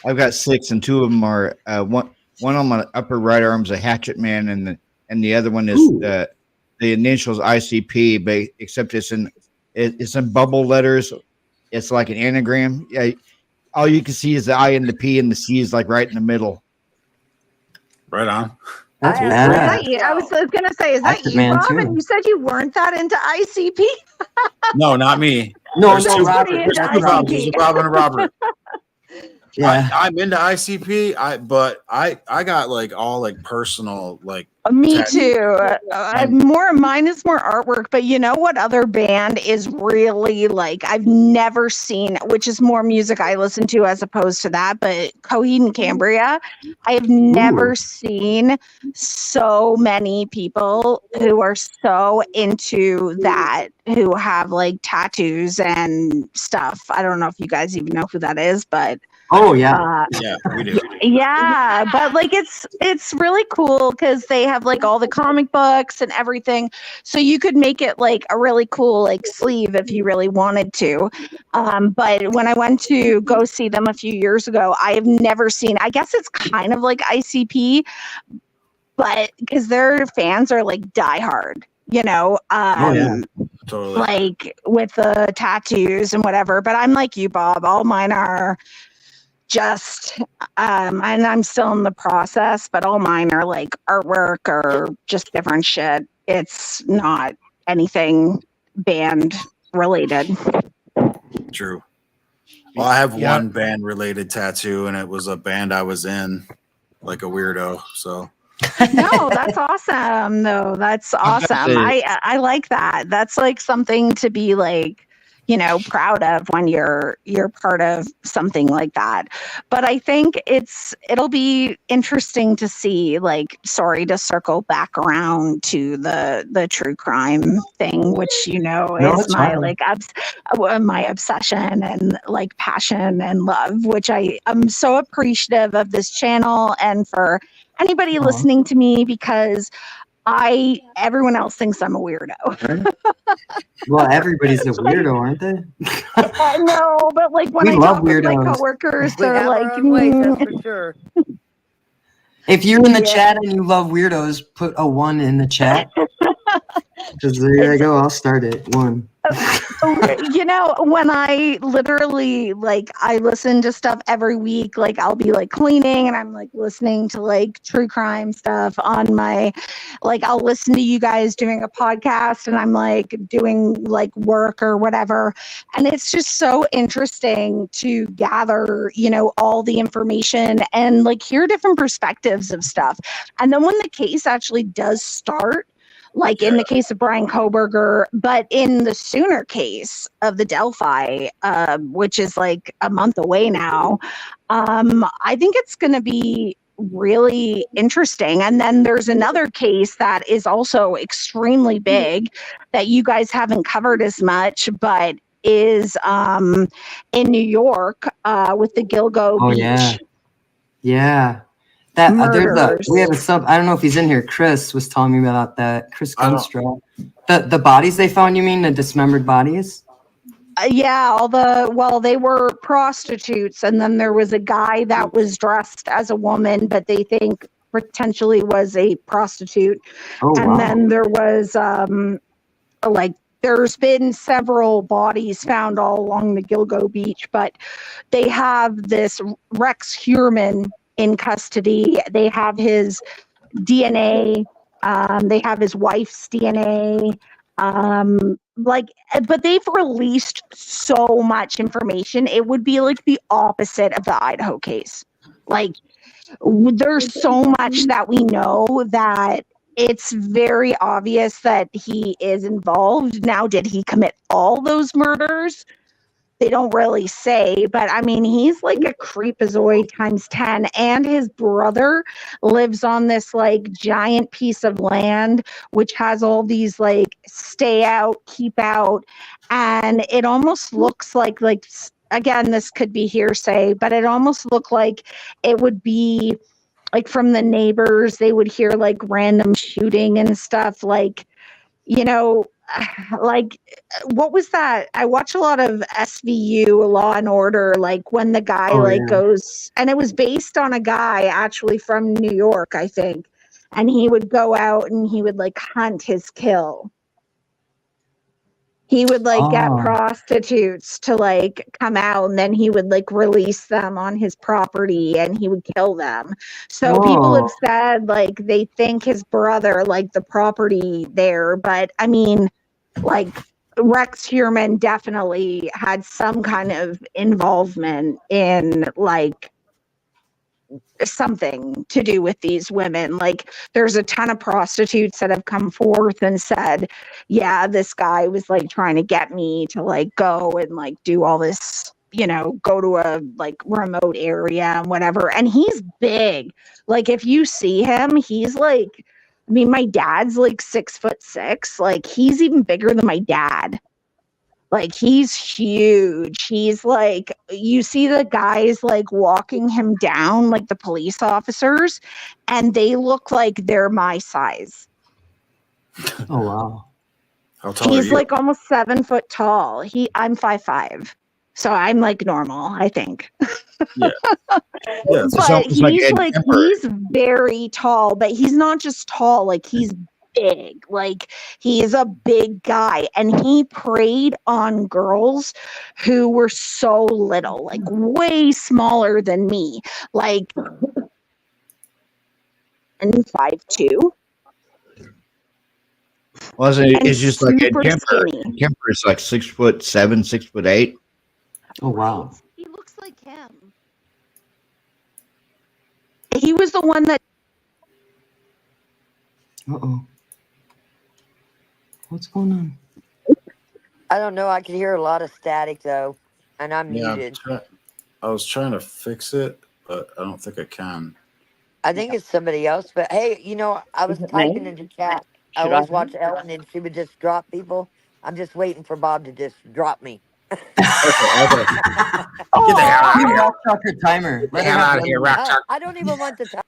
I've got 6, and 2 of them are one on my upper right arm's a hatchet man, and the other one is Ooh. The initials ICP, but except it's in bubble letters. It's like an anagram. Yeah, all you can see is the I and the P, and the C is like right in the middle. Right on. that's I Was have badass. that you? I was gonna say, is that Hatchet you, Man Bob? too. And you said you weren't that into ICP. No, not me. No, There's no, two. Robert. There's That's two Robs. Robert. There's a Bob and a Robert. Yeah. I'm into ICP. But I got like all like personal like. Me tattoos. too. Mine is more artwork, but you know what other band is really like I've never seen, which is more music I listen to as opposed to that, but Coheed and Cambria. I have never seen so many people who are so into that, who have like tattoos and stuff. I don't know if you guys even know who that is, but Oh yeah. Yeah, we do. yeah, but like it's really cool because they have like all the comic books and everything, so you could make it like a really cool like sleeve if you really wanted to. But when I went to go see them a few years ago, I have never seen. I guess it's kind of like ICP, but because their fans are like diehard, Oh yeah. Totally. like with the tattoos and whatever. But I'm like you, Bob. All mine are just and I'm still in the process, but all mine are like artwork or just different shit. It's not anything band related. True. Well, I have Yeah. one band related tattoo, and it was a band I was in, like a weirdo. So No, that's awesome though. That's I've got awesome. the- I like that. That's like something to be like, proud of when you're part of something like that. But I think it'll be interesting to see, like, sorry to circle back around to the true crime thing, which No, is it's my fine. my obsession and like passion and love, which I'm so appreciative of this channel and for anybody Aw. listening to me, because everyone else thinks I'm a weirdo. Well, everybody's a Like, weirdo, aren't they? no, but like when We I love talk with my weirdos. coworkers, We they're have like, our own ways, that's for sure. If you're in the Yeah. chat and you love weirdos, put a 1 in the chat. Because there I go. I'll start it. 1. When I literally, like, I listen to stuff every week, like I'll be like cleaning and I'm like listening to like true crime stuff on my, like, I'll listen to you guys doing a podcast and I'm like doing like work or whatever. And it's just so interesting to gather, all the information and like hear different perspectives of stuff. And then when the case actually does start, like in the case of Brian Koberger, but in the Sooner case of the Delphi, which is like a month away now, I think it's going to be really interesting. And then there's another case that is also extremely big that you guys haven't covered as much, but is in New York with the Gilgo Oh, Beach yeah. Yeah. That murders. we have a sub. I don't know if he's in here. Chris was telling me about that. Chris I don't- Gunstra. The bodies they found. You mean the dismembered bodies? Yeah, they were prostitutes, and then there was a guy that was dressed as a woman, but they think potentially was a prostitute. Oh, And wow. then there was there's been several bodies found all along the Gilgo Beach, but they have this Rex Heuermann in custody. They have his DNA. They have his wife's DNA. But they've released so much information. It would be like the opposite of the Idaho case. Like, there's so much that we know that it's very obvious that he is involved. Now, did he commit all those murders? They don't really say, but I mean, he's like a creepazoid times 10, and his brother lives on this like giant piece of land, which has all these like stay out, keep out, and it almost looks like, again, this could be hearsay, but it almost looked like it would be like from the neighbors, they would hear like random shooting and stuff, like, like, what was that? I watch a lot of SVU, Law and Order, like when the guy goes, and it was based on a guy actually from New York, I think, and he would go out and he would like hunt his kill. He would like get prostitutes to like come out, and then he would like release them on his property and he would kill them. So people have said like they think his brother like the property there, but I mean, like, Rex Heuermann definitely had some kind of involvement in like something to do with these women. Like, there's a ton of prostitutes that have come forth and said, yeah, this guy was like trying to get me to like go and like do all this, go to a like remote area and whatever. And he's big. Like, if you see him, he's like, I mean, my dad's like 6'6". Like, he's even bigger than my dad. Like, he's huge. He's like, you see the guys like walking him down, like the police officers, and they look like they're my size. Oh, wow. How tall He's are you? like almost 7 foot tall. I'm 5'5". So I'm like normal, I think. Yeah. Yeah. But almost like he's Ed like, Kemper. he's very tall, but he's not just tall, like he's big. Like, he's a big guy, and he preyed on girls who were so little, like way smaller than me, like 5'2". Wasn't it? And It's just like Ed super Kemper. skinny. Ed Kemper is like 6'7", 6'8". Oh, wow. He looks like him. He was the one that. Uh-oh. What's going on? I don't know. I can hear a lot of static though, and I'm Yeah, muted. I was trying to fix it, but I don't think I can. I think it's somebody else. But hey, I was Is it typing me? into chat. I Should I? always watch Ellen, and she would just drop people. I'm just waiting for Bob to just drop me. Okay. Get the hell out Give of here. Rock Chalk her timer. Let her Hell have out of here, Rock Chalk. I don't even want the time.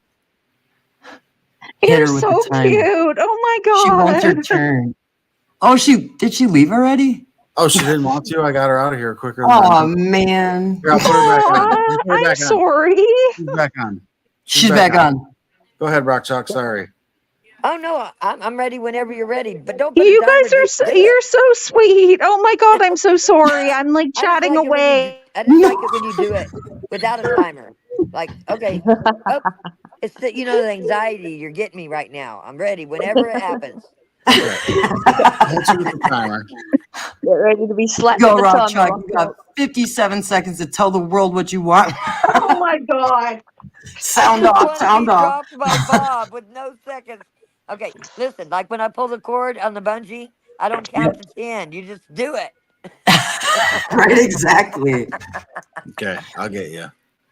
Hit You're her with so the timer. cute. Oh my She wants her god. turn. Oh, did she leave already? Oh, she didn't want to. I got her out of here quicker. Oh man. Here, I'll put her back on. Aw, Put her I'm back on. sorry. She's back on. She's back on. Go ahead, Rock Chalk. Sorry. Oh no, I'm ready whenever you're ready. But don't put a You timer. guys are Just do it. you're so sweet. Oh my god, I'm so sorry. I'm like I just chatting like it when you. away. I just like it when you do it without a timer. Like, okay, oh, it's the anxiety you're getting me right now. I'm ready whenever it happens. Hit you with the timer. Get ready to be slapped Go, with the Rock timer. Chalk. You got 57 seconds to tell the world what you want. Oh my god. Sound I just off. want to Sound be off. dropped by Bob with no seconds. Okay, listen. Like when I pull the cord on the bungee, I don't count to 10. You just do it. Right, exactly. Okay, I'll get you.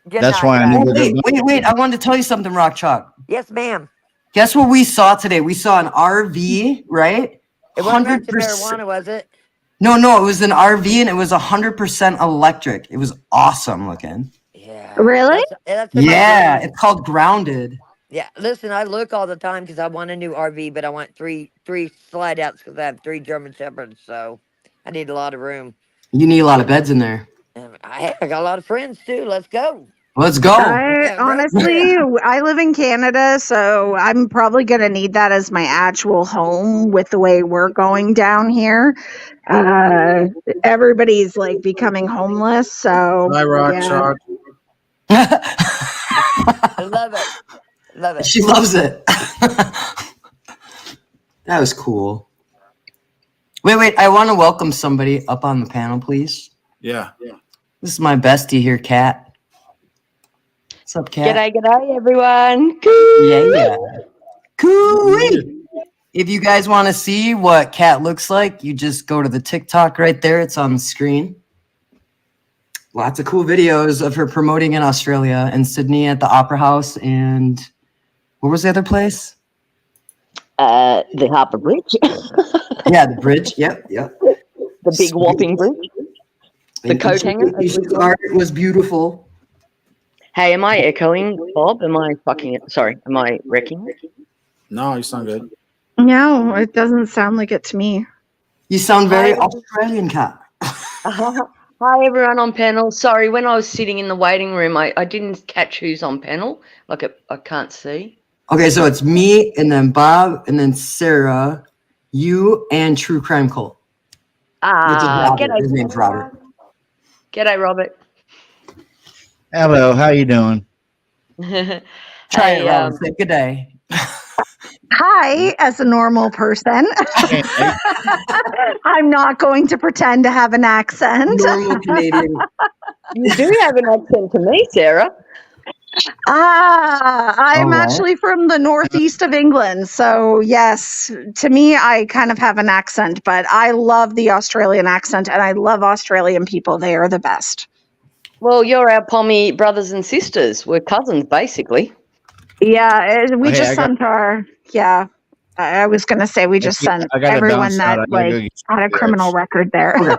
Good That's night, why I guys. never go. Wait. I wanted to tell you something, Rock Chalk. Yes, ma'am. Guess what we saw today? We saw an RV, right? It wasn't wrapped in 100%. marijuana, was it? No, it was an RV and it was 100% electric. It was awesome looking. Yeah. Really? That's in my Yeah, dream. it's called Grounded. Yeah. Listen, I look all the time because I want a new RV, but I want three slide outs because I have 3 German Shepherds, so I need a lot of room. You need a lot of beds in there. And I got a lot of friends too. Let's go. Let's go. I Road honestly, trip. I live in Canada, so I'm probably gonna need that as my actual home with the way we're going down here. Uh, everybody's like becoming homeless, so Bye, Rock yeah. Chalk. I love it. Love it. She loves it. That was cool. Wait. I want to welcome somebody up on the panel, please. Yeah. This is my bestie here, Kat. What's up, Kat? G'day, everyone. Yeah. Cool. If you guys want to see what Kat looks like, you just go to the TikTok right there. It's on the screen. Lots of cool videos of her promoting in Australia and Sydney at the Opera House. And where was the other place? The Harbour Bridge. Yeah, the bridge. Yep. The big whopping bridge. The coat hanger. Art was beautiful. Hey, am I echoing, Bob? Am I wrecking it? No, you sound good. No, it doesn't sound like it to me. You sound very Australian, Kat. Hi, everyone on panel. Sorry, when I was sitting in the waiting room, I didn't catch who's on panel. I can't see. Okay, so it's me and then Bob and then Sarah, you and True Crime Cole. G'day. His name's Robert. G'day, Robert. Hello, how you doing? Try it, Robert. Say good day. Hi, as a normal person. I'm not going to pretend to have an accent. Normal Canadian. You do have an accent to me, Sarah. I'm right. actually from the northeast of England. So, yes, to me, I kind of have an accent, but I love the Australian accent and I love Australian people. They are the best. Well, you're our Pommy brothers and sisters. We're cousins, basically. Yeah, we just sent our, yeah. I was going to say we just sent everyone that had a criminal record there.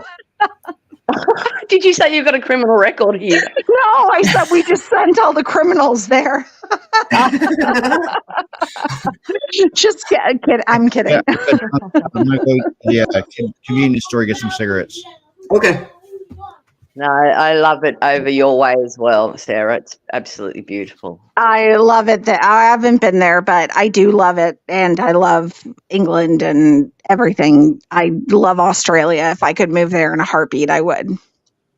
Did you say you've got a criminal record here? No, I said we just sent all the criminals there. Just kid. I'm kidding. I'm gonna go to the convenience store get some cigarettes. Okay. No, I love it over your way as well, Sarah. It's absolutely beautiful. I love it. I haven't been there, but I do love it. And I love England and everything. I love Australia. If I could move there in a heartbeat, I would.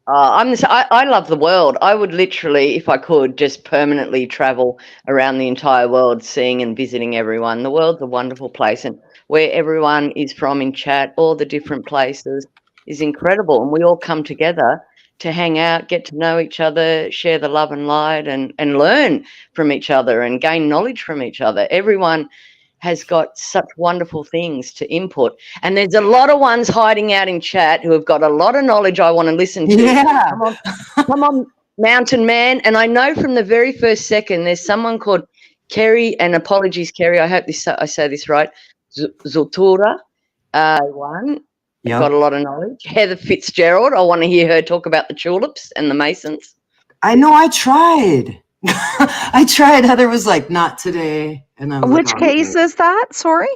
I love the world. I would literally, if I could, just permanently travel around the entire world, seeing and visiting everyone. The world's a wonderful place, and where everyone is from in chat, all the different places, is incredible. And we all come together to hang out, get to know each other, share the love and light, and learn from each other and gain knowledge from each other. Everyone has got such wonderful things to input. And there's a lot of ones hiding out in chat who have got a lot of knowledge I want to listen to. Yeah. Come on, Mountain Man. And I know from the very first second there's someone called Kerry, and apologies, Kerry, I hope I say this right, Zultura, one. Yep. Got a lot of knowledge. Heather Fitzgerald, I want to hear her talk about the tulips and the Masons. I know, I tried. I tried. Heather was like, not today. And I was Which like, case is that? Sorry.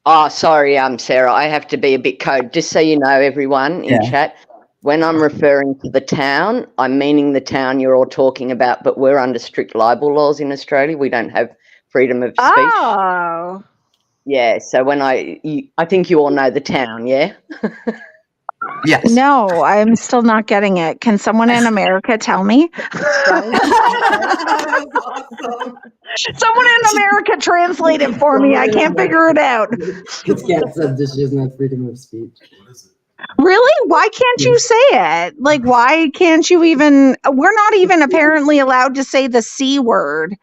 Oh, sorry, Sarah. I have to be a bit code. Just so you know, everyone in chat, when I'm referring to the town, I'm meaning the town you're all talking about, but we're under strict libel laws in Australia. We don't have freedom of speech. Oh. Yeah, so when I think you all know the town, yeah? Yes. No, I'm still not getting it. Can someone in America tell me? Someone in America translate it for me. I can't figure it out. This cat said that she doesn't have freedom of speech. Really? Why can't you say it? Like, why can't you even? We're not even apparently allowed to say the C word,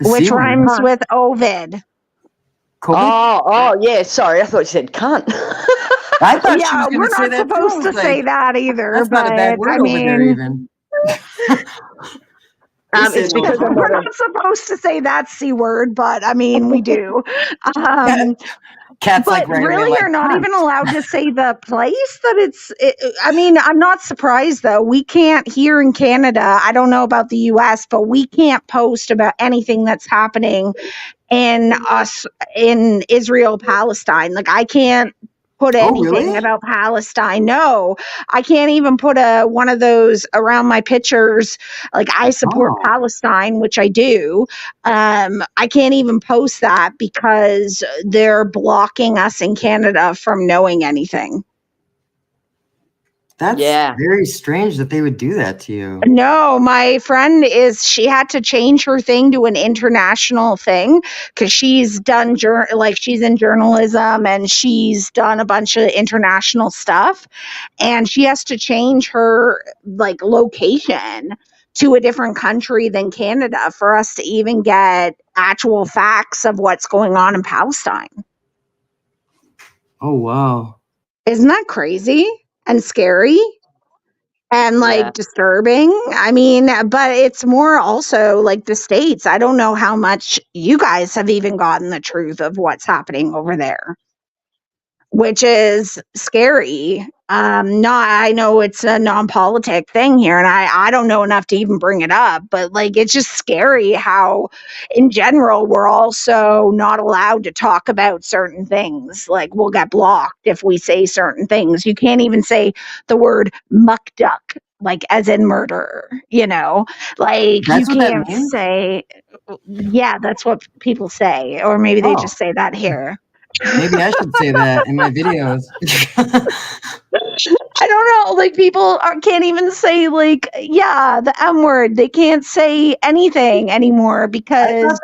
which rhymes with Ovid. Oh, yeah. Sorry, I thought you said cunt. I thought yeah, she was we're say not that supposed too. to say that either. That's but not a bad word I over mean, there, even. It's because we're not supposed to say that C word, but I mean, we do. Cats but like right really, away, like, you're not cunt. even allowed to say the place that I mean, I'm not surprised though. We can't here in Canada. I don't know about the US, but we can't post about anything that's happening in Israel, Palestine. Like I can't put anything about Palestine. No, I can't even put one of those around my pictures. Like I support Palestine, which I do. I can't even post that because they're blocking us in Canada from knowing anything. That's very strange that they would do that to you. No, my friend she had to change her thing to an international thing because she's done she's in journalism and she's done a bunch of international stuff, and she has to change her location to a different country than Canada for us to even get actual facts of what's going on in Palestine. Oh, wow. Isn't that crazy and scary? And disturbing. I mean, but it's more also like the States. I don't know how much you guys have even gotten the truth of what's happening over there, which is scary. I know it's a non-politic thing here, and I don't know enough to even bring it up, but it's just scary how in general we're also not allowed to talk about certain things. Like we'll get blocked if we say certain things. You can't even say the word muck duck, as in murder, That's you what that can't means? say, yeah, that's what people say, or maybe they just say that here. Maybe I should say that in my videos. I don't know. People can't even say the M word. They can't say anything anymore because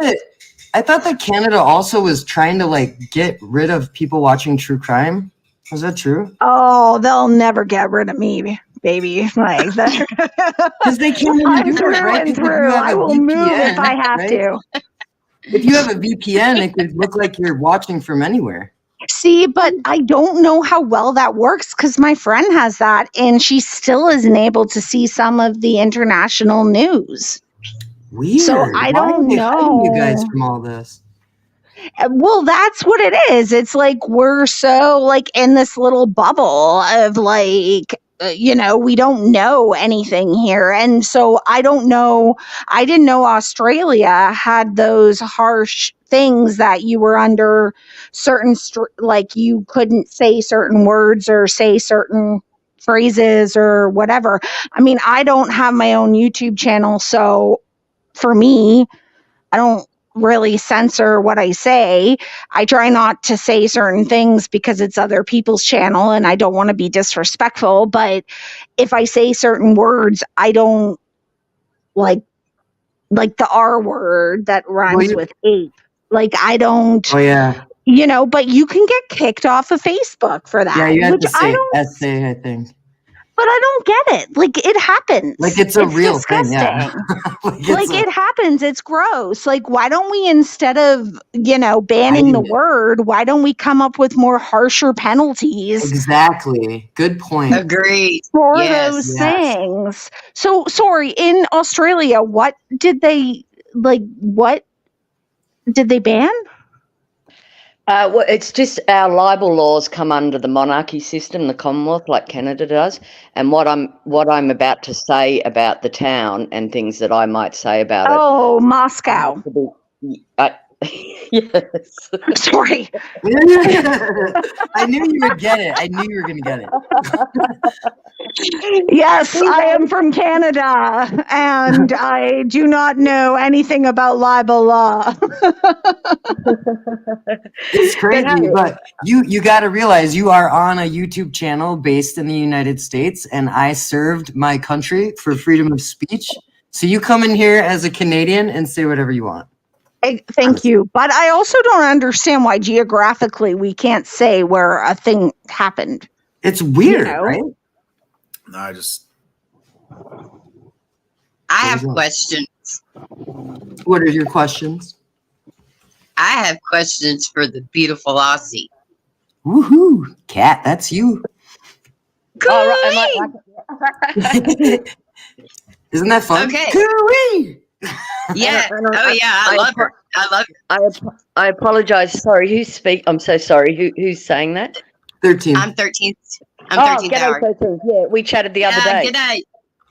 I thought that Canada also was trying to get rid of people watching true crime. Was that true? Oh, they'll never get rid of me, baby. Because they can't even do it, right? And through. I will move if I have to. If you have a VPN, it could look like you're watching from anywhere. See, but I don't know how well that works because my friend has that and she still isn't able to see some of the international news. Weird. So I don't know. Hiding you guys from all this? Well, that's what it is. It's we're so in this little bubble of we don't know anything here. And so I don't know. I didn't know Australia had those harsh things that you were under certain, you couldn't say certain words or say certain phrases or whatever. I mean, I don't have my own YouTube channel. So for me, I don't really censor what I say. I try not to say certain things because it's other people's channel and I don't want to be disrespectful. But if I say certain words, I don't like the R word that rhymes with ape. I don't. Oh yeah. But you can get kicked off of Facebook for that. Yeah, you have which to say I don't. essay, I think. But I don't get it. Like, it happens. Like, it's a real disgusting. thing. Yeah. It happens. It's gross. Like, why don't we, instead of, banning the word, why don't we come up with more harsher penalties? Exactly. Good point. Agreed. For those things. So, sorry, in Australia, what did they ban? Well, it's just our libel laws come under the monarchy system, the Commonwealth, like Canada does. And what I'm about to say about the town and things that I might say about it. Oh, Moscow. Yes. Sorry. I knew you would get it. I knew you were going to get it. Yes, I am from Canada, and I do not know anything about libel law. It's crazy, but you got to realize you are on a YouTube channel based in the United States, and I served my country for freedom of speech. So you come in here as a Canadian and say whatever you want. Thank you. But I also don't understand why geographically we can't say where a thing happened. It's weird, right? No, I have questions. What are your questions? I have questions for the beautiful Aussie. Woohoo! Kat, that's you. All right. Isn't that fun? Okay. Cooey! Yeah. I love her. I love her. I apologize. Sorry, I'm so sorry. Who's saying that? 13. I'm 13th. I'm 13th hour. 13. Yeah, we chatted the other day. Good day.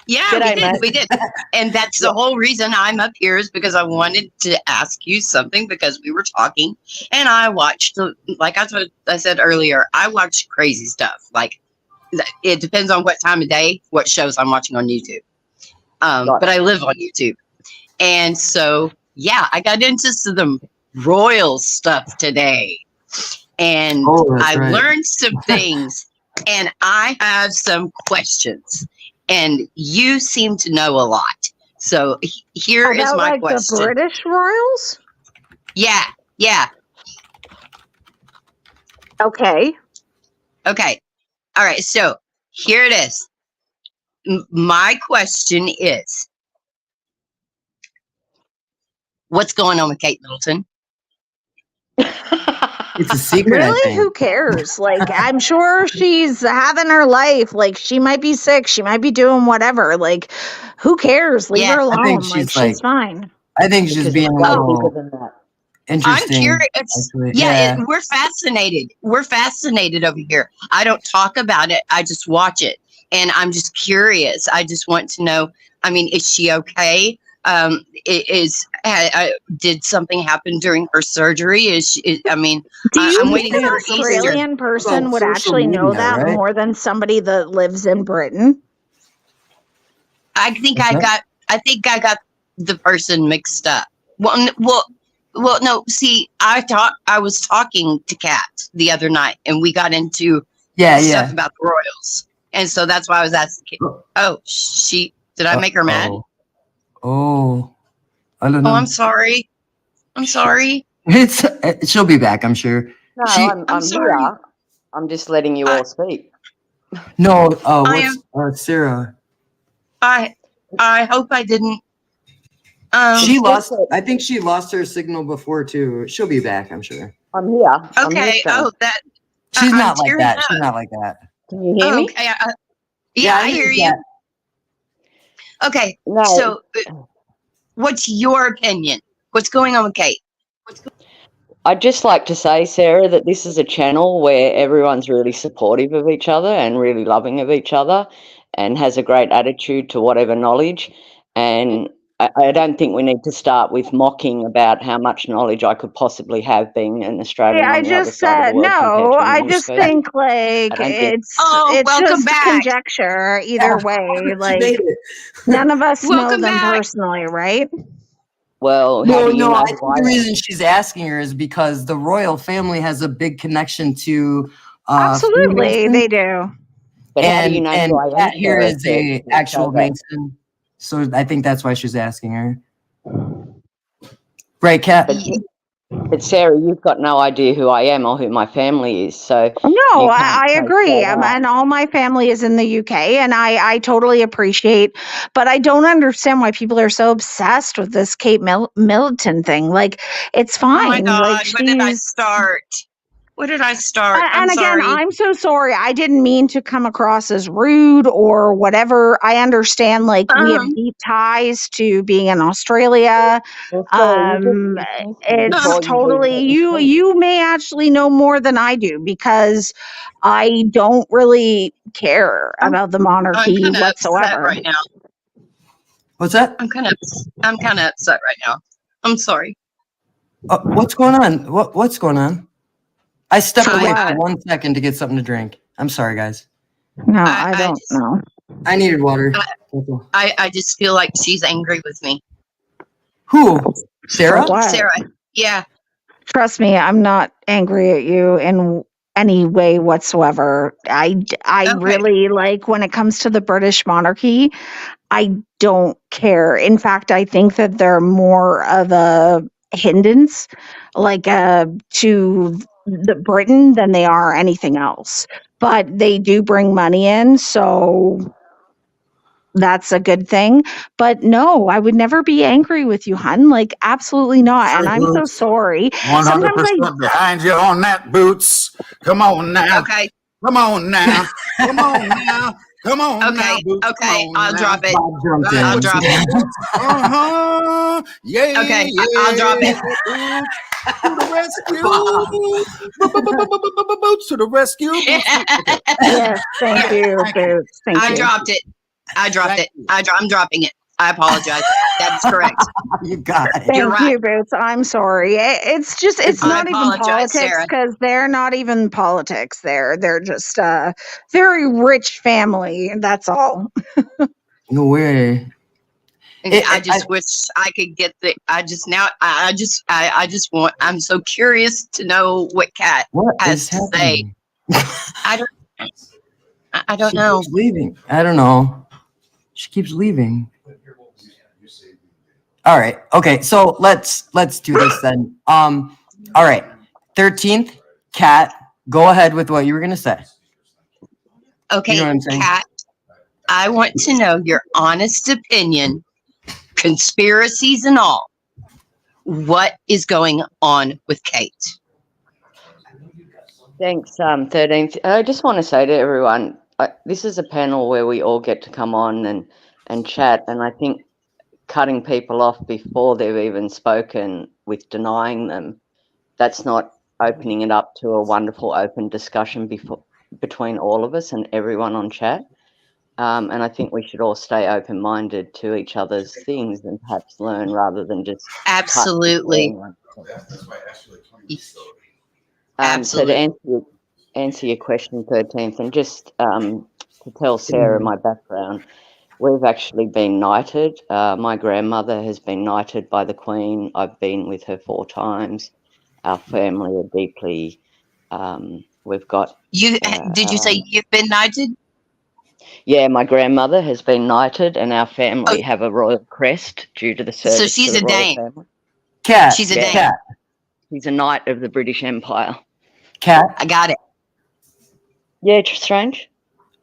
Yeah, G'day, we did. And that's the whole reason I'm up here, is because I wanted to ask you something, because we were talking and I watched, like I said earlier, I watch crazy stuff. Like, it depends on what time of day, what shows I'm watching on YouTube. But I live on YouTube. And so, yeah, I got into some royal stuff today. And I learned some things, and I have some questions. And you seem to know a lot. So here is my question. The British royals? Yeah. Okay. All right. So here it is. My question is, what's going on with Kate Middleton? It's a secret. Really? Who cares? Like, I'm sure she's having her life. Like, she might be sick. She might be doing whatever. Like, who cares? Leave her alone. I think she's fine. I think she's being a little interesting. I'm curious. We're fascinated. We're fascinated over here. I don't talk about it. I just watch it. And I'm just curious. I just want to know, I mean, is she okay? Did something happen during her surgery? Do you I'm waiting think for an Australian person would actually know that right? more than somebody that lives in Britain? I think I got the person mixed up. Well, no. See, I was talking to Kat the other night, and we got into stuff about the royals, and so that's why I was asking. Oh, did I make her mad? Oh, I don't know. Oh, I'm sorry. She'll be back, I'm sure. No, I'm sorry. Here. I'm just letting you all speak. No, Sarah? I hope I didn't. I think she lost her signal before too. She'll be back, I'm sure. I'm here. Okay. She's not like that. She's not like that. Can you hear me? Okay. I hear you. Okay. No. So, what's your opinion? What's going on with Kate? I'd just like to say, Sarah, that this is a channel where everyone's really supportive of each other and really loving of each other and has a great attitude to whatever knowledge. And I don't think we need to start with mocking about how much knowledge I could possibly have being an Australian. I just said no. I just think it's just conjecture either way. Like, none of us know them personally, right? Well, no. I think the reason she's asking her is because the royal family has a big connection to. Absolutely, they do. But how do you know who I am? Here is a actual Mason. So I think that's why she's asking her. Right, Kat? But Sarah, you've got no idea who I am or who my family is, so No, you can't I say agree. that. And all my family is in the UK, and I totally appreciate, but I don't understand why people are so obsessed with this Kate Middleton thing. Like, it's fine. Oh my God, Like, what did I she's. start? What did I start? I'm And again, sorry. I'm so sorry. I didn't mean to come across as rude or whatever. I understand, like, we have deep ties to being in Australia. Well, sorry, you It's before you leave totally the you. speech. You may actually know more than I do because I don't really care about the I'm monarchy kind of upset whatsoever. right now. What's that? I'm kind of upset right now. I'm sorry. What's going on? What's going on? I stepped For away what? for 1 second to get something to drink. I'm sorry, guys. No, I don't know. I needed water. I just feel like she's angry with me. Who? Sarah? For what? Sarah. Yeah. Trust me, I'm not angry at you in any way whatsoever. I really like when it comes to the British monarchy, I don't care. In fact, I think that they're more of a hindrance, like to the Britain than they are anything else. But they do bring money in, so that's a good thing. But no, I would never be angry with you, hun. Like, absolutely not. And I'm so sorry. 100% behind you on that, Boots. Come on now. Okay. Come on now. Come on now. Come on now, Boots. Okay, I'll drop it. Bob jumped in. I'll drop it. Yeah. Okay, I'll drop it. To the rescue. Boots to the rescue. Yes, thank you, Boots. Thank I you. dropped it. I'm dropping it. I apologize. That's correct. You got it. Thank You're right. you, Boots. I'm sorry. It's just, it's I not even apologize, politics Sarah. because they're not even politics there. They're just a very rich family. And that's all. No way. I just wish I could get I'm so curious to know what Kat has to say. I don't know. She keeps leaving. I don't know. She keeps leaving. All right. Okay. So let's do this then. All right. 13th, Kat, go ahead with what you were gonna say. Okay, You know what I'm saying? Kat, I want to know your honest opinion, conspiracies and all. What is going on with Kate? Thanks, 13th. I just want to say to everyone, this is a panel where we all get to come on and chat, and I think cutting people off before they've even spoken with denying them, that's not opening it up to a wonderful open discussion between all of us and everyone on chat. And I think we should all stay open-minded to each other's things and perhaps learn rather than just Absolutely. So to answer your question, 13th, and just to tell Sarah my background, we've actually been knighted. My grandmother has been knighted by the Queen. I've been with her 4 times. Our family are deeply. We've got. Did you say you've been knighted? Yeah, my grandmother has been knighted, and our family have a royal crest due to the service. So she's to the a royal dame. family. Kat. She's a dame. Kat. She's a knight of the British Empire. Kat. I got it. Yeah, Strange.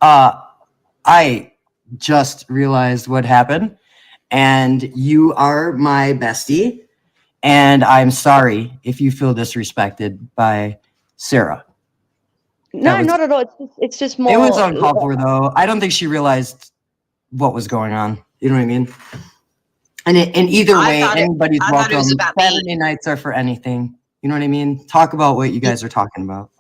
I just realized what happened, and you are my bestie, and I'm sorry if you feel disrespected by Sarah. No, not at all. It's just more. It was uncalled for, though. I don't think she realized what was going on. You know what I mean? And either way, anybody's welcome. Saturday nights are for anything. You know what I mean? Talk about what you guys are talking about.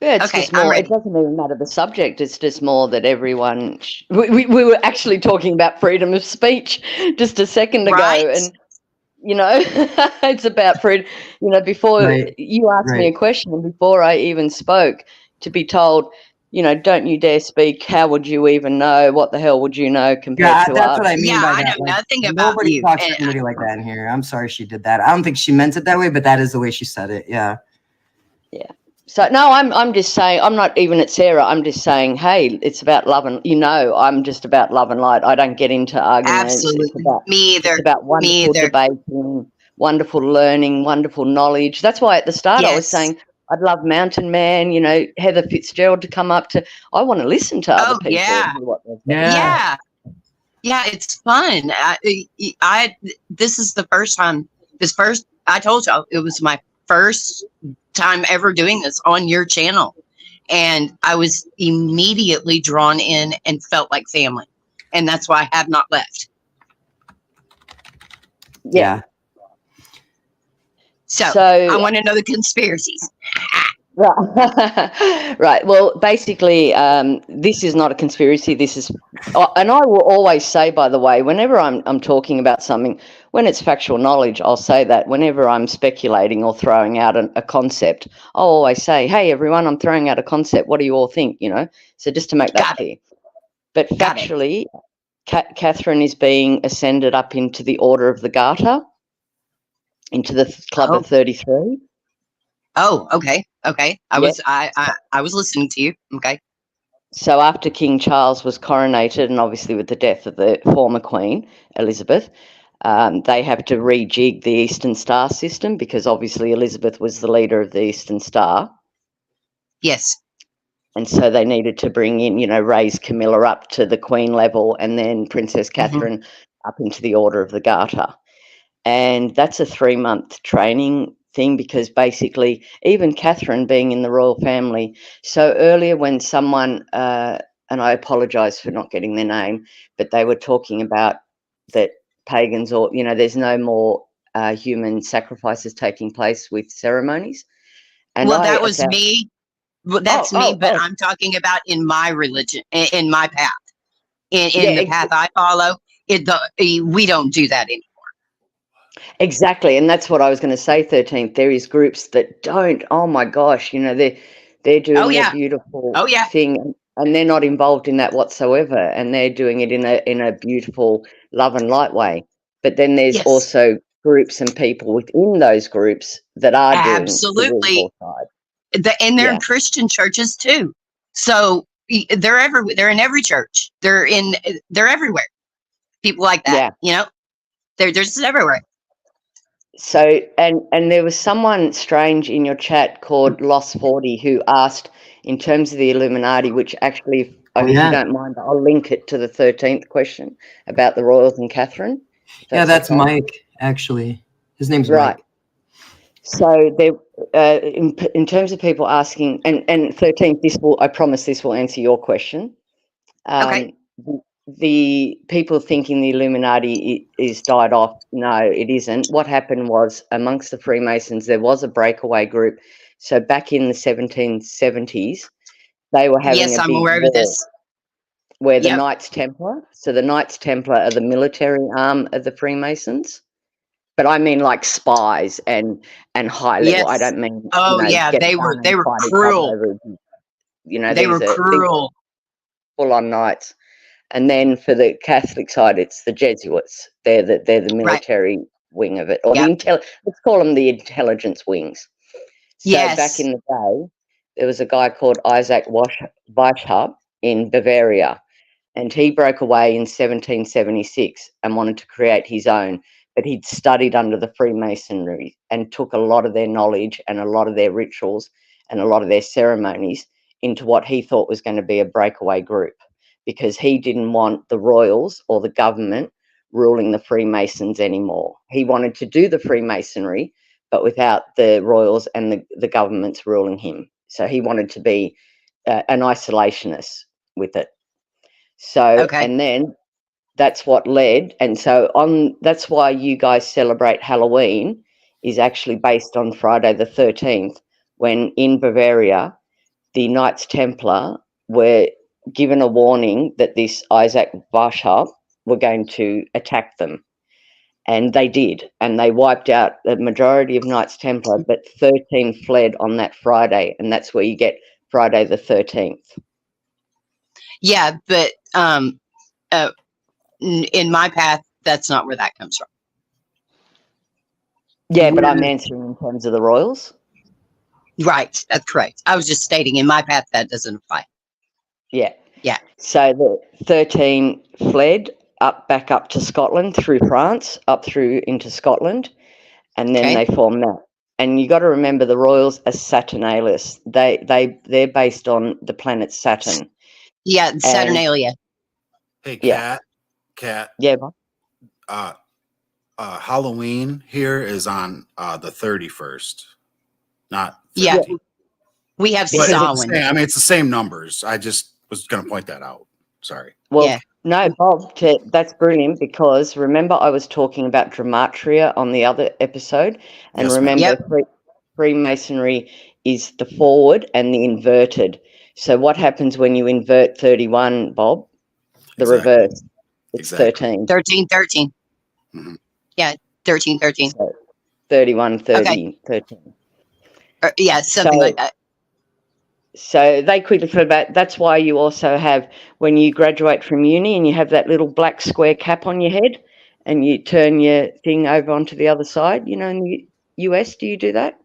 Yeah, it's just more. It doesn't even matter the subject. It's just more that everyone. We were actually talking about freedom of speech just a second ago, and it's about freedom. Before you asked me a question, and before I even spoke, to be told, don't you dare speak. How would you even know? What the hell would you know compared to us? That's what I mean by that. I know nothing about nobody you. talks to anybody like that in here. I'm sorry she did that. I don't think she meant it that way, but that is the way she said it. Yeah. Yeah. So no, I'm just saying, I'm not even at Sarah. I'm just saying, hey, it's about love and I'm just about love and light. I don't get into arguments. Absolutely. Me either. It's about wonderful debating wonderful learning, wonderful knowledge. That's why at the start I was Yes. saying I'd love Mountain Man, you know, Heather Fitzgerald to come up to. I want to listen to other Oh, people yeah. and hear what they've got to Yeah. Yeah, it's fun. This is the first time. I told you it was my first time ever doing this on your channel, and I was immediately drawn in and felt like family, and that's why I have not left. Yeah. So I want to know the conspiracies. Right. Right. Well, basically, this is not a conspiracy. This is, and I will always say, by the way, whenever I'm talking about something, when it's factual knowledge, I'll say that. Whenever I'm speculating or throwing out a concept, I'll always say, "Hey, everyone, I'm throwing out a concept. What do you all think?" You know. So just to make that clear. But factually, Catherine is being ascended up into the Order of the Garter, into the Club of 33. Oh, okay. Okay. I was listening to you. Okay. So after King Charles was coronated, and obviously with the death of the former Queen, Elizabeth, they have to rejig the Eastern Star system because obviously Elizabeth was the leader of the Eastern Star. Yes. And so they needed to bring in, you know, raise Camilla up to the Queen level and then Princess Catherine up into the Order of the Garter. And that's a 3-month training thing because basically even Catherine being in the royal family. So earlier when someone, and I apologize for not getting their name, but they were talking about that pagans or, you know, there's no more human sacrifices taking place with ceremonies. And well, that was me. Well, that's me, but I'm talking about in my religion, in my path, in the path I follow. We don't do that anymore. Exactly, and that's what I was going to say. 13th, there is groups that don't. Oh my gosh, you know they're doing a beautiful thing, and they're not involved in that whatsoever, and they're doing it in a beautiful love and light way. But then there's also groups and people within those groups that are doing the evil side. And they're in Christian churches too. So they're everywhere. They're in every church. They're everywhere. People like that, you know, they're just everywhere. So, and there was someone strange in your chat called Lost 40 who asked, in terms of the Illuminati, which actually, if you don't mind, I'll link it to the 13th question about the royals and Catherine. Yeah, that's Mike, actually. His name's Right. Mike. So there, in terms of people asking, and 13th, I promise this will answer your question. Okay. The people thinking the Illuminati is died off. No, it isn't. What happened was amongst the Freemasons, there was a breakaway group. So back in the 1770s, they were having a I'm big aware war of this. where the Knights Templar, so the Knights Templar are the military arm of the Freemasons. But I mean like spies and high level. Yes. I don't mean They get were done and fight each other cruel. over, you know, They were these cruel. full on knights. And then for the Catholic side, it's the Jesuits. They're the military wing of it, or let's call them the intelligence wings. So back in the day, there was a guy called Isaac Weishaupt in Bavaria, and he broke away in 1776 and wanted to create his own. But he'd studied under the Freemasonry and took a lot of their knowledge and a lot of their rituals and a lot of their ceremonies into what he thought was going to be a breakaway group, because he didn't want the royals or the government ruling the Freemasons anymore. He wanted to do the Freemasonry, but without the royals and the governments ruling him. So he wanted to be an isolationist with it. So, and then that's what led. And so that's why you guys celebrate Halloween is actually based on Friday the 13th, when in Bavaria, the Knights Templar were given a warning that this Isaac Weishaupt were going to attack them. And they did. And they wiped out the majority of Knights Templar, but 13 fled on that Friday. And that's where you get Friday the 13th. Yeah, but in my path, that's not where that comes from. Yeah, but I'm answering in terms of the royals. Right, that's correct. I was just stating in my path that doesn't apply. Yeah. Yeah. So the 13 fled back up to Scotland through France, up through into Scotland. and then they form that. And you got to remember the royals are Saturnalis. They're based on the planet Saturn. Yeah, Saturnalia. Hey, Yeah. Kat. Yeah. Halloween here is on the 31st, not 13th. Yeah. We have But Samhain. I mean, it's the same numbers. I just was going to point that out. Sorry. Well, Yeah. no, Bob, that's brilliant, because remember I was talking about Gematria on the other episode, and Yes, ma'am. remember Freemasonry is the forward and the inverted. So what happens when you invert 31, Bob? The Exactly. reverse. It's Exactly. 13. 13. Mhm. Yeah, 13. So 31, 30, Okay. 13. Yeah, something like that. So they quickly flip back. That's why you also have, when you graduate from uni and you have that little black square cap on your head and you turn your thing over onto the other side. You know, in the US, do you do that?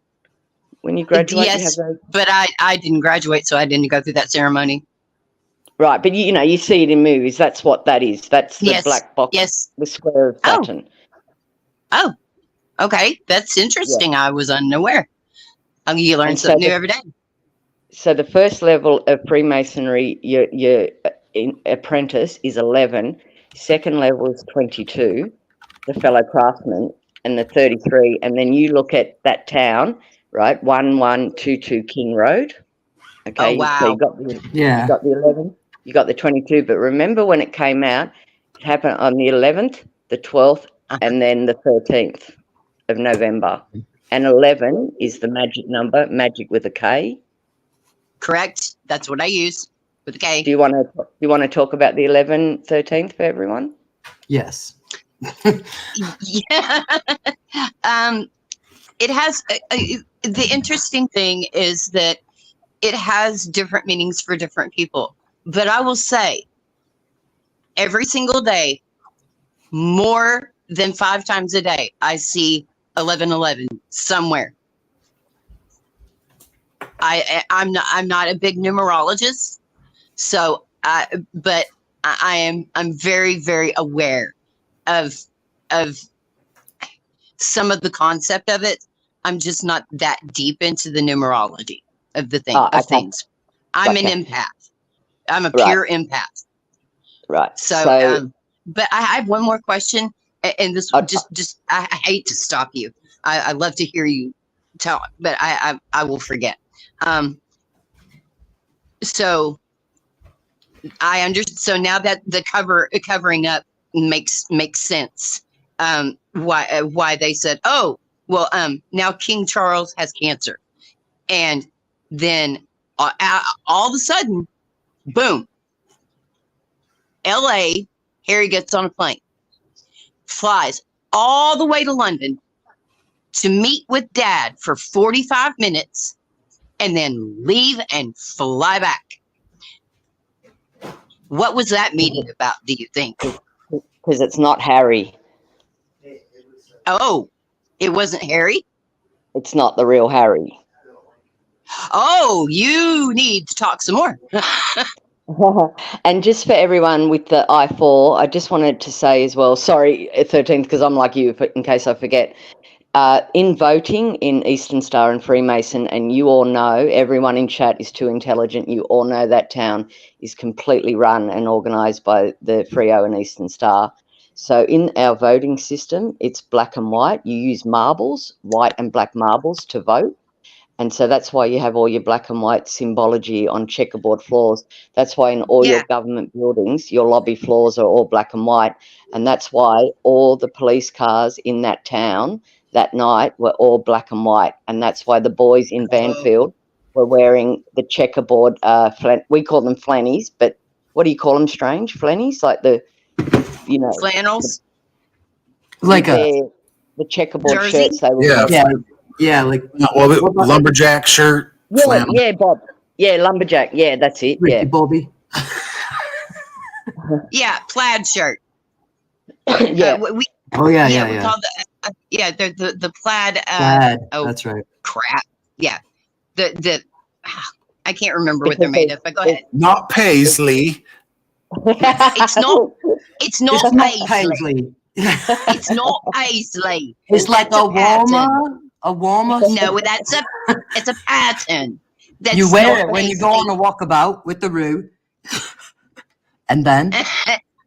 When you graduate, you have Yes, those. but I didn't graduate, so I didn't go through that ceremony. Right, but you know, you see it in movies. That's what that is. That's the Yes. black box, Yes. the square of Saturn. Oh, okay. That's interesting. I was unaware. You learn And so something new the- every day. So the first level of Freemasonry, your apprentice is 11. Second level is 22, the fellow craftsman, and the 33. And then you look at that town, right? 1122 King Road. Okay. Oh, wow. So you got the 11, you got the 22. But remember when it came out, it happened on the 11th, the 12th, and then the 13th of November. And 11 is the magic number, magic with a K. Correct. That's what I use with a K. Do you want to talk about the 13th for everyone? Yes. Yeah. It has the interesting thing is that it has different meanings for different people. But I will say, every single day, more than 5 times a day, I see 1111 somewhere. I'm not a big numerologist, so but I'm very, very aware of some of the concept of it. I'm just not that deep into the numerology of the things. I'm an empath. I'm a pure empath. Right. So but I have one more question, and this just I hate to stop you. I love to hear you talk, but I will forget. So I understand. So now that the covering up makes sense. Why they said, oh, well, now King Charles has cancer, and then all of a sudden, boom, L.A. Harry gets on a plane, flies all the way to London to meet with Dad for 45 minutes, and then leave and fly back. What was that meeting about, do you think? Because it's not Harry. Oh, it wasn't Harry? It's not the real Harry. Oh, you need to talk some more. And just for everyone with the I4, I just wanted to say as well, sorry, 13th, because I'm like you, in case I forget. In voting in Eastern Star and Freemason, and you all know, everyone in chat is too intelligent, you all know that town is completely run and organised by the Freo and Eastern Star. So in our voting system, it's black and white. You use marbles, white and black marbles, to vote. And so that's why you have all your black and white symbology on checkerboard floors. That's why in all your government buildings, your lobby floors are all black and white. And that's why all the police cars in that town that night were all black and white. And that's why the boys in Banfield were wearing the checkerboard, we call them flannies, but what do you call them, Strange? Flannies? Like the, you know. Flannels? Like the checkerboard jersey? shirts they were wearing. Yeah, like lumberjack shirt. Yeah, flannel. yeah, Bob. Yeah, lumberjack. Yeah, that's it. Ricky Yeah. Bobby. Yeah, plaid shirt. Yeah. We yeah. call the plaid. Plaid. Oh, That's right. crap. Yeah, the I can't remember what they're made of. But go ahead. Not paisley. It's not. It's not It's not paisley. Paisley. It's not paisley. It's like That's a pattern. warmer. No, it's a pattern. That's You wear not it when you go on a walkabout with the Roo. And then?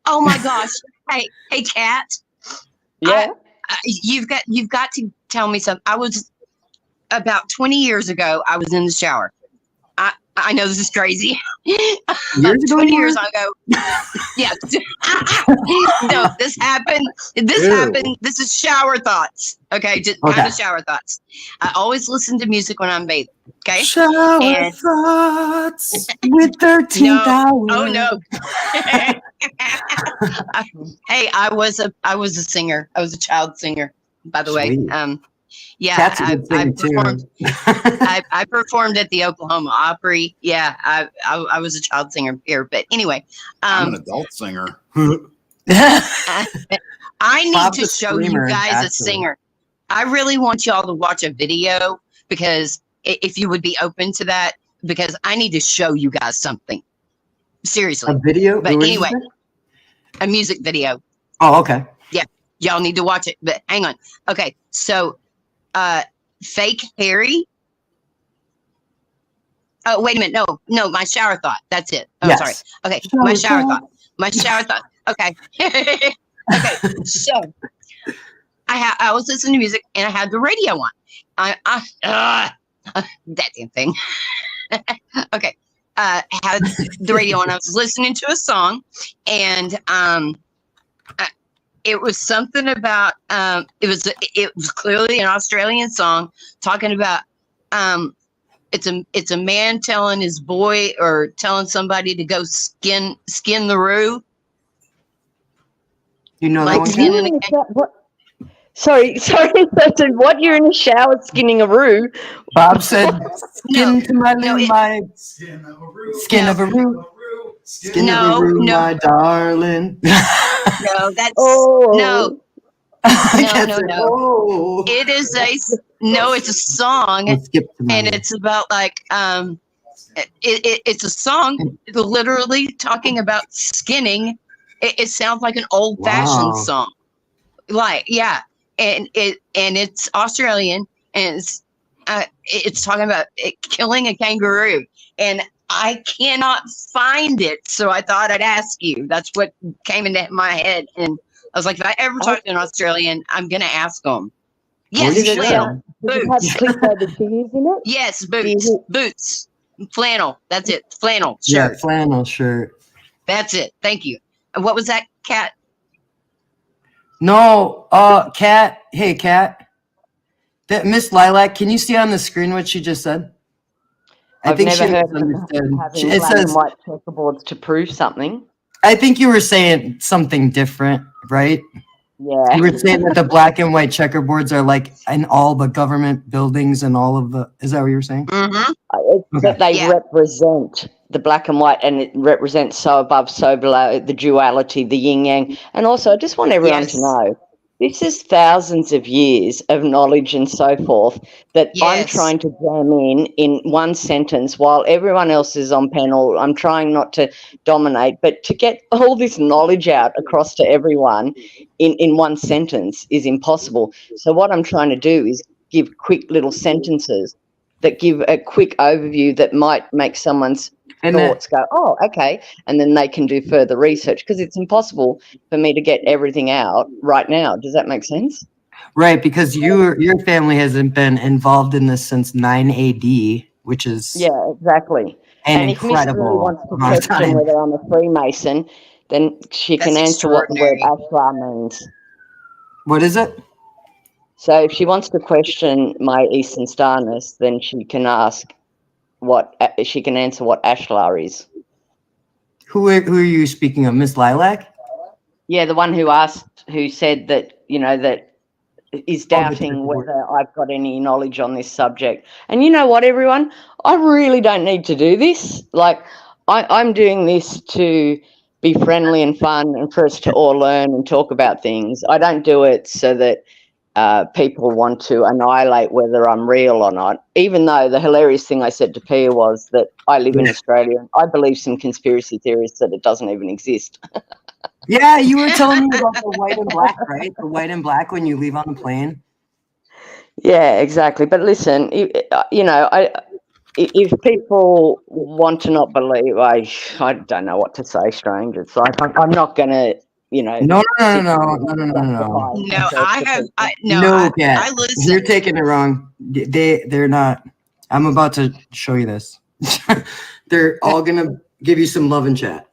Oh my gosh. Hey, Kat. Yeah. You've got to tell me something. I was about 20 years ago, I was in the shower. I know this is crazy. Years ago, 20 years ago. Yeah. No, this happened. This is shower thoughts. Okay. Just kind of shower thoughts. I always listen to music when I'm bathing. Okay. Shower thoughts with 13th hour. Oh no. Hey, I was a singer. I was a child singer, by the way. Yeah, that's a good thing performed, too. I performed at the Oklahoma Opry. Yeah, I was a child singer here, but anyway, I'm an adult singer. I need Bob's to a show you screamer, guys actually. a singer. I really want y'all to watch a video, because if you would be open to that, because I need to show you guys something. Seriously. A video? But What did you anyway, say? a music video. Oh, okay. Yeah, y'all need to watch it. But hang on. Okay, so Fake Harry. Oh, wait a minute. No, my shower thought. That's it. Oh, Yes. sorry. Okay, my shower thought. My shower thought. Okay. Okay, so I was listening to music and I had the radio on. That damn thing. Okay. Had the radio on. I was listening to a song, and it was something about it was clearly an Australian song talking about it's a man telling his boy or telling somebody to go skin the roo. You know Like that one? skinning a Sorry, Preston, what? You're in the shower skinning a roo? Bob said, skin to my no, loo, my skin of a roo. Skin of a roo, my darling. No, that's no. It is it's a song, and it's about like it's a song literally talking about skinning. It sounds like an old-fashioned song, like and it's Australian, and it's talking about killing a kangaroo, and I cannot find it, so I thought I'd ask you. That's what came into my head, and I was like, if I ever talk to an Australian, I'm gonna ask them. Yes, flannel, boots. Yes, boots, flannel. That's it, flannel shirt. Yeah, flannel shirt. That's it. Thank you. And what was that, Kat? No, Kat. Hey, Kat. That Miss Lilac, can you see on the screen what she just said? I've never heard of misunderstood. having It black says, and white checkerboards to prove something. I think you were saying something different, right? Yeah. You were saying that the black and white checkerboards are like in all the government buildings and all of the. Is that what you were saying? Mm-hmm. It's that they represent the black and white, and it represents so above, so below, the duality, the yin yang. And also, I just want everyone to know, this is thousands of years of knowledge and so forth that I'm trying to jam in one sentence while everyone else is on panel. I'm trying not to dominate, but to get all this knowledge out across to everyone in one sentence is impossible. So what I'm trying to do is give quick little sentences that give a quick overview that might make someone's thoughts go, oh, okay, and then they can do further research, because it's impossible for me to get everything out right now. Does that make sense? Right, because your family hasn't been involved in this since 9 AD, which is exactly. an if Miss Lily incredible wants to amount of question time. whether I'm a Freemason, then she can answer what the word ashlar means. What is it? So if she wants to question my Eastern Starness, then she can ask she can answer what ashlar is. Who are you speaking of, Miss Lilac? Yeah, the one who said that, that is doubting whether I've got any knowledge on this subject. And you know what, everyone? I really don't need to do this. Like, I'm doing this to be friendly and fun and for us to all learn and talk about things. I don't do it so that people want to annihilate whether I'm real or not, even though the hilarious thing I said to Pia was that I live in Australia and I believe some conspiracy theories that it doesn't even exist. Yeah, you were telling me about the white and black, right? The white and black when you leave on the plane. Yeah, exactly. But listen, if people want to not believe, I don't know what to say, strange. It's like I'm not gonna, No. justify No, myself I to have. people. No, Kat. I listen. You're taking it wrong. They're not. I'm about to show you this. They're all gonna give you some love and chat.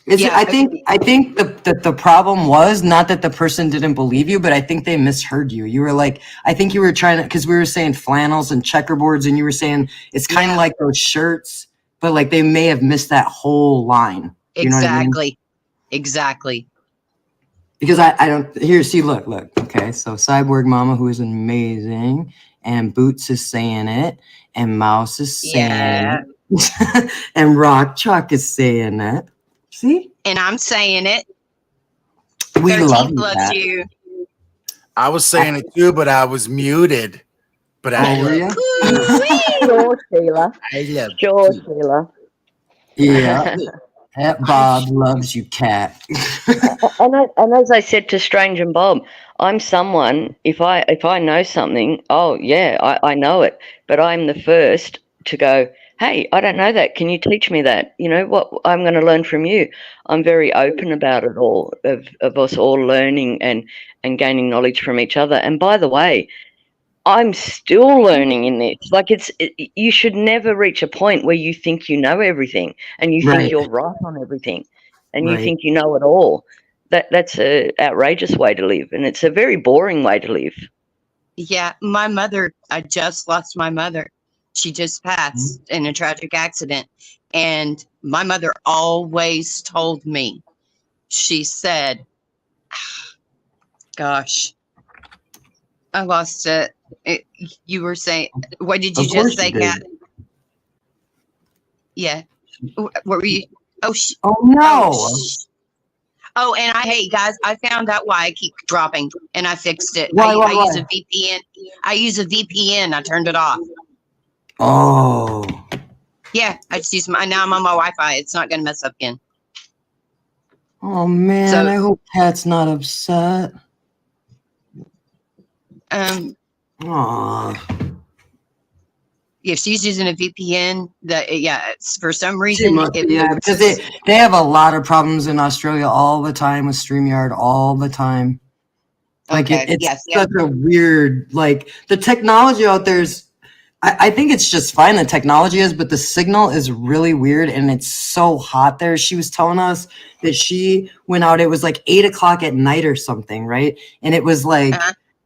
I think the problem was not that the person didn't believe you, but I think they misheard you. You were like, I think you were trying to, because we were saying flannels and checkerboards, and you were saying it's kind of like those shirts, but like they may have missed that whole line. You know what I mean? Exactly. Because I don't here. See, look. Okay, so Cyborg Mama, who is amazing, and Boots is saying it, and Mouse is saying it, and Rock Chalk is saying it. See? And I'm saying it. We 13th love you, loves Pat. you. I was saying it too, but I was muted. But were you? Sure, Sheila. I love Sure, Sheila. Yeah. Bob loves you, Kat. And as I said to Strange and Bob, I'm someone, if I know something, oh yeah, I know it, but I'm the first to go, hey, I don't know that. Can you teach me that? You know what? I'm going to learn from you. I'm very open about it all, of us all learning and gaining knowledge from each other. And by the way, I'm still learning in this. Like you should never reach a point where you think you know everything and you think you're right on everything and you think you know it all. That's a outrageous way to live, and it's a very boring way to live. Yeah, my mother, I just lost my mother. She just passed in a tragic accident. And my mother always told me, she said, gosh, I lost it. You were saying, what did you just say, Kat? Yeah. What were you? Oh, no. Oh, and hey guys, I found out why I keep dropping, and I fixed it. Why? I use a VPN. I use a VPN. I turned it off. Oh. Yeah, I just use now I'm on my Wi-Fi. It's not going to mess up again. Oh man, I hope Kat's not upset. Aww. If she's using a VPN, it's for some reason. Because they have a lot of problems in Australia all the time with StreamYard all the time. Like it's such a weird, like the technology out there is, I think it's just fine. The technology is, but the signal is really weird and it's so hot there. She was telling us that she went out, it was like 8 o'clock at night or something, right? And it was like,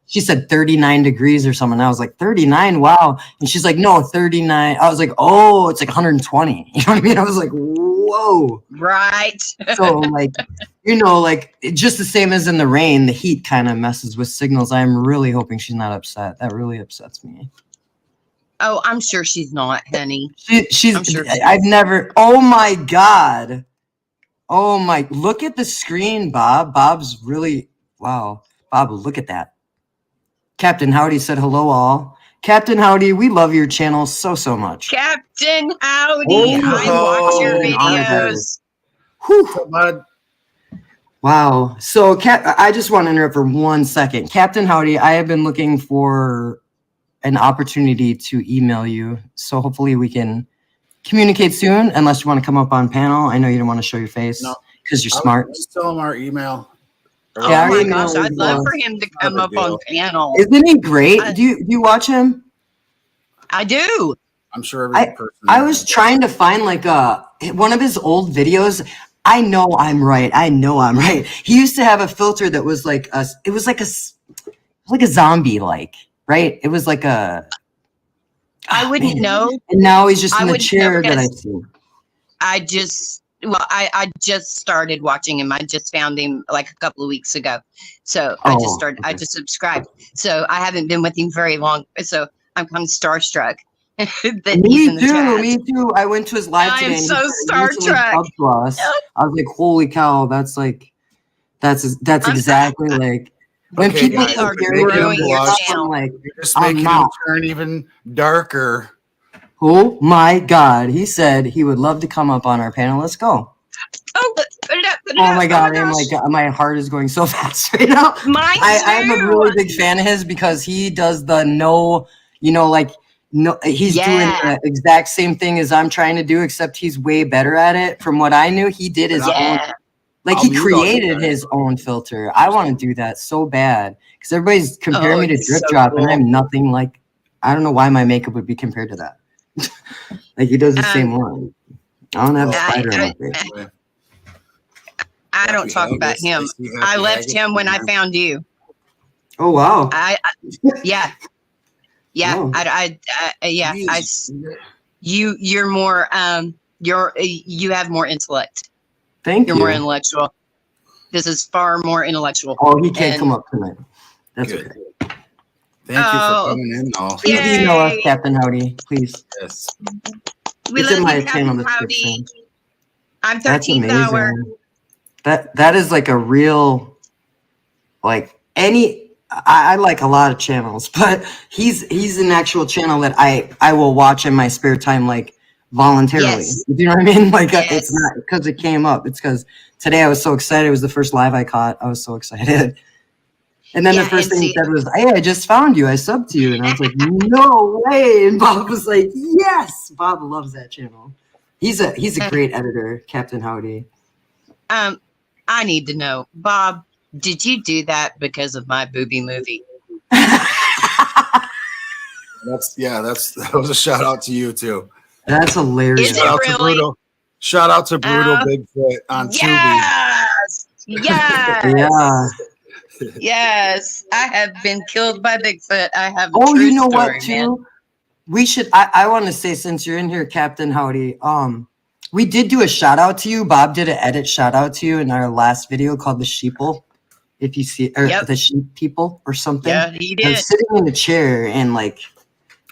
she said 39 degrees or something. I was like, 39? Wow. And she's like, no, 39. I was like, oh, it's like 120. You know what I mean? I was like, whoa. Right. So like, like just the same as in the rain, the heat kind of messes with signals. I'm really hoping she's not upset. That really upsets me. Oh, I'm sure she's not, honey. I'm sure I've never, oh my God. Oh my, look at the screen, Bob. Bob's really, wow. Bob, look at that. Captain Howdy said hello all. Captain Howdy, we love your channel so much. Captain Howdy, I watch your videos. Whew. Wow. So I just want to interrupt for 1 second. Captain Howdy, I have been looking for an opportunity to email you. So hopefully we can communicate soon, unless you want to come up on panel. I know you don't want to show your face because you're smart. Just tell him our email. Oh my gosh, I'd love for him to come up on panel. Isn't he great? Do you watch him? I do. I'm sure every person. I was trying to find like one of his old videos. I know I'm right. He used to have a filter that was like it was like a zombie, like, right? It was like a. I wouldn't know. And now he's just in the chair that I see. I just started watching him. I just found him like a couple of weeks ago. So I just subscribed. So I haven't been with him very long. So I'm kind of starstruck. Me too. I went to his live today. I'm so Star Trek. I was like, holy cow, that's exactly like when people are growing your channel. Like, you're just making him turn even darker. Oh my God. He said he would love to come up on our panel. Let's go. Oh, put it up. Oh my god! I'm like, my heart is going so fast right now. I'm a really big fan of his because he does the no, he's doing the exact same thing as I'm trying to do, except he's way better at it. From what I knew, he did his own. Like he created his own filter. I want to do that so bad because everybody's comparing me to Drip Drop, and I'm nothing like. I don't know why my makeup would be compared to that. Like he does the same one. I don't have a spider in my face. I don't talk about him. I left him when I found you. Oh wow! Yeah. You're more you have more intellect. Thank you. You're more intellectual. This is far more intellectual. Oh, he can't come up tonight. That's okay. Thank you for coming in. Please email us, Captain Howdy, please. Yes. We love you, Captain Howdy. I'm 13th hour. That is like a real, like I like a lot of channels, but he's an actual channel that I will watch in my spare time, like voluntarily. Yes. You know what I mean? Like it's not because it came up. It's because today I was so excited. It was the first live I caught. I was so excited. And then the first thing he said was, "Hey, I just found you. I subbed to you." And I was like, "No way!" And Bob was like, "Yes." Bob loves that channel. He's a great editor, Captain Howdy. I need to know, Bob, did you do that because of my booby movie? That was a shout out to you too. That's hilarious. Shout out to Brutal Bigfoot on Tubi. Yes. Yes. I have been killed by Bigfoot. I have you know what too? We should I want to say, since you're in here, Captain Howdy, we did do a shout out to you. Bob did an edit shout out to you in our last video called The Sheeple. If you see, or The Sheep People or something. Yeah, he did. I was sitting in a chair and like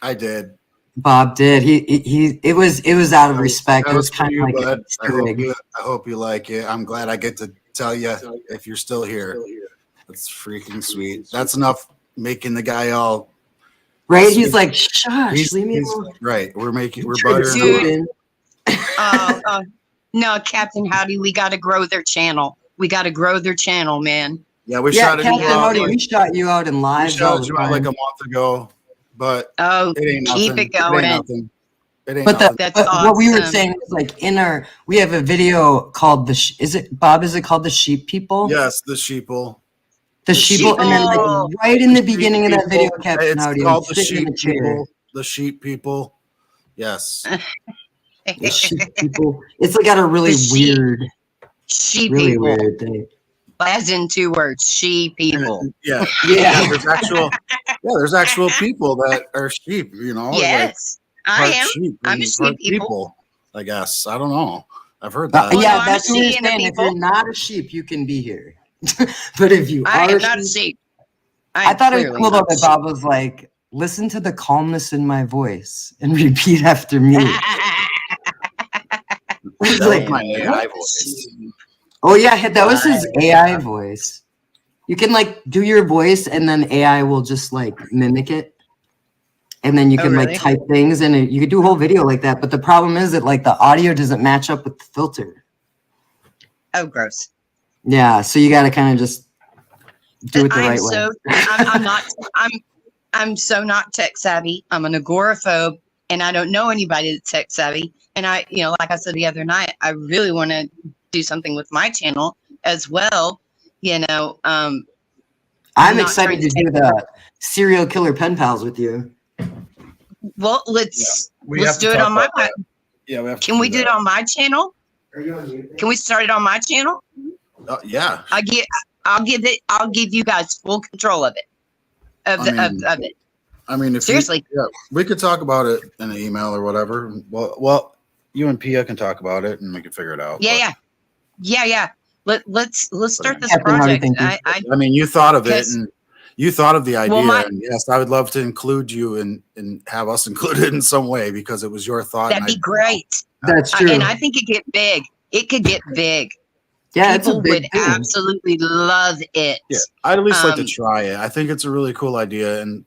I did. Bob did. It was out of respect. It was kind of like I hope you like it. I'm glad I get to tell you if you're still here. That's freaking sweet. That's enough making the guy all right. He's like, shush, leave me alone. Right. We're buttering. No, Captain Howdy, we got to grow their channel. We got to grow their channel, man. Yeah, Captain Howdy, we shot you out in live. We shot you out like a month ago, but it ain't keep it going. It ain't but nothing. What we were saying is like we have a video called is it called The Sheep People? Yes, The Sheeple. The Sheeple, and then like right in the beginning of that video, Captain Howdy, called The Sheep People. The Sheep People. Yes. The Sheep People. It's like got a really weird weird thing. As in 2 words, she people. Yeah. There's actual people that are sheep, you know. Yes, like, I am. Sheep I'm a sheep people. I guess. I don't know. I've heard that. That's what you're saying. If you're not a sheep, you can be here. But if you I are am not a sheep. I thought it was cool though that Bob was like, "Listen to the calmness in my voice and repeat after me." That's like my AI voice. Oh yeah, that was his AI voice. You can like do your voice and then AI will just like mimic it. And then you can like type things and you could do a whole video like that. But the problem is that like the audio doesn't match up with the filter. Oh, gross. Yeah, so you got to kind of just do it the right way. I'm so not tech savvy. I'm an agoraphobe and I don't know anybody that's tech savvy. And I, like I said the other night, I really want to do something with my channel as well. I'm excited to do the serial killer pen pals with you. Well, let's do it on my channel. Yeah, we have. Can we do it on my channel? Can we start it on my channel? Yeah. I'll give you guys full control of it. Of it. I mean, if seriously, we could talk about it in an email or whatever. Well, you and Pia can talk about it and we can figure it out. Yeah. Let's start this project. I mean, you thought of it and you thought of the idea. And yes, I would love to include you and have us included in some way because it was your thought. That'd be great. That's true. And I think it get big. It could get big. Yeah, people would absolutely love it. Yeah, I'd at least like to try it. I think it's a really cool idea, and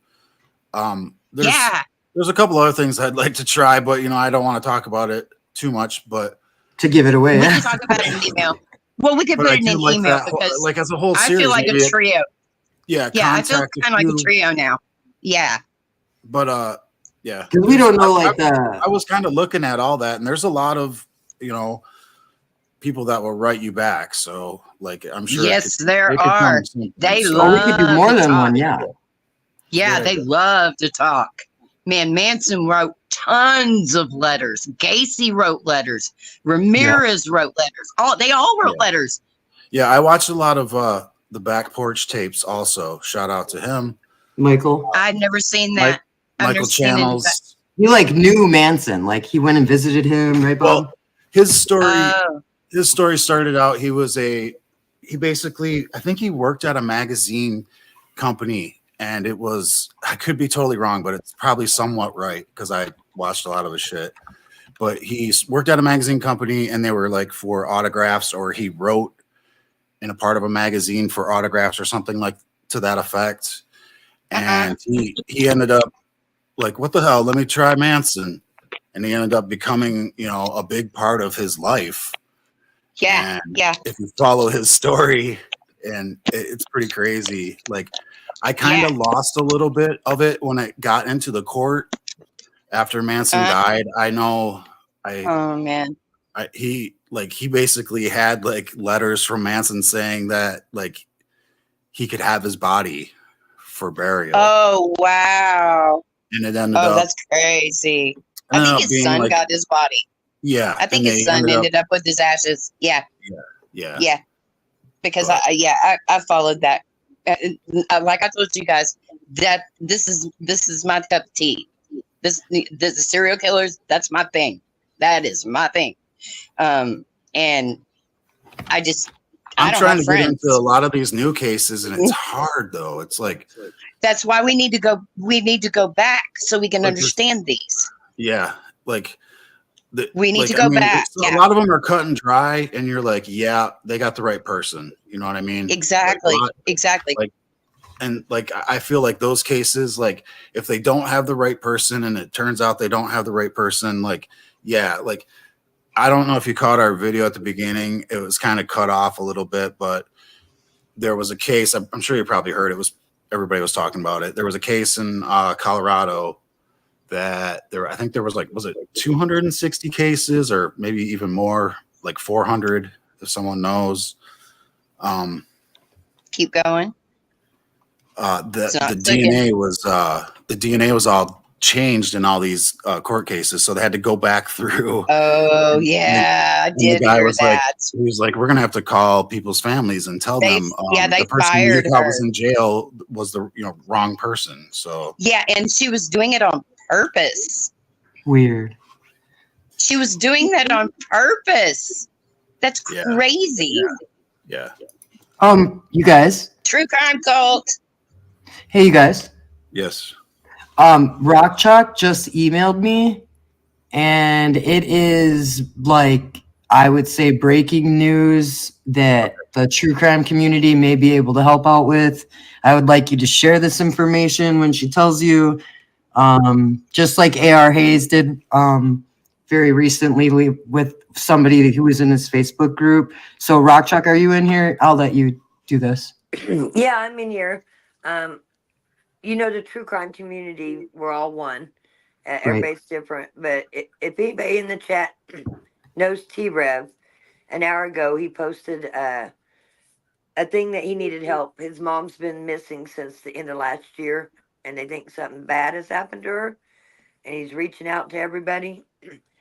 there's a couple other things I'd like to try, but I don't want to talk about it too much. But to give it away, we can talk about it in email. Well, we could But put I it in do an like email that, because like as a whole I series. feel like a maybe trio. yeah, Yeah, I feel contact a kind of like a few. trio now. Yeah. But yeah, Because we don't know like I was kind of looking at all that, and there's a lot of people that will write you back. So like, I'm sure. Yes, they there could are. come something, They so. we could do love more to than talk. one. Yeah. Yeah, Good they idea. love to talk. Man, Manson wrote tons of letters. Gacy wrote letters. Ramirez wrote letters. They all wrote letters. Yeah, I watched a lot of the Back Porch tapes. Also, shout out to him, Michael. I've never seen that. I've never Michael seen any of that. Channels. He like knew Manson. Like he went and visited him, right, Bob? Well, his story. Oh. His story started out. He basically, I think he worked at a magazine company. And it was, I could be totally wrong, but it's probably somewhat right because I watched a lot of his shit. But he worked at a magazine company and they were like for autographs, or he wrote in a part of a magazine for autographs or something like to that effect. And he ended up like, what the hell? Let me try Manson. And he ended up becoming, a big part of his life. Yeah. And Yeah. if you follow his story, and it's pretty crazy. Like, I kind of lost a little bit of it when it got into the court after Manson died. I know Oh man. He basically had like letters from Manson saying that like he could have his body for burial. Oh wow. And it ended up, that's crazy. I think his son got his body. Yeah. I think his son ended up with his ashes. Yeah. Yeah. Yeah. Because I followed that. Like I told you guys, that this is my cup of tea. The serial killers, that's my thing. That is my thing. And I'm trying to get into a lot of these new cases, and it's hard though. It's like that's why we need to go back so we can understand these. Yeah, like we need to go back. A lot of them are cut and dry, and you're like, yeah, they got the right person. You know what I mean? Exactly. Exactly. I feel like those cases, like if they don't have the right person, and it turns out they don't have the right person, like I don't know if you caught our video at the beginning. It was kind of cut off a little bit, but there was a case. I'm sure you probably heard it. Everybody was talking about it. There was a case in Colorado that I think there was was it 260 cases or maybe even more, like 400 if someone knows. Keep going. The DNA was all changed in all these court cases, so they had to go back through. Oh yeah, I did hear that. He was like, we're gonna have to call people's families and tell them they the person fired you thought her. was in jail was the wrong person. So yeah, and she was doing it on purpose. Weird. She was doing that on purpose. That's crazy. Yeah. You guys. True crime cult. Hey, you guys. Yes. Rock Chalk just emailed me, and it is like, I would say, breaking news that the true crime community may be able to help out with. I would like you to share this information when she tells you, just like A.R. Hayes did very recently with somebody who was in his Facebook group. So, Rock Chalk, are you in here? I'll let you do this. Yeah, I'm in here. The true crime community, we're all one. Everybody's different. But if anybody in the chat knows T-Rev, an hour ago, he posted a thing that he needed help. His mom's been missing since the end of last year, and they think something bad has happened to her. And he's reaching out to everybody.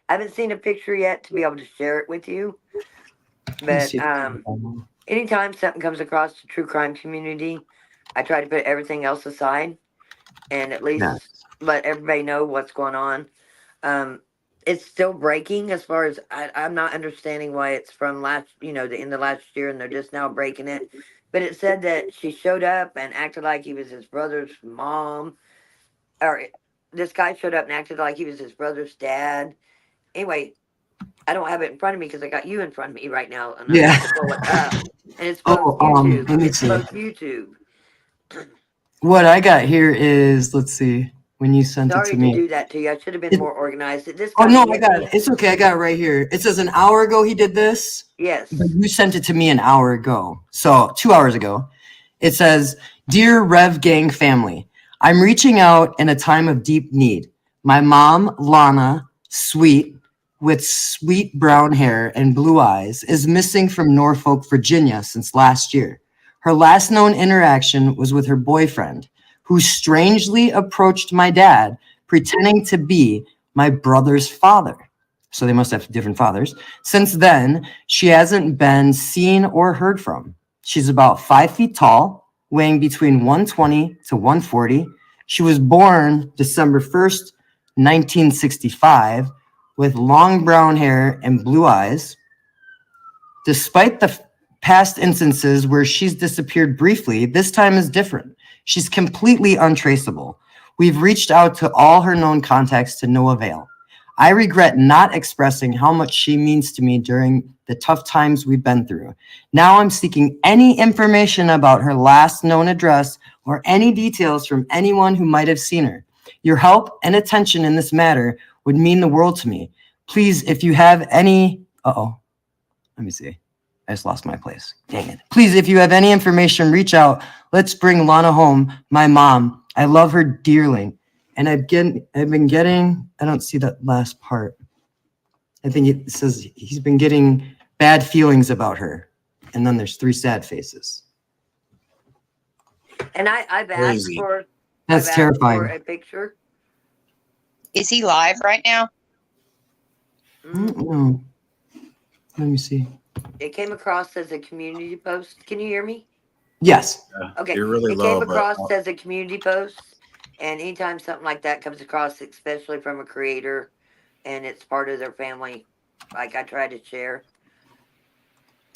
I haven't seen a picture yet to be able to share it with you. But anytime something comes across the true crime community, I try to put everything else aside and at least let everybody know what's going on. It's still breaking as far as I'm not understanding why it's from the end of last year and they're just now breaking it. But it said that she showed up and acted like he was his brother's mom. Or this guy showed up and acted like he was his brother's dad. Anyway, I don't have it in front of me because I got you in front of me right now. And I'm going to pull it up. And it's both YouTube. Let me it's see. both YouTube. What I got here is, let's see. when you sent it Sorry to to me. do that to you. I should have been more organized. This Oh got no, me I got it. It's okay. I got it right here. It says an hour ago he did this. Yes. But you sent it to me an hour ago. So 2 hours ago. It says, "Dear Rev Gang family, I'm reaching out in a time of deep need. My mom, Lana, sweet, with sweet brown hair and blue eyes, is missing from Norfolk, Virginia since last year. Her last known interaction was with her boyfriend, who strangely approached my dad, pretending to be my brother's father." So they must have different fathers. "Since then, she hasn't been seen or heard from. She's about 5 feet tall, weighing between 120 to 140. She was born December 1st, 1965, with long brown hair and blue eyes. Despite the past instances where she's disappeared briefly, this time is different. She's completely untraceable. We've reached out to all her known contacts to no avail. I regret not expressing how much she means to me during the tough times we've been through. Now I'm seeking any information about her last known address or any details from anyone who might have seen her. Your help and attention in this matter would mean the world to me. Please, if you have any... let me see. I just lost my place. Dang it. Please, if you have any information, reach out. Let's bring Lana home, my mom. I love her dearly. And I've been getting, I don't see that last part. I think it says he's been getting bad feelings about her. And then there's 3 sad faces. And I've asked Crazy. for That's I've asked terrifying. for a picture. Is he live right now? Mm-mm. Let me see. It came across as a community post. Can you hear me? Yes. Okay. You're really It low, came but across as a community post. And anytime something like that comes across, especially from a creator, and it's part of their family, like I try to share.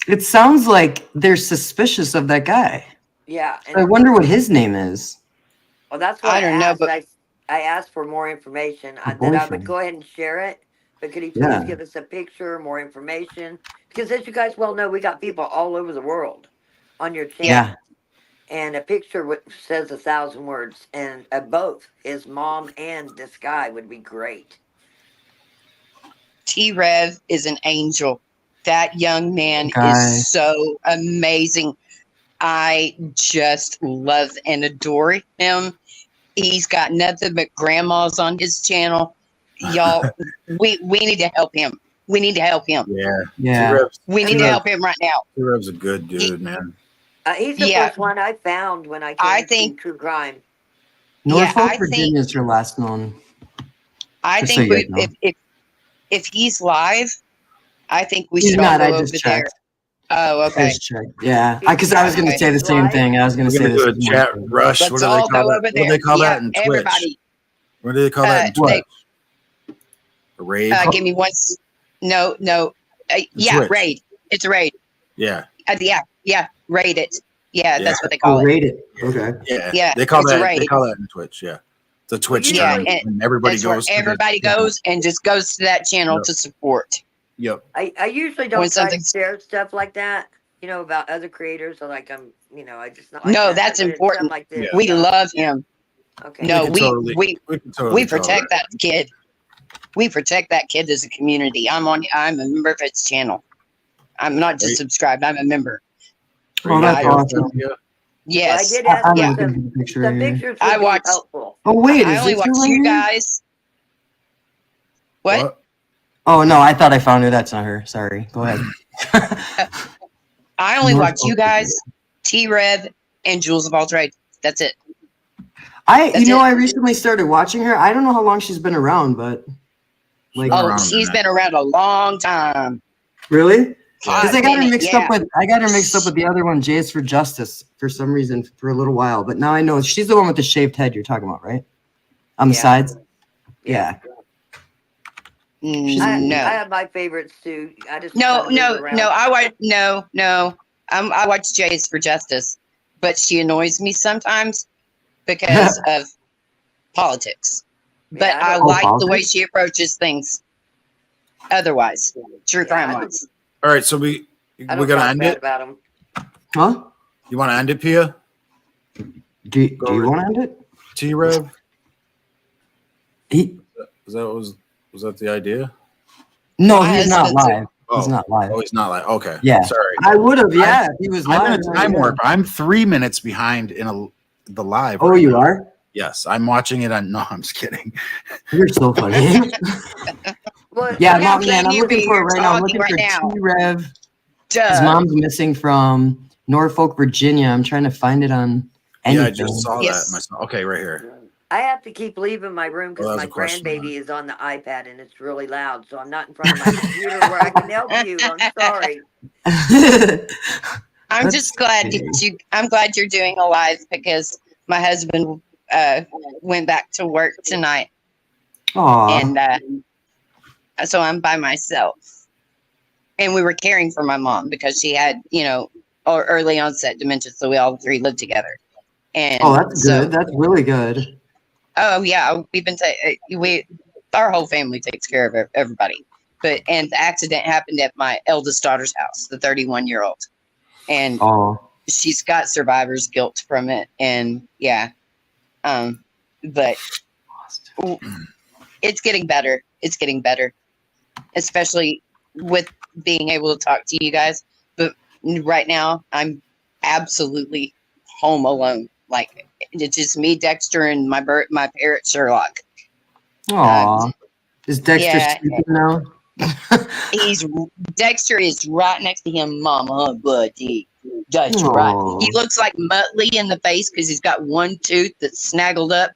It sounds like they're suspicious of that guy. Yeah. I wonder what his name is. Well, that's what I don't know, asked. but I asked for more information. That I would boyfriend. go ahead and share it. But could he please Yeah. give us a picture, more information? Because as you guys well know, we got people all over the world on your channel. Yeah. And a picture says 1,000 words. And both his mom and this guy would be great. T-Rev is an angel. That young man Guy. is so amazing. I just love and adore him. He's got nothing but grandmas on his channel. Y'all, we need to help him. We need to help him. Yeah. T-Rev's, We need to help him right now. T-Rev's a good dude, man. He's the first one I found when I came to true crime. Norfolk, Virginia is her last known. I Just think so you guys know. if he's live, I think we He's should not, all I go over just there. checked. Oh, I okay. just checked. Yeah, because I was going to say the same thing. I was going to We're say gonna the do a same chat thing. rush. Let's What do they all call go that? over What do there. they call Yeah, that in Twitch? everybody. What do they call that in Twitch? A raid? Give me one. No. Yeah, Twitch. raid. It's a raid. Yeah. Yeah. Raid it. Yeah, Yeah. that's what they call it. Raid it. Okay. Yeah. Yeah, They call it's a that. raid. They call that in Twitch. Yeah. It's a Twitch Yeah, term. and And everybody that's where goes. to the everybody channel. goes and just goes to that channel Yep. to support. Yep. I usually don't When try to something's- share stuff like that, about other creators. Or like I just not like No, that. that's But it's important. something like this. We love him. Okay. No, can we can totally protect that kid. We protect that kid as a community. I'm a member of its channel. I'm not just subscribed. I'm a member. Oh, that's awesome. Yes. Well, I did ask I'm for looking some, at the picture some right here. pictures. I Would be watched. helpful. Oh, wait. I Is only this her watch right you here? guys. What? Oh, no. I thought I found her. That's not her. Sorry. Go ahead. I only watch Norfolk, you guys, T-Rev, and Jules of All Trade. That's it. I recently started watching her. I don't know how long she's been around, but like, She's been around a long time. really? Because I got her minute, mixed up with the other one, Jay's for Justice, for some reason for a little while. But now I know she's the one with the shaved head you're talking about, right? On the sides. Yeah. I No. have my favorites too. I just No. kinda move around. I watch Jays for Justice, but she annoys me sometimes because of politics. But Yeah, I I don't- like the way politics? she approaches things. Otherwise, true crime wise. All right, so we I we're don't gonna talk end bad it. about them. Huh? You want to end it, Pia? Do you want to end it? T-Rev? He Was that the idea? no, My he's not husband's a- live. He's not live. Oh, he's not live. Okay. Yeah. Sorry. I would have, yeah, if he was live. I'm in a right time here. warp. I'm 3 minutes behind in the live. Oh, right you now. are? Yes, I'm watching it on. No, I'm just kidding. You're so funny. Well, Yeah, what How mom, happened? man, can I'm you looking be for it here right now. I'm talking looking right for now? T-Rev. His Duh. mom's missing from Norfolk, Virginia. I'm trying to find it on anything. Yeah, I just saw Yes. that myself. Okay, right here. I have to keep leaving my room Oh, because that was my a question. grandbaby is on the iPad and it's really loud. So I'm not in front of my computer where I can help you. I'm sorry. I'm Let's just glad see. I'm glad you're doing a live because my husband went back to work tonight, Aw. and so I'm by myself. And we were caring for my mom because she had, early onset dementia, so we all three lived together. And Oh, that's so, good. That's really good. oh yeah, we've been our whole family takes care of everybody. And the accident happened at my eldest daughter's house, the 31-year-old, and Oh. she's got survivor's guilt from it. And yeah, but it's getting better. It's getting better, especially with being able to talk to you guys. But right now, I'm absolutely home alone. Like it's just me, Dexter, and my parrot Sherlock. Aw. Is Dexter yeah. sleeping now? Dexter is right next to him, Mama, buddy. That's right. Aw. He looks like Muttley in the face because he's got one tooth that's snaggled up.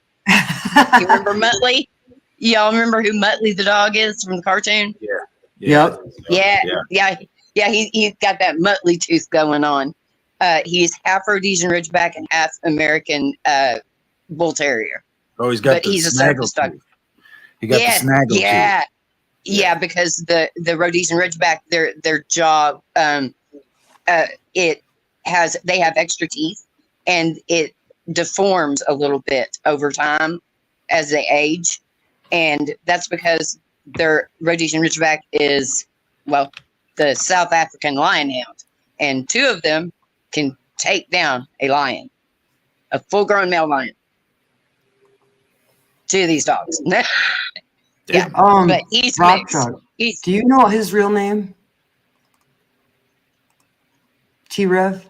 You remember Muttley? Y'all remember who Muttley the dog is from the cartoon? Yep. Yeah. He's got that Muttley tooth going on. He's half Rhodesian Ridgeback and half American Bull Terrier. Oh, he's got But the he's a snaggle circus dog. tooth. He got the snaggle tooth. Yeah, because the Rhodesian Ridgeback, their jaw, they have extra teeth, and it deforms a little bit over time as they age, and that's because their Rhodesian Ridgeback is, well, the South African Lionhound, and two of them can take down a lion, a full-grown male lion. Two of these dogs. Yeah, but he's Rock mixed. Truck, do you know his real name? T-Rev?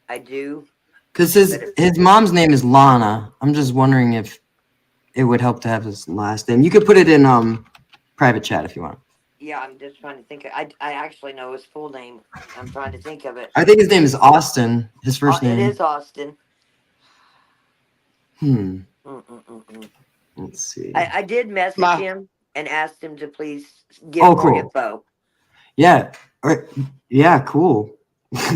I do. Because his mom's name is Lana. I'm just wondering if it would help to have his last name. You could put it in private chat if you want. Yeah, I'm just trying to think. I actually know his full name. I'm trying to think of it. I think his name is Austin. His first name. It is Austin. Let's see. I did message him and asked him to please give Oh, more cool. info. Yeah. Yeah, cool.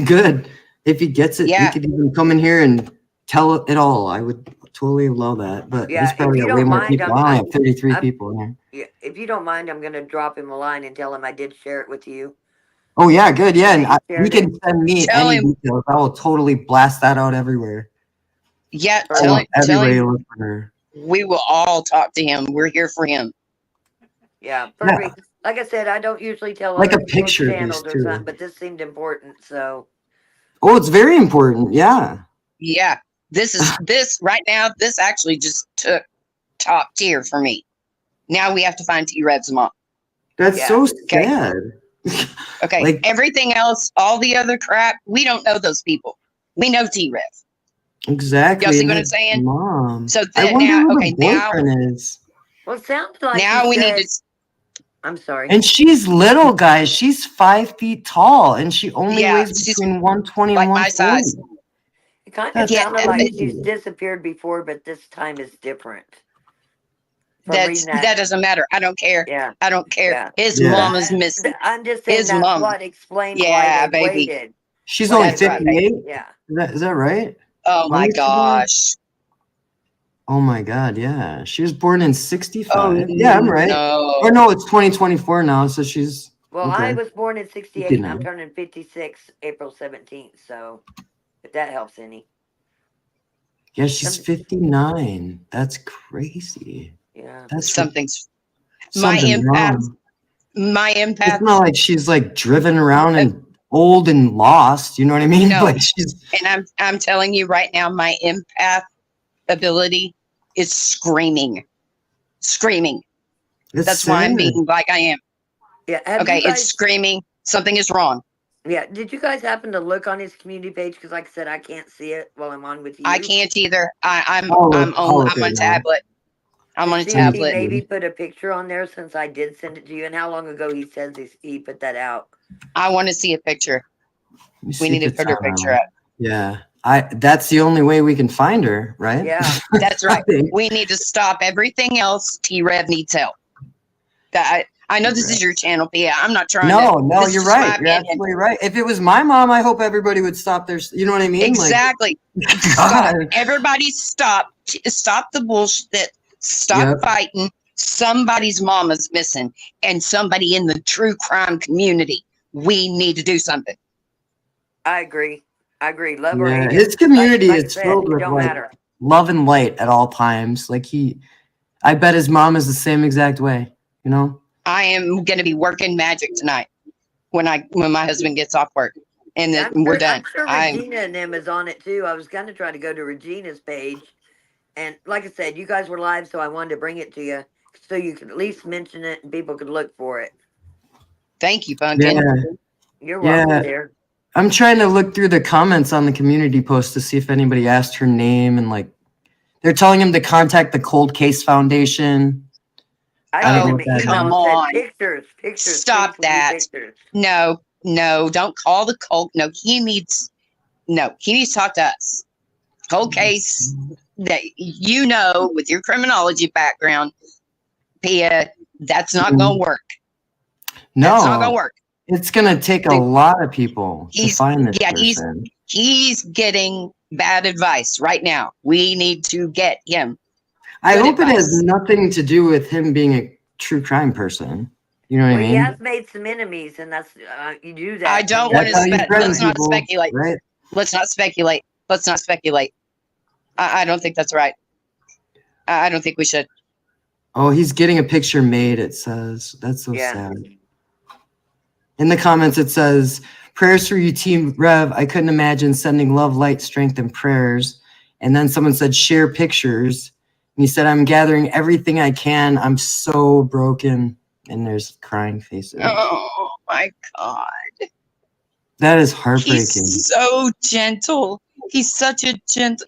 Good. If he gets it, he could even come in here and tell it all. I would totally allow that. But Yeah, he's probably if you got way don't more mind, people. I only have 33 people in here. Yeah, if you don't mind, I'm going to drop him a line and tell him I did share it with you. Oh, yeah, good. Yeah, and shared he can send me Tell any him. details. I will totally blast that out everywhere. Yeah, I tell want every him regular listener. we will all talk to him. We're here for him. Yeah, perfect. Like I said, I don't usually tell Like other a people's picture at channels least, or too. something, but this seemed important, so. Oh, it's very important. Yeah. Yeah, this right now. This actually just took top tier for me. Now we have to find T-Rev's mom. That's so Okay. sad. Okay, Like- everything else, all the other crap, we don't know those people. We know T-Rev. Exactly. Y'all see and what I'm his saying? Mom. So I then wonder now, who okay, the boyfriend is. Well, it sounds like now he we said, need to. I'm sorry. And she's little, guys. She's 5 feet tall, and she only weighs between 120 like and my 140. size. It kind of That's sounded like crazy. she's disappeared before, but this time is different. From reading That doesn't matter. I don't care. Yeah. I don't care. Yeah. His Yeah. mama's missing. I'm just saying His that's mama. what explains Yeah, why they baby. waited. She's Why only they waited. 58. Yeah. Is that right? Oh my When was she born? gosh. Oh my God, yeah. She was born in 65. Oh, yeah, I'm right. no. Or no, it's 2024 now, so she's Well, okay. I was born in 68 and I'm 59. turning 56 April 17th, so if that helps any. Yeah, she's 59. That's crazy. Yeah. That's Something's something my empath. wrong. My It's empath. not like she's like driven around and old and lost. You know what I mean? No. Like she's And I'm telling you right now, my empath ability is screaming. screaming. It's That's why I'm sad. being like I am. Yeah. Have Okay, you guys, it's screaming. Something is wrong. yeah. Did you guys happen to look on his community page? Because, like I said, I can't see it while I'm on with you. I can't either. I'm I'll look on right now. tablet. I'm To on a see if he tablet. maybe put a picture on there, since I did send it to you, and how long ago he says he put that out. I want to see a picture. Let me We see need if to it's put her on, picture up. Yeah. That's the only way we can find her, right? Yeah. That's right. I think. We need to stop everything else. T-Rev needs help. I know this is your channel, but yeah, I'm not trying to. No, this is you're just my right. You're opinion. absolutely right. If it was my mom, I hope everybody would stop their, you know what I mean? Exactly. Like, Stop. God. Everybody stop. Stop the bullshit. Stop Yep. fighting. Somebody's mama's missing, and somebody in the true crime community. We need to do something. I agree. Love or Yeah, hate his it. community Like I is said, filled it with don't like matter. love and light at all times. Like I bet his mom is the same exact way, you know? I am going to be working magic tonight when my husband gets off work, and we're done. I'm sure Regina and them is on it too. I was going to try to go to Regina's page, and like I said, you guys were live, so I wanted to bring it to you so you could at least mention it and people could look for it. Thank you, Pumpkin. Yeah. You're welcome, Yeah. dear. I'm trying to look through the comments on the community post to see if anybody asked her name, and like they're telling him to contact the Cold Case Foundation. I don't sent know him what an that email come and on. said pictures. Stop please, we need that. pictures. No, don't call the cult. No, he needs to talk to us. Cold case that with your criminology background, Pia, that's not going to work. That's not going to No, work. it's gonna take a lot of people to find this person. He's getting bad advice right now. We need to get him. I good hope it has advice. nothing to do with him being a true crime person. You know what I Well, he mean? has made some enemies, and that's you do that. I don't when want you to That's how you do threaten let's not people, speculate. right? Let's not speculate. Let's not speculate. I don't think that's right. I don't think we should. Oh, he's getting a picture made, it says. That's so Yeah. sad. In the comments, it says, prayers for you, Team Rev. I couldn't imagine sending love, light, strength, and prayers. And then someone said, share pictures. And he said, I'm gathering everything I can. I'm so broken. And there's crying faces. Oh, my God. That is heartbreaking. He's so gentle. He's such a gentle.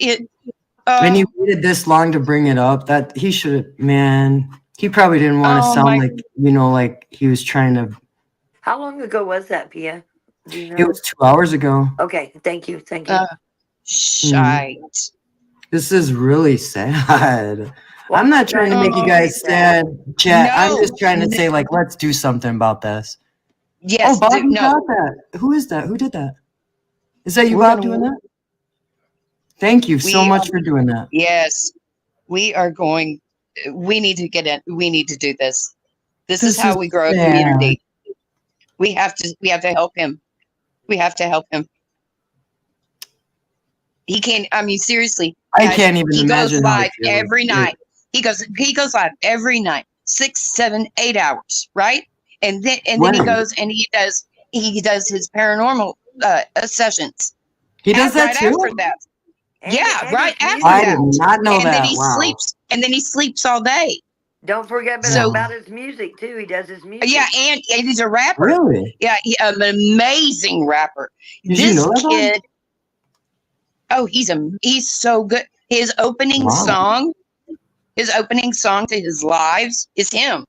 And he waited this long to bring it up. That he should have, man. He probably didn't want to sound like, like he was trying to. How long ago was that, Pia? Do you know? It was 2 hours ago. Okay, thank you. Shite. This is really sad. Well, I'm not trying to make you guys sad, chat. I'm No. just trying to say, like, let's do something about this. Yes. Oh, Bob, you no. got that. Who is that? Who did that? Is that you, We're Bob, gonna- doing that? Thank you so We much are- for doing that. Yes. We are going. We need to get in. We need to do this. This is how we grow a sad. community. We have to help him. We have to help him. He can't. I mean, seriously. I guys, can't even he imagine goes how it live feels. every night. He goes live every night, 6, 7, 8 hours, right? And then he When? goes and he does his paranormal sessions. He does that right too? after that. And right his after I that. did not know and that. then he Wow. sleeps. And then he sleeps all day. Don't forget So- about his music too. He does his music. Yeah, and he's a rapper. Really? Yeah, an amazing rapper. Did this you know that, Bob? kid. Oh, he's so good. His opening song to his lives is him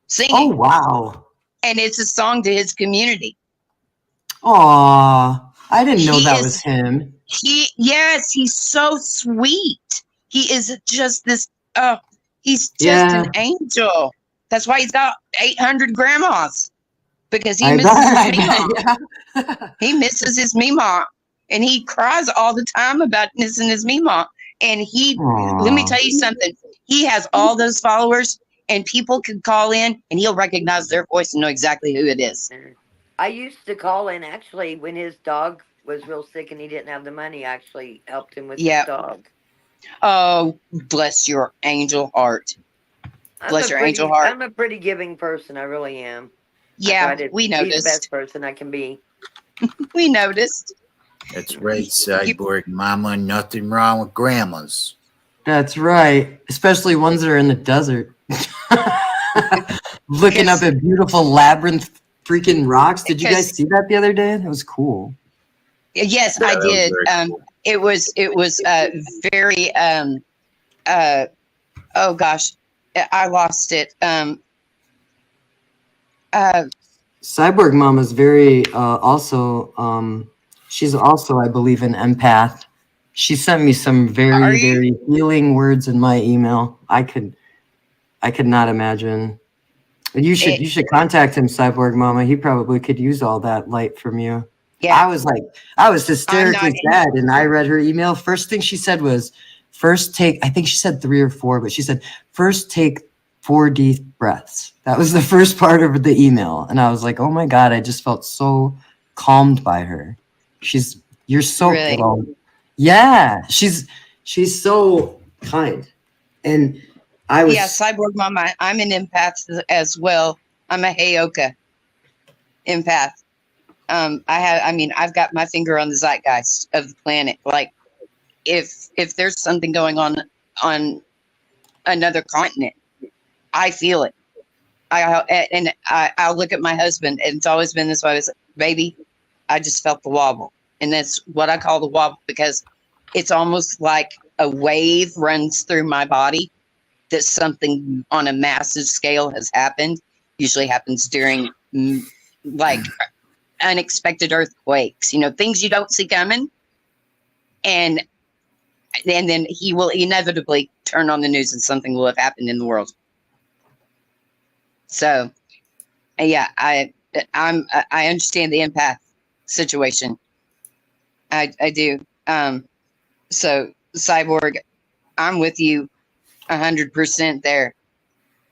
singing. Oh, wow. And it's a song to his community. Aw, I didn't know He that is- was him. He's so sweet. He is just this. Oh, he's just Yeah. an angel. That's why he's got 800 grandmas, because he I misses bet, his I Mima. bet, He misses his Mima, and he cries all the time about missing his Mima. And let me Aw. tell you something. He has all those followers, and people can call in, and he'll recognize their voice and know exactly who it is. I used to call in actually when his dog was real sick and he didn't have the money. I actually helped him with Yep. his dog. Oh, bless your angel heart. Bless your angel heart. I'm a pretty giving person. I really am. Yeah, I try to we be the noticed. best person I can be. We noticed. That's right, Cyborg Mama. Nothing wrong with grandmas. That's right. Especially ones that are in the desert. Looking up at beautiful labyrinth freaking rocks. Did you guys see that the other day? That was cool. Yes, Yeah, I that was did. very cool. It was very oh gosh, I lost it. Cyborg Mama's very also she's also, I believe, an empath. She sent me some very, very healing words in my email. I could not imagine. You should contact him, Cyborg Mama. He probably could use all that light from you. Yeah. I was hysterically sad, and I read her email. First thing she said was, first take, I think she said 3 or 4, but she said, first take 4 deep breaths. That was the first part of the email. And I was like, oh my God, I just felt so calmed by her. You're so, Really? well, yeah, she's so kind. And I was, yeah, Cyborg Mama. I'm an empath as well. I'm a Heyoka empath. I've got my finger on the zeitgeist of the planet. Like, if there's something going on another continent, I feel it. I'll look at my husband, and it's always been this way. I was like, baby, I just felt the wobble, and that's what I call the wobble, because it's almost like a wave runs through my body. That something on a massive scale has happened. Usually happens during like unexpected earthquakes, things you don't see coming. And then he will inevitably turn on the news and something will have happened in the world. So yeah, I understand the empath situation. I do. So Cyborg, I'm with you 100% there.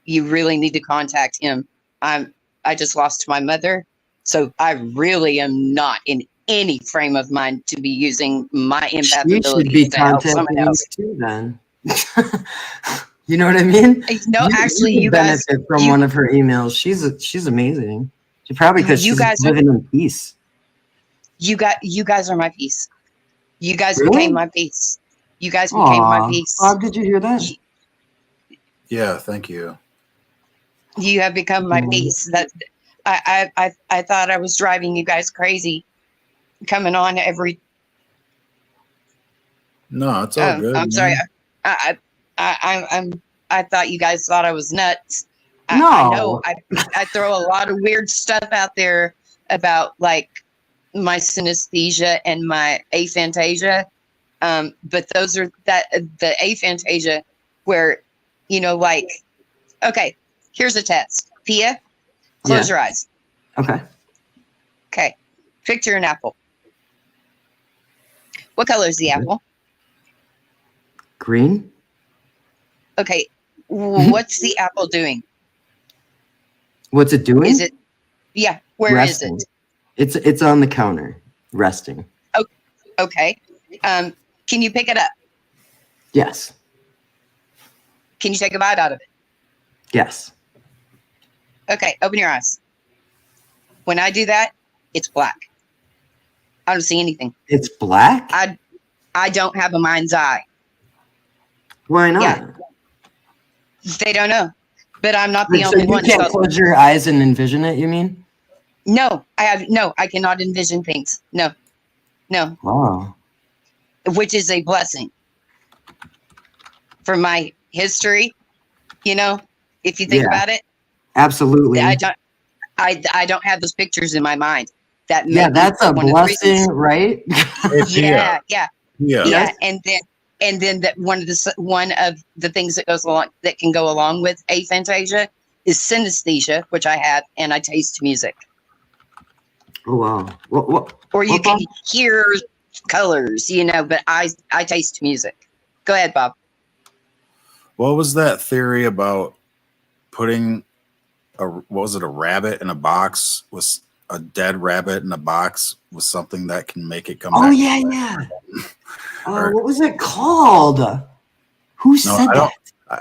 You really need to contact him. I just lost my mother, so I really am not in any frame of mind to be using my empath you abilities should be to help someone contacting else. me too then. You know what I mean? No, actually, you guys benefit from one of her emails. She's amazing. She probably, because she's living in peace. You guys are my peace. You guys Really? became my peace. You guys became my peace. Bob, did you hear that? Yeah, thank you. You have become my peace. That I thought I was driving you guys crazy, coming on every. No, it's all good. I'm sorry. I thought you guys thought I was nuts. No. I know I throw a lot of weird stuff out there about like my synesthesia and my aphantasia. But those are the aphantasia where, like, okay, here's a test. Pia, close your eyes. Okay. Okay. Picture an apple. What color is the apple? Green. Okay. What's the apple doing? What's it doing? Is it? Yeah. Where resting. is it? It's on the counter, resting. Okay. Can you pick it up? Yes. Can you take a bite out of it? Yes. Okay. Open your eyes. When I do that, it's black. I don't see anything. It's black? I don't have a mind's eye. Why not? Yeah. They don't know. But I'm not the only one. You can't close your eyes and envision it, you mean? No, I cannot envision things. No. Wow. Which is a blessing. For my history, if you think about it. Absolutely. I don't have those pictures in my mind. That's a blessing, right? Yeah. Yeah. And then that one of the things that can go along with aphantasia is synesthesia, which I have, and I taste music. Oh wow. Or you can hear colors, but I taste music. Go ahead, Bob. What was that theory about putting a rabbit in a box, with a dead rabbit in a box with something that can make it come back? Oh yeah. What was it called? Who said that?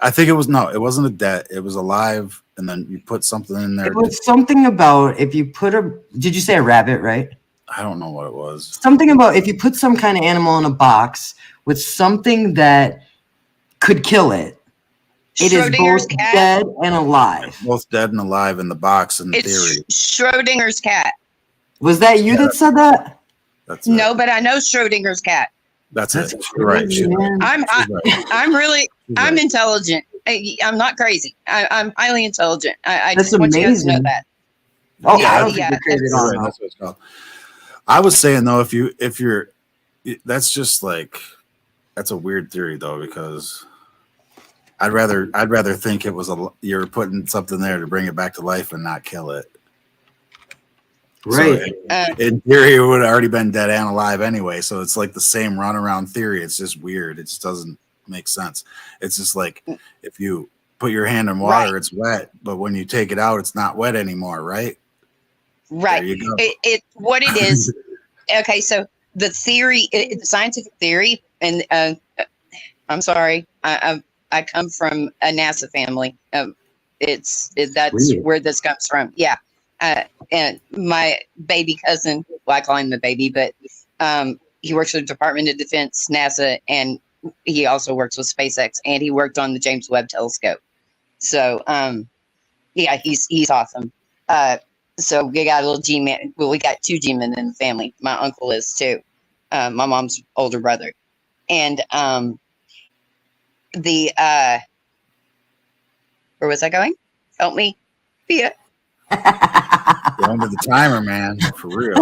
I think it wasn't a dead, it was alive, and then you put something in there. It was something about if you put did you say a rabbit, right? I don't know what it was. Something about if you put some kind of animal in a box with something that could kill it, It is Schrodinger's both cat. dead and alive. Both dead and alive in the box in It's theory. Schrodinger's cat. Was that you that said that? That's No, but I know Schrodinger's cat. That's it. You're right. She's right. I'm really, I'm intelligent. I'm not crazy. I'm highly intelligent. I That's just want you guys to know amazing. that. Oh, Yeah, I don't yeah, think you're crazy at Right, all. that's what it's called. I was saying though, if you're, that's just like, that's a weird theory though, because I'd rather think it was you're putting something there to bring it back to life and not kill it. Right. So in theory, it would have already been dead and alive anyway. So it's like the same runaround theory. It's just weird. It just doesn't make sense. It's just like if you put your hand in water, it's wet, but when you take it out, it's not wet anymore, right? Right. There you go. What it is. Okay, so the theory, the scientific theory, and I'm sorry, I come from a NASA family. That's Weird. where this comes from. Yeah. And my baby cousin, well, I call him the baby, but he works for the Department of Defense, NASA, and he also works with SpaceX, and he worked on the James Webb Telescope. So, yeah, he's awesome. So we got a little G-man. Well, we got two G-men in the family. My uncle is too. My mom's older brother. And where was I going? Help me. Yeah. Going to the timer, man, for real.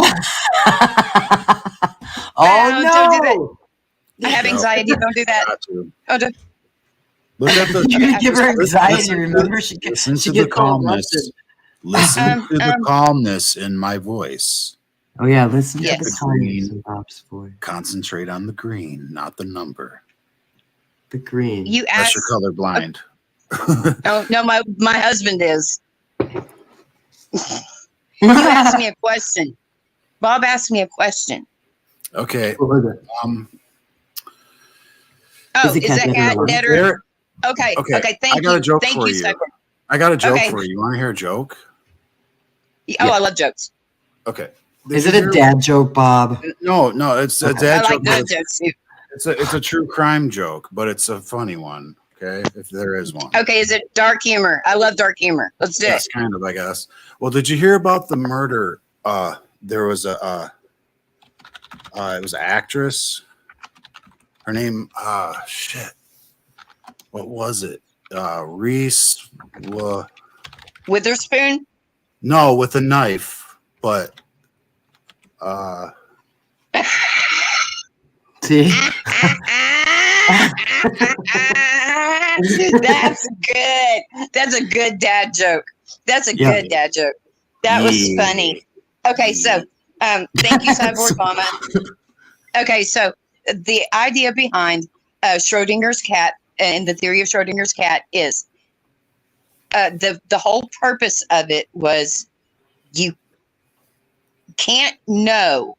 Oh, Don't do no. that. I have anxiety. Don't do that. Oh, don't. Look at the. You give her anxiety. Listen, Remember, she listen she to the gets all calmness. aggressive. Listen to the calmness in my voice. Oh yeah, listen Yes. to the The calmness green. in Bob's voice. Concentrate on the green, not the number. The green. You Unless asked. you're colorblind. Oh no, my husband is. You asked me a question. Bob asked me a question. Okay. What was it? Oh, Is the is cat that dead or cat alive? dead or? There- Okay. Okay, Okay. Thank I got you. a joke Thank for you, you. Cyber. I got a joke Okay. for you. You want to hear a joke? Oh, I love jokes. Okay. Is it a dad joke, Bob? No, it's a Okay. dad I joke. like but dad jokes too. It's a true crime joke, but it's a funny one. Okay, if there is one. Okay, is it dark humor? I love dark humor. Let's do it. Yes, kind of, I guess. Well, did you hear about the murder? There was it was an actress. Her name, shit. What was it? Reese. Witherspoon. No, with a knife, but. See? That's good. That's a good dad joke. That's a Yeah. good dad joke. That was funny. Okay, so thank you, Cyborg Mama. Okay, so the idea behind Schrodinger's cat and the theory of Schrodinger's cat is the whole purpose of it was you can't know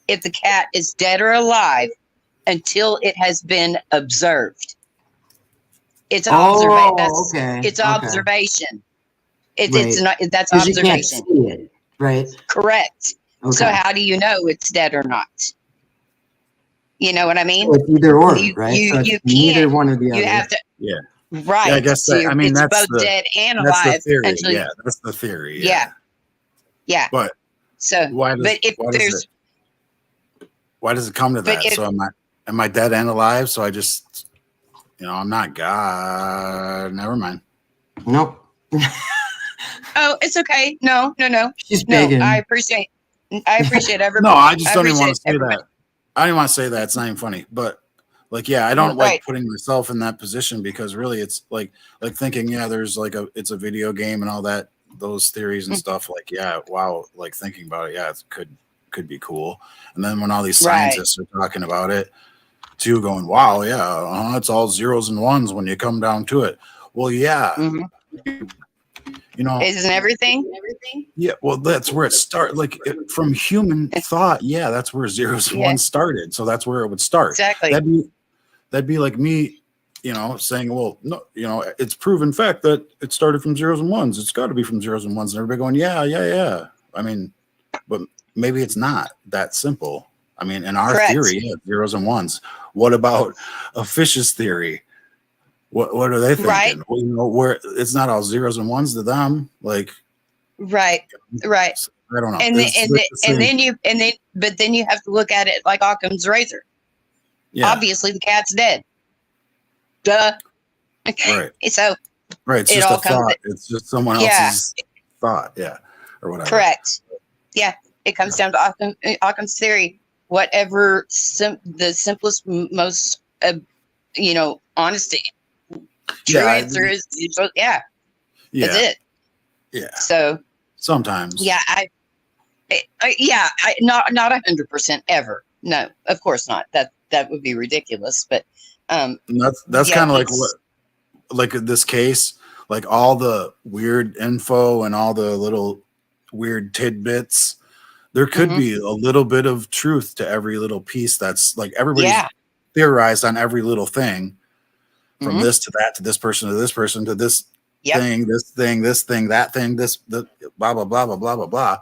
if the cat is dead or alive until it has been observed. It's an observation. Okay. It's okay. observation. It's Right. not. That's 'Cause you can't observation. see it, right? Correct. Okay. So how do you know it's dead or not? You know what I mean? So it's either or, You- right? you- so it's you neither can't- one or the other. You have to. Yeah. Right. Yeah, I guess So that, I mean, it's that's both the, dead and that's alive. the theory. until you- Yeah, that's the theory. Yeah. Yeah. But So, why does, but if why does there's, why does it come to but that? if- So am I dead and alive? So I just, I'm not God. Never mind. Nope. oh, it's okay. No. She's No, begging. I appreciate everybody. No, I just don't even want to say everybody. that. I don't even want to say that. It's not even funny. But like, yeah, I don't Right. like putting myself in that position because really it's like thinking, yeah, there's it's a video game and all that, those theories and stuff. Like, yeah, wow. Like thinking about it. Yeah, it could be cool. And then when all these Right. scientists are talking about it too, going, wow, yeah, it's all zeros and ones when you come down to it. Well, yeah, Mhm. Isn't everything? Yeah, well, that's where it started. Like from human thought, yeah, that's where zeros and Yeah. ones started. So that's where it would start. Exactly. That'd be like me, saying, well, no, it's proven fact that it started from zeros and ones. It's got to be from zeros and ones, and everybody going, yeah. I mean, but maybe it's not that simple. I mean, in our Correct. theory, yeah, zeros and ones. What about a fish's theory? What are they Right. thinking? Well, you know, where it's not all zeros and ones to them. Like, Right. I don't know. And then, but then you have to look at it like Occam's razor. Yeah. Obviously, the cat's dead. Duh. Right. So right. It's it just all a comes. thought. It's just someone else's thought. Yeah. Or whatever. Correct. Yeah. It comes down to Occam's theory. Whatever the simplest, most, honest, true answer is. Yeah. That's it. Yeah. So sometimes. Yeah. Not 100% ever. No, of course not. That would be ridiculous. But that's kind of like what, like this case, like all the weird info and all the little weird tidbits. There could be a little bit of truth to every little piece. That's like everybody's theorized on every little thing, from this to that to this person to this person to this thing, this thing, this thing, that thing, this blah blah blah blah blah blah blah.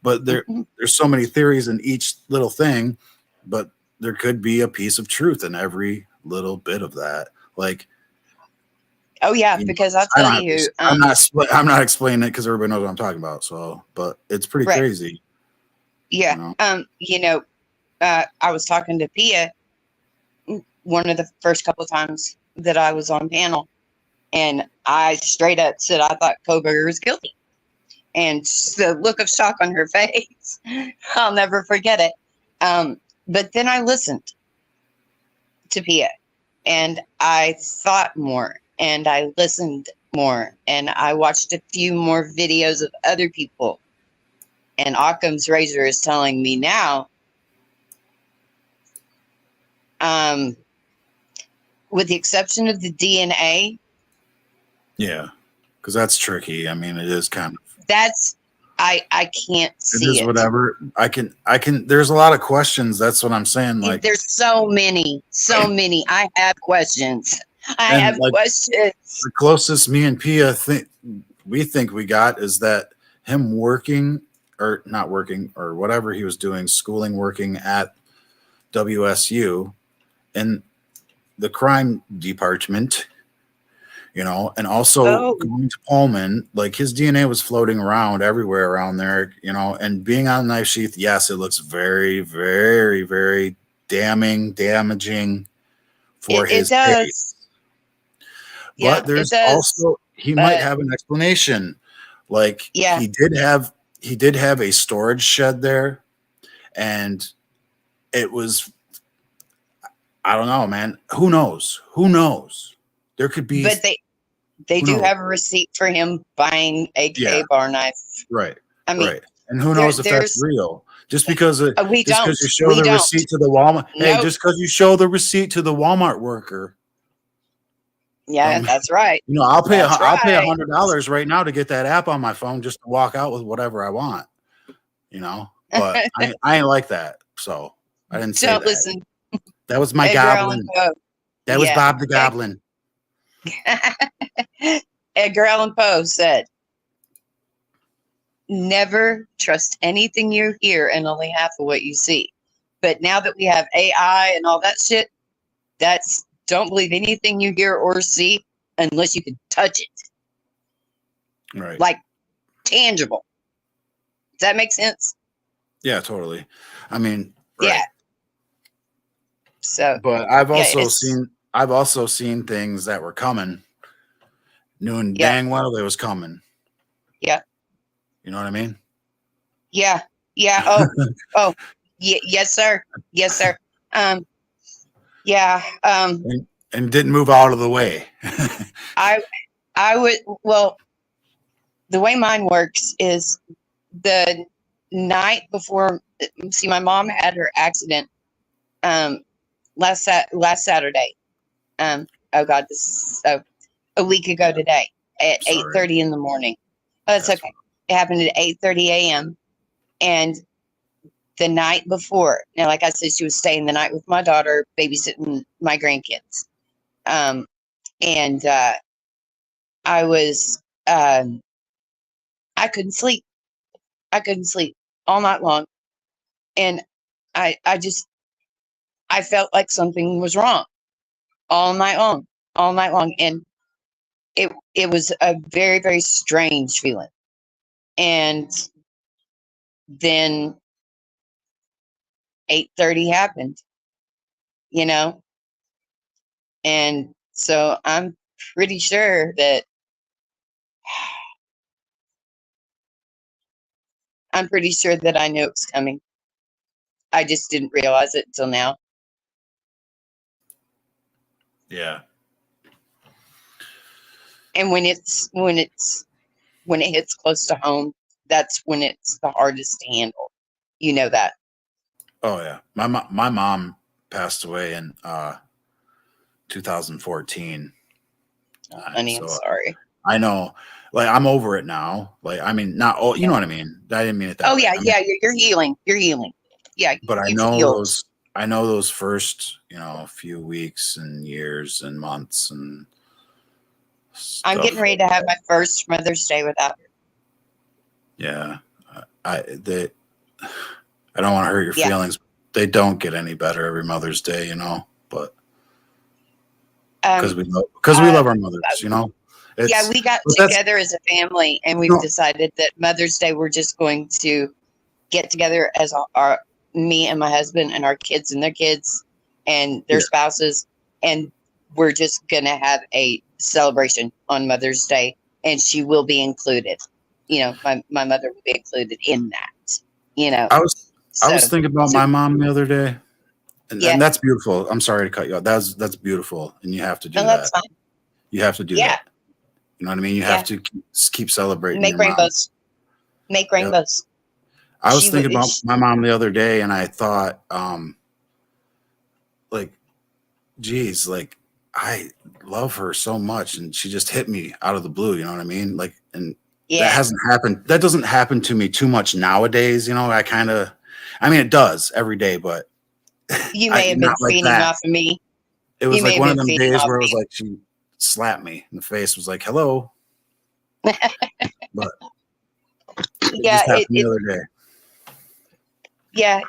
But there's so many theories in each little thing, but there could be a piece of truth in every little bit of that. Like, oh yeah, because I'll tell you, I'm not explaining it because everybody knows what I'm talking about. So, but it's pretty crazy. Yeah. I was talking to Pia one of the first couple of times that I was on panel, and I straight up said I thought Kohberger was guilty. And the look of shock on her face, I'll never forget it. But then I listened to Pia, and I thought more, and I listened more, and I watched a few more videos of other people. And Occam's razor is telling me now, with the exception of the DNA. Yeah, because that's tricky. I mean, it is kind of. That's I can't see it. It is whatever. I can. There's a lot of questions. That's what I'm saying. Like, there's so many. I have questions. I have questions. The closest me and Pia think we got is that him working or not working or whatever he was doing, schooling, working at WSU in the crime department, and also going to Pullman, like his DNA was floating around everywhere around there, and being on the knife sheath. Yes, it looks very, very, very damaging for his case. But there's also, he might have an explanation. Like he did have a storage shed there, and it was, I don't know, man. Who knows? There could be. But they do have a receipt for him buying a K-bar knife. Right. I mean, and who knows if that's real? Just because you show the receipt to the Walmart. Nope. Hey, just because you show the receipt to the Walmart worker. Yeah, that's right. I'll pay $100 right now to get that app on my phone just to walk out with whatever I want. But I ain't like that, so I didn't say that. Listen. That was my goblin. That was Bob the Goblin. Edgar Allan Poe said, "Never trust anything you hear and only half of what you see." But now that we have AI and all that shit, don't believe anything you hear or see unless you can touch it. Right. Like tangible. Does that make sense? Yeah, totally. I mean, yeah. So, but I've also seen things that were coming, knowing dang well they was coming. Yeah. You know what I mean? Yeah. Yeah. Oh, yeah. Yes, sir. Yes, sir. Yeah. And didn't move out of the way. I would, well, the way mine works is the night before, see, my mom had her accident, last Saturday. Oh God, this is a week ago today at 8:30 in the morning. Oh, that's okay. It happened at 8:30 a.m. And the night before, now, like I said, she was staying the night with my daughter, babysitting my grandkids. And I was, I couldn't sleep. I couldn't sleep all night long. And I felt like something was wrong all night long. all night long, and it was a very, very strange feeling. And then 8:30 happened, you know, and so I'm pretty sure that I knew it was coming. I just didn't realize it until now. Yeah. And when it hits close to home, that's when it's the hardest to handle. You know that. Oh yeah. My mom passed away in 2014. Honey, I'm sorry. I know, like, I'm over it now. Like, I mean, not all, you know what I mean? I didn't mean it that Oh way. yeah, I mean, yeah, you're healing. You're healing. Yeah, but I you've know healed. those first, few weeks and years and months and I'm stuff. getting ready to have my first Mother's Day without her. Yeah. I don't want to hurt your Yeah. feelings. They don't get any better every Mother's Day, but because we love our mothers, Yeah, we got together as a family, and we've decided that Mother's Day we're just going to get together as me and my husband and our kids and their kids and their spouses, and we're just gonna have a celebration on Mother's Day, and she will be included. My mother will be included in that. I was thinking about my mom the other day, and Yeah. that's beautiful. I'm sorry to cut you off. That's beautiful, and you have to do No, that. that's fine. You have to do that. You know what I mean? You have to keep celebrating. Make your rainbows. Mom. Make rainbows. I was thinking about my mom the other day, and I thought, like, geez, like, I love her so much, and she just hit me out of the blue. You know what I mean? Like, and that hasn't happened. That doesn't happen to me too much nowadays. I mean, it does every day, but you may have been feeding off of me. It was like one of them days where it was like she slapped me in the face. Was like, "Hello," but it just happened the other day. Yeah,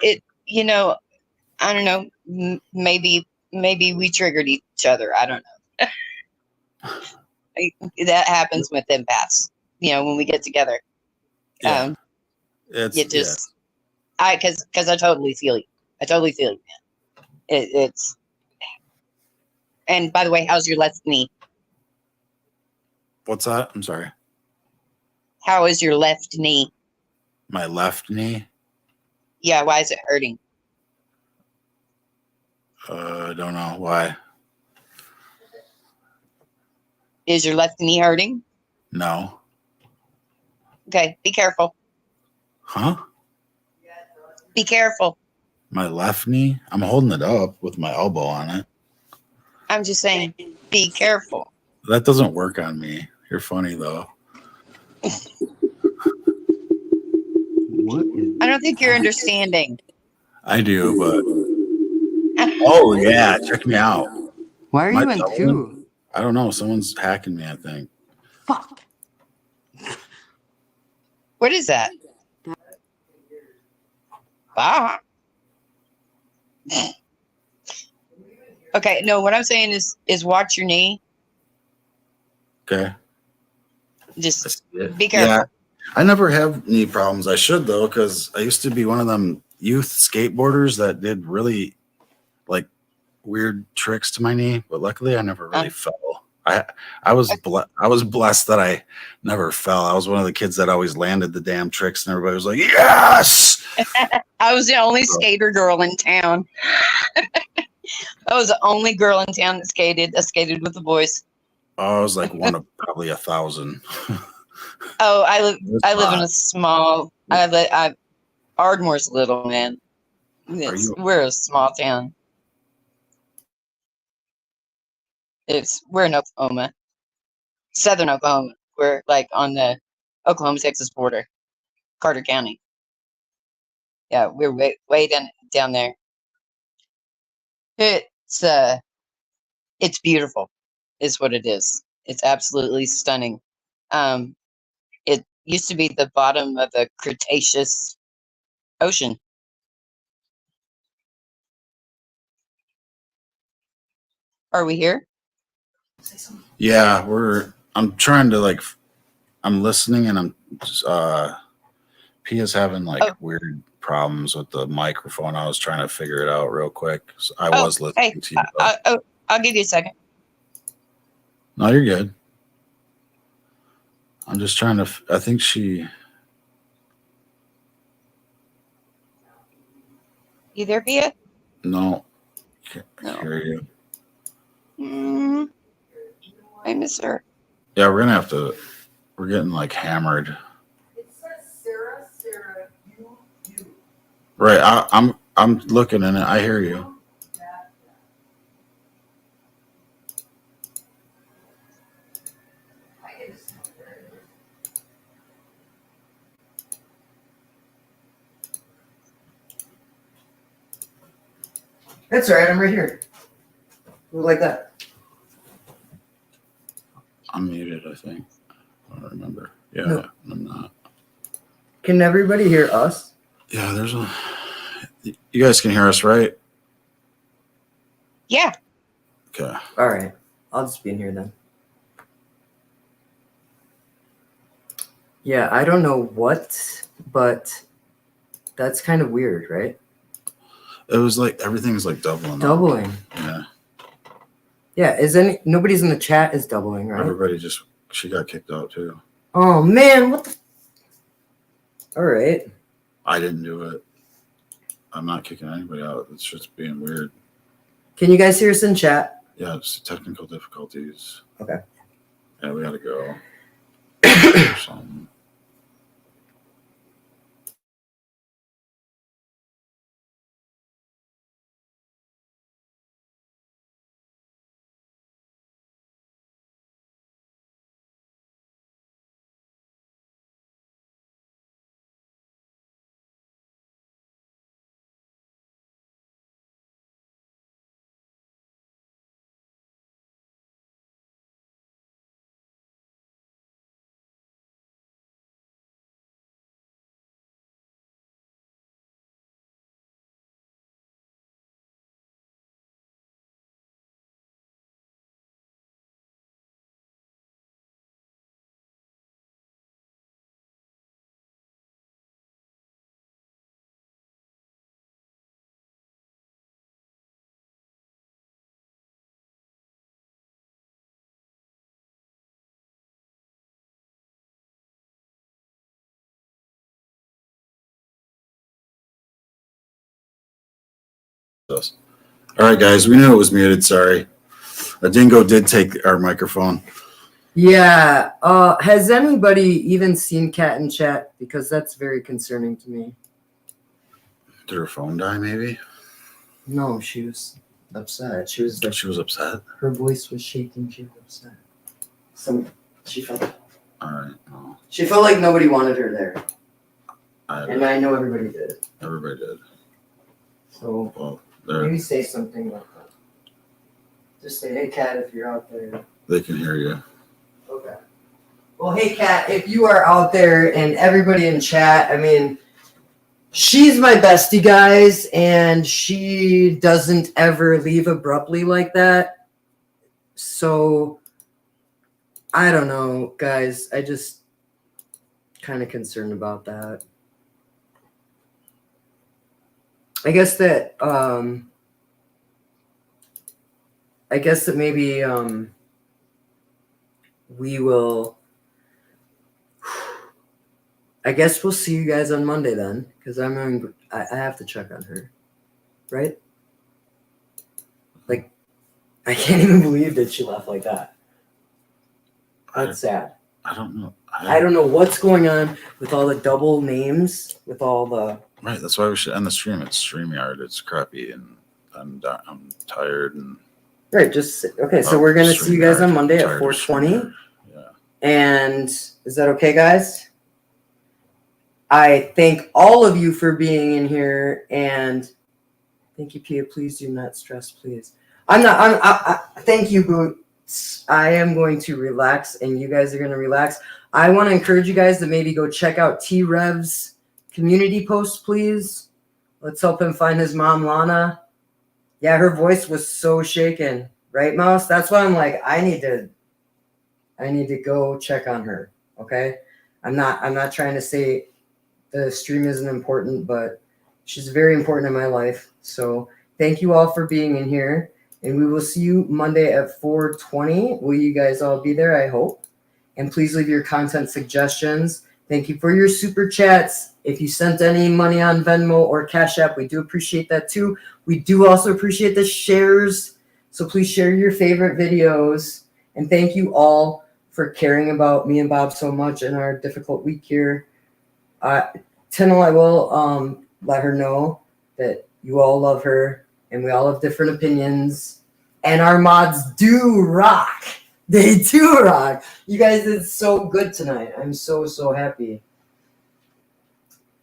I don't know. Maybe we triggered each other. I don't know. That happens with empaths. When we get together. Yeah. Because I totally feel you. I totally feel you, man. It's. And by the way, how's your left knee? What's that? I'm sorry. How is your left knee? My left knee? Yeah, why is it hurting? I don't know why. Is your left knee hurting? No. Okay, be careful. Huh? Be careful. My left knee? I'm holding it up with my elbow on it. I'm just saying, be careful. That doesn't work on me. You're funny, though. I don't think you're understanding. I do, but... Oh, yeah. Check me out. Why are you in two? I don't know. Someone's hacking me, I think. Fuck. What is that? Ah. Okay, no, what I'm saying is watch your knee. Okay. Just be careful. Yeah. I never have knee problems. I should, though, because I used to be one of them youth skateboarders that did really, like, weird tricks to my knee, but luckily I never really fell. I was blessed that I never fell. I was one of the kids that always landed the damn tricks, and everybody was like, "Yes!" I was the only skater girl in town. I was the only girl in town that skated. I skated with the boys. I was like one of probably 1,000. Oh, I live in a small. Ardmore's little, man. We're a small town. We're in Oklahoma, southern Oklahoma. We're like on the Oklahoma-Texas border, Carter County. Yeah, we're way down there. It's beautiful, is what it is. It's absolutely stunning. It used to be the bottom of the Cretaceous ocean. Are we here? Yeah, I'm trying to like, I'm listening and I'm just, Pia's having like weird problems with the microphone. I was trying to figure it out real quick. So I was listening to you. I'll give you a second. No, you're good. I'm just trying to, I think she, You there, Pia? no, can't hear you. I miss her. Yeah, we're gonna have to, we're getting like hammered. It says Sarah, you. Right, I'm looking in it. I hear you. That's all right. I'm right here. Like that. I'm muted, I think. I don't remember. Yeah, No. I'm not. Can everybody hear us? Yeah, there's a. You guys can hear us, right? Yeah. Okay. All right. I'll just be in here then. Yeah, I don't know what, but that's kind of weird, right? It was like everything's like doubling. Doubling. Yeah. Yeah, nobody's in the chat is doubling, right? Everybody she got kicked out too. Oh man, what the? All right. I didn't do it. I'm not kicking anybody out. It's just being weird. Can you guys hear us in chat? Yeah, it's technical difficulties. Okay. Yeah, we gotta go. Something. All right, guys, we knew it was muted. Sorry. A dingo did take our microphone. Yeah. Has anybody even seen Cat in chat? Because that's very concerning to me. Did her phone die, maybe? No, she was upset. She was like, she was upset? Her voice was shaking. She was upset. She felt. All right. Well, she felt like nobody wanted her there. And I know everybody did. Everybody did. So maybe say something like that. Just say, hey, Cat, if you're out there. They can hear you. Okay. Well, hey, Kat, if you are out there and everybody in chat, I mean, she's my bestie, guys, and she doesn't ever leave abruptly like that. So, I don't know, guys. I just kind of concerned about that. I guess that maybe we will. I guess we'll see you guys on Monday then, because I have to check on her, right? Like, I can't even believe that she left like that. That's sad. I don't know. I don't know what's going on with all the double names, with all the. Right, that's why we should end the stream. It's StreamYard. It's crappy, and I'm tired and. Right, just okay. So we're gonna see you guys on Monday at 4:20. Yeah. And is that okay, guys? I thank all of you for being in here, and thank you, Pia. Please do not stress, please. Thank you, Boots. I am going to relax, and you guys are going to relax. I want to encourage you guys to maybe go check out T-Rev's community post, please. Let's help him find his mom, Lana. Yeah, her voice was so shaken. right, Mouse? That's why I'm like, I need to go check on her. Okay. I'm not trying to say the stream isn't important, but she's very important in my life. So thank you all for being in here. And we will see you Monday at 4:20. Will you guys all be there? I hope. And please leave your content suggestions. Thank you for your super chats. If you sent any money on Venmo or Cash App, we do appreciate that too. We do also appreciate the shares. So please share your favorite videos. And thank you all for caring about me and Bob so much in our difficult week here. Tennel, I will let her know that you all love her and we all have different opinions. And our mods do rock. They do rock. You guys did so good tonight. I'm so, so happy.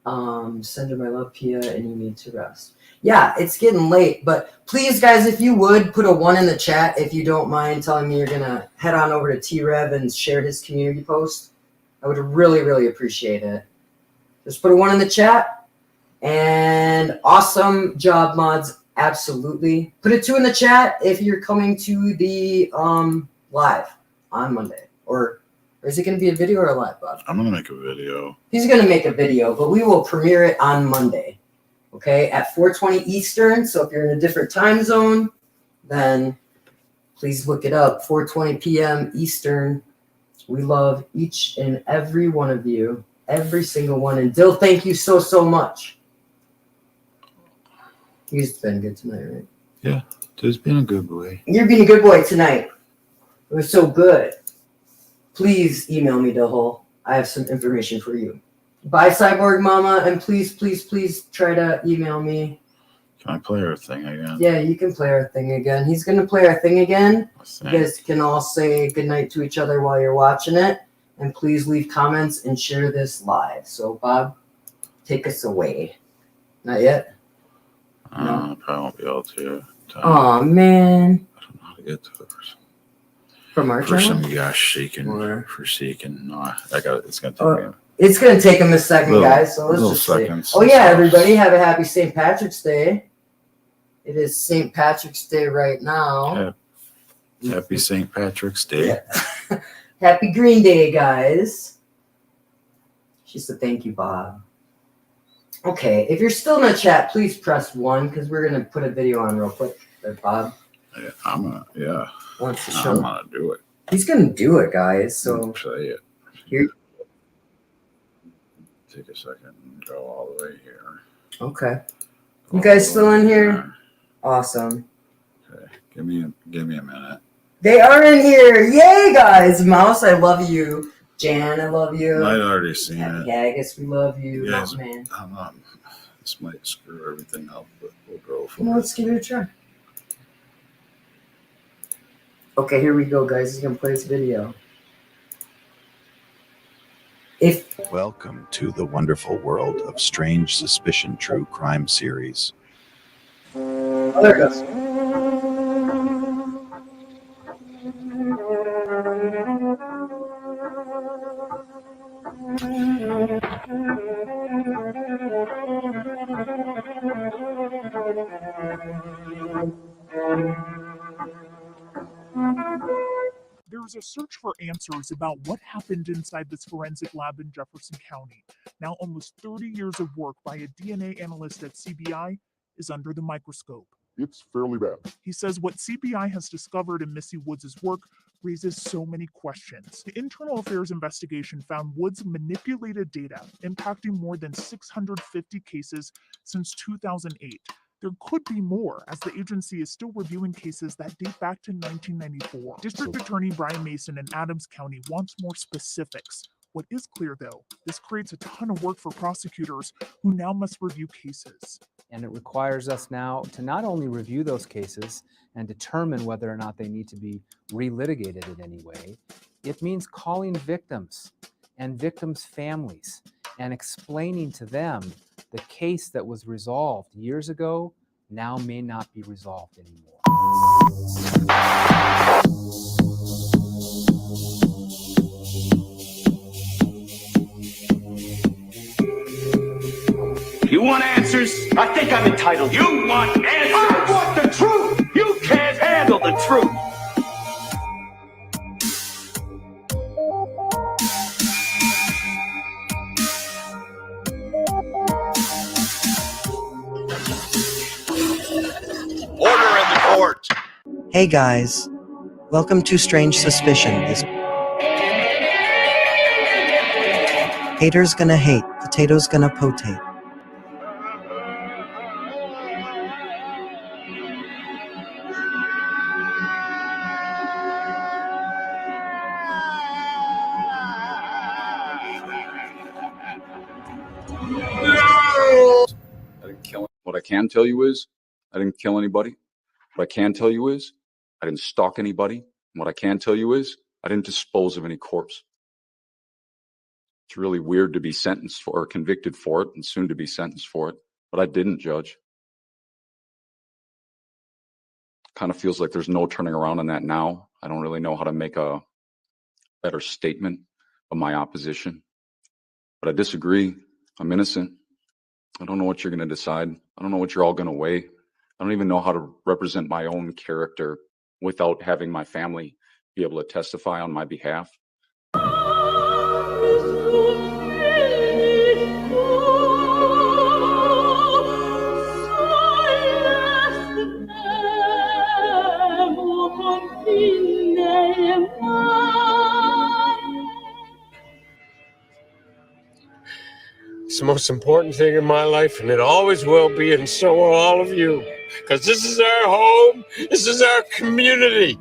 Send her my love, Pia, and you need to rest. Yeah, it's getting late, but please, guys, if you would, put a 1 in the chat if you don't mind telling me you're going to head on over to T-Rev and share his community post. I would really, really appreciate it. Just put a 1 in the chat. And awesome job, mods. Absolutely. Put a 2 in the chat if you're coming to the live on Monday. Or is it going to be a video or a live, Bob? I'm going to make a video. He's going to make a video, but we will premiere it on Monday. Okay, at 4:20 Eastern. So if you're in a different time zone, then please look it up. 4:20 p.m. Eastern. We love each and every one of you. Every single one. And Dill, thank you so, so much. He's been good tonight, right? Yeah, Dill's been a good boy. You're being a good boy tonight. It was so good. Please email me, Dillhole. I have some information for you. Bye, Cyborg Mama, and please, please, please try to email me. Can I play our thing again? Yeah, you can play our thing again. He's going to play our thing again. You guys can all say goodnight to each other while you're watching it. And please leave comments and share this live. So, Bob, take us away. Not yet? No. I probably won't be able to. Oh, man. I don't know how to get to it. From our for channel? some gosh shaking. Or... For seeking. No, I got it. It's going to take me. It's going to take him a second, guys. So let's just see. Oh, yeah, everybody. Have a happy St. Patrick's Day. It is St. Patrick's Day right now. Happy St. Patrick's Day. Yeah. Happy Green Day, guys. She said, thank you, Bob. Okay, if you're still in the chat, please press 1 because we're going to put a video on real quick there, Bob. Yeah, I'm going to, Wants to show. I'm going to do it. He's going to do it, guys. So play it. Here. Take a second and go all the way here. Okay. You guys still in here? Awesome. Okay. Give me a minute. They are in here. Yay, guys. Mouse, I love you. Jan, I love you. I'd already seen it. Yeah, I guess we love you. Yes, man. This might screw everything up, but we'll go for Well, let's give it a try. Okay, here we go, guys. He's going to play this video. Welcome to the wonderful world of Strange Suspicion True Crime Series. Oh, there it goes. There's a search for answers about what happened inside this forensic lab in Jefferson County. Now almost 30 years of work by a DNA analyst at CBI is under the microscope. It's fairly bad. He says what CBI has discovered in Missy Woods' work raises so many questions. The internal affairs investigation found Woods manipulated data, impacting more than 650 cases since 2008. There could be more, as the agency is still reviewing cases that date back to 1994. District Attorney Brian Mason in Adams County wants more specifics. What is clear, though, this creates a ton of work for prosecutors who now must review cases. And it requires us now to not only review those cases and determine whether or not they need to be relitigated in any way, it means calling victims and victims' families and explaining to them the case that was resolved years ago now may not be resolved anymore. You want answers? I think I'm entitled. You want answers? I want the truth. You can't handle handle the truth. Order in the court. Hey guys, welcome to Strange Suspicion. Haters gonna hate, potatoes gonna potate. I didn't kill him. What I can tell you is I didn't kill anybody. What I can tell you is I didn't stalk anybody. And what I can tell you is I didn't dispose of any corpse. It's really weird to be sentenced for or convicted for it and soon to be sentenced for it, but I didn't, Judge. Kind of feels like there's no turning around on that now. I don't really know how to make a better statement of my opposition, but I disagree. I'm innocent. I don't know what you're going to decide. I don't know what you're all going to weigh. I don't even know how to represent my own character without having my family be able to testify on my behalf. It's the most important thing in my life, and it always will be, and so are all of you. Because this is our home, this is our community.